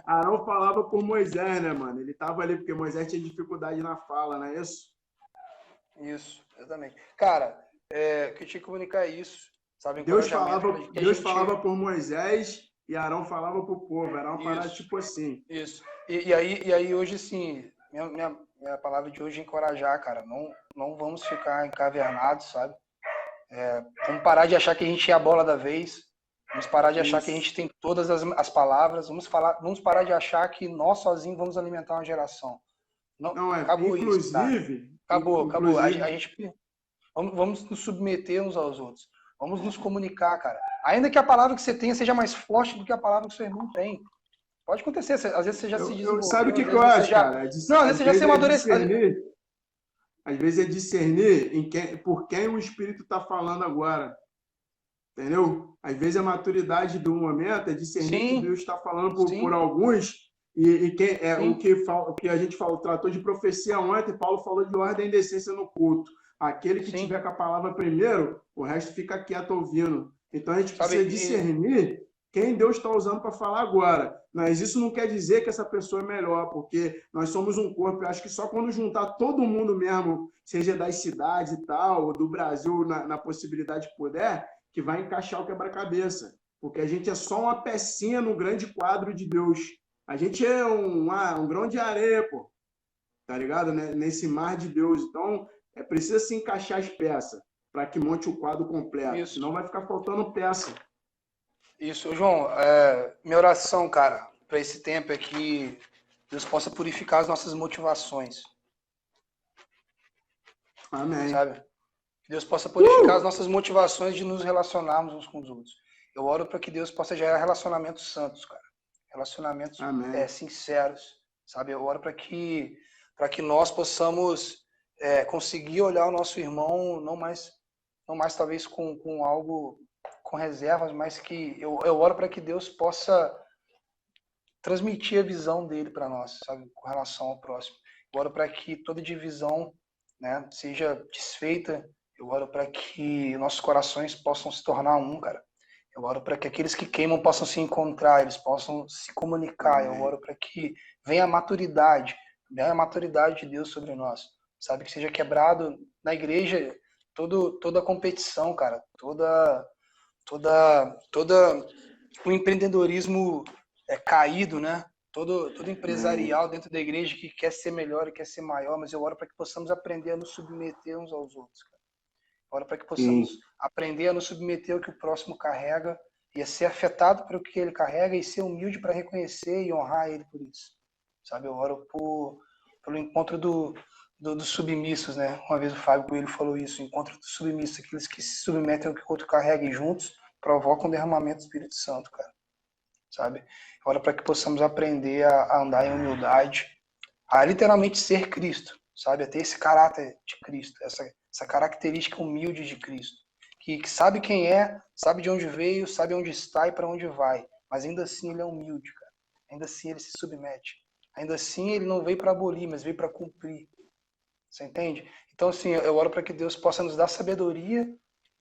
Arão falava por Moisés, né, mano? Ele tava ali porque Moisés tinha dificuldade na fala, não é isso? Isso, exatamente. Cara, o que eu tinha que comunicar é isso, sabe? Deus falava por Moisés e Arão falava pro povo. Era uma parada tipo assim. Isso. E aí hoje, assim, minha palavra de hoje é encorajar, cara. Não vamos ficar encavernados, sabe? Vamos parar de achar que a gente é a bola da vez. Vamos parar de achar que a gente tem todas as palavras. Vamos parar de achar que nós sozinhos vamos alimentar uma geração. Não, acabou isso, tá? Acabou. A gente vamos nos submeter uns aos outros. Vamos nos comunicar, cara. Ainda que a palavra que você tenha seja mais forte do que a palavra que seu irmão tem. Pode acontecer. Às vezes você já se desenvolveu. Sabe o que eu acho, cara? Às vezes você já se amadureceu. Às vezes é discernir por quem o Espírito está falando agora. Entendeu? Às vezes a maturidade do momento é discernir que Deus está falando por alguns. E o que a gente tratou de profecia ontem, Paulo falou de ordem e decência no culto. Aquele que tiver com a palavra primeiro, o resto fica quieto ouvindo. Então a gente precisa discernir quem Deus está usando para falar agora. Mas isso não quer dizer que essa pessoa é melhor, porque nós somos um corpo. Eu acho que só quando juntar todo mundo mesmo, seja das cidades e tal, ou do Brasil, na possibilidade que puder, que vai encaixar o quebra-cabeça. Porque a gente é só uma pecinha no grande quadro de Deus. A gente é um grão de areia, pô. Tá ligado? Nesse mar de Deus. Então, precisa se encaixar as peças para que monte o quadro completo. Isso. Senão vai ficar faltando peça. Isso, João. Minha oração, cara, para esse tempo é que Deus possa purificar as nossas motivações. Amém. Sabe? Que Deus possa purificar as nossas motivações de nos relacionarmos uns com os outros. Eu oro para que Deus possa gerar relacionamentos santos, cara. Relacionamentos sinceros, sabe? Eu oro para que nós possamos conseguir olhar o nosso irmão não mais talvez com algo, com reservas, mas que eu oro para que Deus possa transmitir a visão dele para nós, sabe? Com relação ao próximo. Eu oro para que toda divisão, né, seja desfeita. Eu oro para que nossos corações possam se tornar um, cara. Eu oro para que aqueles que queimam possam se encontrar, eles possam se comunicar. Eu oro para que venha a maturidade de Deus sobre nós. Sabe, que seja quebrado na igreja toda a competição, cara. Toda o empreendedorismo caído, né? Todo empresarial dentro da igreja que quer ser melhor e quer ser maior, mas eu oro para que possamos aprender a nos submeter uns aos outros, cara. Ora para que possamos aprender a nos submeter ao que o próximo carrega e a ser afetado pelo que ele carrega e ser humilde para reconhecer e honrar ele por isso. Sabe, eu oro pelo encontro dos submissos, né? Uma vez o Fábio Coelho falou isso, encontro dos submissos, aqueles que se submetem ao que o outro carrega e juntos provocam o derramamento do Espírito Santo, cara. Sabe? Ora para que possamos aprender a andar em humildade, a literalmente ser Cristo, sabe? A ter esse caráter de Cristo, essa característica humilde de Cristo, que sabe quem é, sabe de onde veio, sabe onde está e para onde vai, mas ainda assim ele é humilde, cara. Ainda assim ele se submete. Ainda assim ele não veio para abolir, mas veio para cumprir. Você entende? Então, assim, eu oro para que Deus possa nos dar sabedoria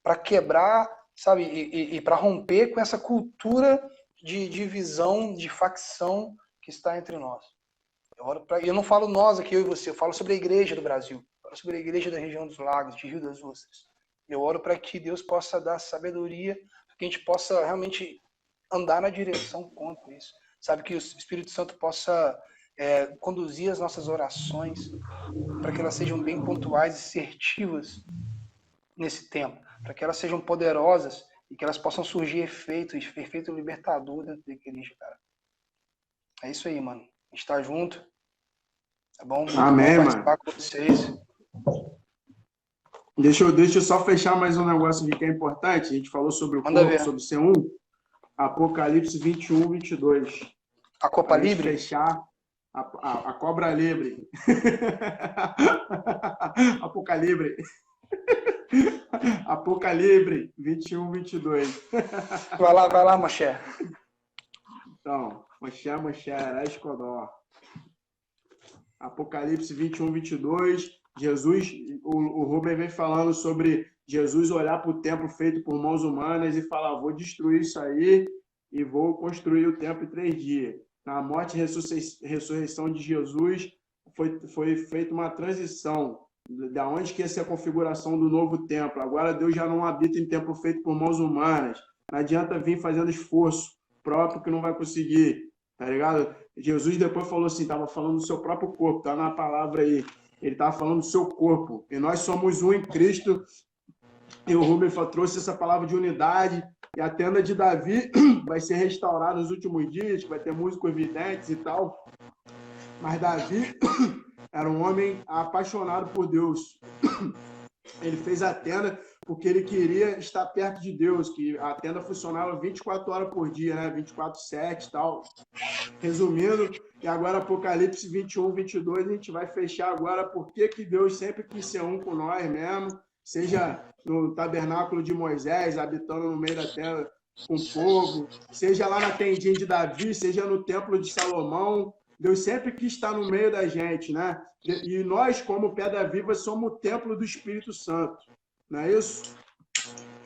para quebrar, sabe, e para romper com essa cultura de divisão, de facção que está entre nós. Eu não falo nós aqui, eu e você, eu falo sobre a igreja do Brasil, eu falo sobre a igreja da região dos lagos, de Rio das Ostras. Eu oro para que Deus possa dar sabedoria, para que a gente possa realmente andar na direção contra isso. Sabe, que o Espírito Santo possa conduzir as nossas orações para que elas sejam bem pontuais e assertivas nesse tempo, para que elas sejam poderosas e que elas possam surgir efeito libertador dentro da igreja, cara. É isso aí, mano. A gente tá junto. Tá bom? Muito Amém, bom participar mano. com vocês. Deixa eu só fechar mais um negócio aqui que é importante. A gente falou sobre o Manda corpo, ver. sobre C1. Apocalipse 21, 22. A Copa Pra gente Livre? fechar a cobra livre. Apocalipse. Apocalipse 21, 22. Vai lá, Moché. Então, Moché, Escodó. Apocalipse 21, 22. Jesus, o Rubem vem falando sobre Jesus olhar para o templo feito por mãos humanas e falar: vou destruir isso aí e vou construir o templo em 3 dias. Na morte e ressurreição de Jesus, foi feita uma transição. Da onde que ia ser a configuração do novo templo? Agora Deus já não habita em templo feito por mãos humanas. Não adianta vir fazendo esforço próprio que não vai conseguir, tá ligado? Jesus depois falou assim, estava falando do seu próprio corpo, tá na palavra aí. Ele estava falando do seu corpo. E nós somos um em Cristo. E o Rubem trouxe essa palavra de unidade. E a tenda de Davi vai ser restaurada nos últimos dias, vai ter músicos videntes e tal. Mas Davi era um homem apaixonado por Deus. Ele fez a tenda porque ele queria estar perto de Deus, que a tenda funcionava 24 horas por dia, né? 24/7 e tal. Resumindo, e agora Apocalipse 21, 22, a gente vai fechar agora porque que Deus sempre quis ser um com nós mesmo, seja no tabernáculo de Moisés, habitando no meio da tenda com o povo, seja lá na tendinha de Davi, seja no templo de Salomão. Deus sempre quis estar no meio da gente, né? E nós, como Pedra Viva, somos o templo do Espírito Santo. Não é isso?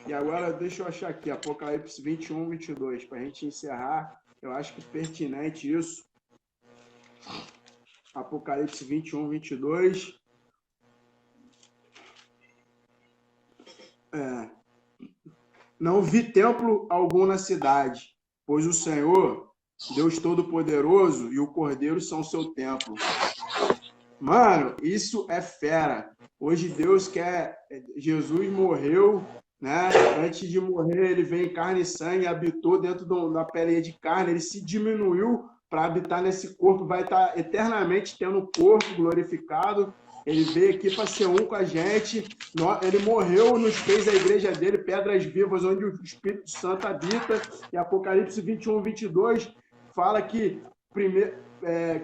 E agora, deixa eu achar aqui, Apocalipse 21, 22, para a gente encerrar. Eu acho que é pertinente isso. Apocalipse 21, 22. Não vi templo algum na cidade, pois o Senhor, Deus Todo-Poderoso e o Cordeiro são seu templo. Mano, isso é fera. Hoje Deus quer... Jesus morreu, né? Antes de morrer, ele veio em carne e sangue, habitou dentro da pele de carne, ele se diminuiu para habitar nesse corpo, vai estar eternamente tendo o corpo glorificado. Ele veio aqui para ser um com a gente. Ele morreu, nos fez a igreja dele, Pedras Vivas, onde o Espírito Santo habita. E Apocalipse 21, 22 fala que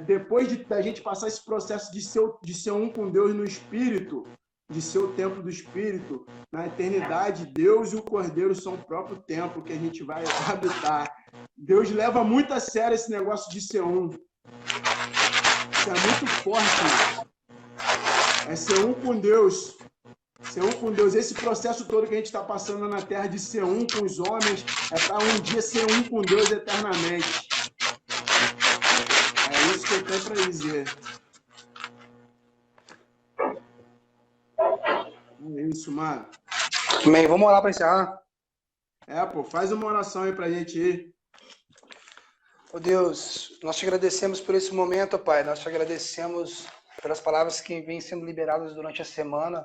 depois da gente passar esse processo de ser um com Deus no Espírito, de ser o templo do Espírito, na eternidade, Deus e o Cordeiro são o próprio templo que a gente vai habitar. Deus leva muito a sério esse negócio de ser um. Isso é muito forte. É ser um com Deus. Ser um com Deus. Esse processo todo que a gente está passando na Terra de ser um com os homens, é para um dia ser um com Deus eternamente. É isso que eu tenho para dizer. É isso, mano. Amém. Vamos orar para encerrar? Faz uma oração aí pra gente ir. Oh Deus, nós te agradecemos por esse momento, Pai. Nós te agradecemos pelas palavras que vêm sendo liberadas durante a semana.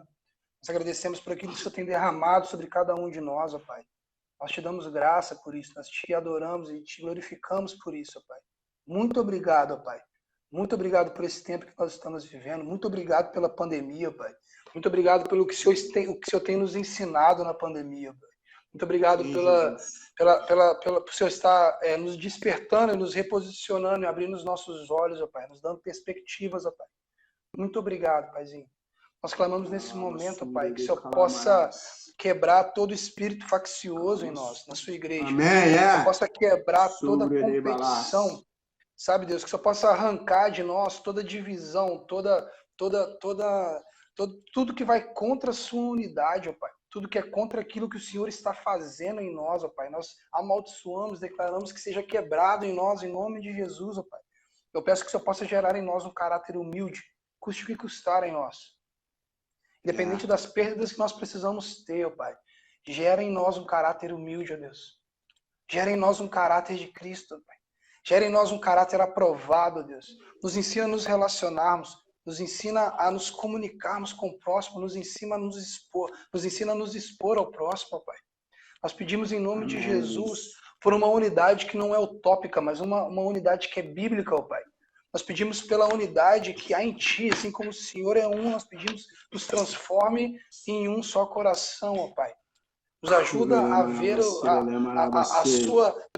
Nós agradecemos por aquilo que o Senhor tem derramado sobre cada um de nós, ó Pai. Nós te damos graça por isso, nós te adoramos e te glorificamos por isso, ó Pai. Muito obrigado, ó Pai. Muito obrigado por esse tempo que nós estamos vivendo. Muito obrigado pela pandemia, Pai. Muito obrigado pelo que o Senhor tem nos ensinado na pandemia, Pai. Muito obrigado por Senhor estar nos despertando e nos reposicionando e abrindo os nossos olhos, ó Pai, nos dando perspectivas, ó Pai. Muito obrigado, Paizinho. Nós clamamos nesse momento, Pai, que o Senhor possa quebrar todo espírito faccioso em nós, na sua igreja. Amém, que o Senhor possa quebrar toda competição. Sabe, Deus, que o Senhor possa arrancar de nós toda divisão, toda tudo que vai contra a sua unidade, ó Pai. Tudo que é contra aquilo que o Senhor está fazendo em nós, ó Pai. Nós amaldiçoamos, declaramos que seja quebrado em nós, em nome de Jesus, ó Pai. Eu peço que o Senhor possa gerar em nós um caráter humilde, custe o que custar em nós. Independente das perdas que nós precisamos ter, ó Pai. Gera em nós um caráter humilde, ó Deus. Gera em nós um caráter de Cristo, ó Pai. Gera em nós um caráter aprovado, ó Deus. Nos ensina a nos relacionarmos, nos ensina a nos comunicarmos com o próximo, nos ensina a nos expor ao próximo, ó Pai. Nós pedimos em nome de Jesus por uma unidade que não é utópica, mas uma unidade que é bíblica, ó Pai. Nós pedimos pela unidade que há em Ti, assim como o Senhor é um, nós pedimos nos transforme em um só coração, ó Pai. Nos ajuda a ver nos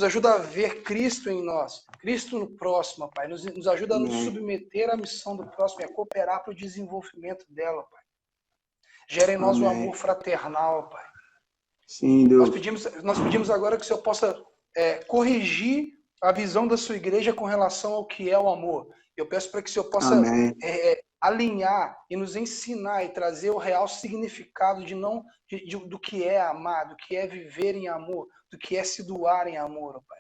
ajuda a ver Cristo em nós, Cristo no próximo, ó Pai. Nos ajuda a nos submeter à missão do próximo e a cooperar para o desenvolvimento dela, ó Pai. Gera em nós um amor fraternal, ó Pai. Sim, Deus. Nós pedimos agora que o Senhor possa corrigir a visão da sua igreja com relação ao que é o amor. Eu peço para que o Senhor possa alinhar e nos ensinar e trazer o real significado do que é amar, do que é viver em amor, do que é se doar em amor, ó Pai.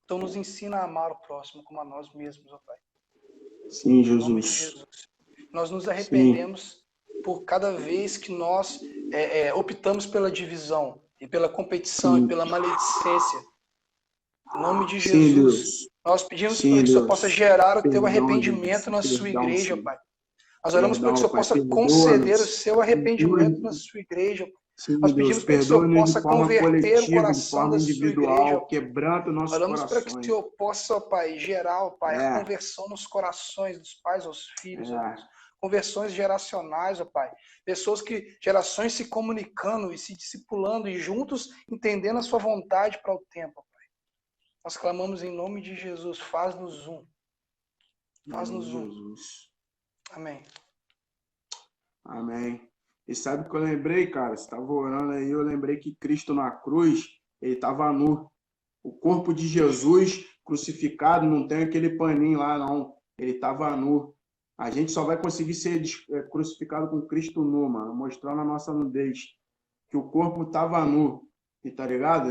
Então nos ensina a amar o próximo como a nós mesmos, ó Pai. Sim, Jesus. Em nome de Jesus. Nós nos arrependemos por cada vez que nós optamos pela divisão e pela competição e pela maledicência. Em nome de Jesus, nós pedimos para que o Senhor possa gerar o teu arrependimento na sua igreja, Pai. Nós oramos para que o Senhor possa conceder o seu arrependimento na sua igreja, Pai. Nós pedimos para que o Senhor possa converter o coração da sua igreja. Quebrando nossos oramos para que o Senhor possa, Pai, gerar, Pai, a conversão nos corações dos pais aos filhos, conversões geracionais, ó Pai. Gerações se comunicando e se discipulando e juntos entendendo a sua vontade para o tempo, ó Pai. Nós clamamos em nome de Jesus, faz-nos um. Faz-nos um. Amém. Amém. E sabe o que eu lembrei, cara? Você estava orando aí, eu lembrei que Cristo na cruz, ele estava nu. O corpo de Jesus crucificado não tem aquele paninho lá, não. Ele estava nu. A gente só vai conseguir ser crucificado com Cristo nu, mano, mostrando a nossa nudez. Que o corpo estava nu. E tá ligado?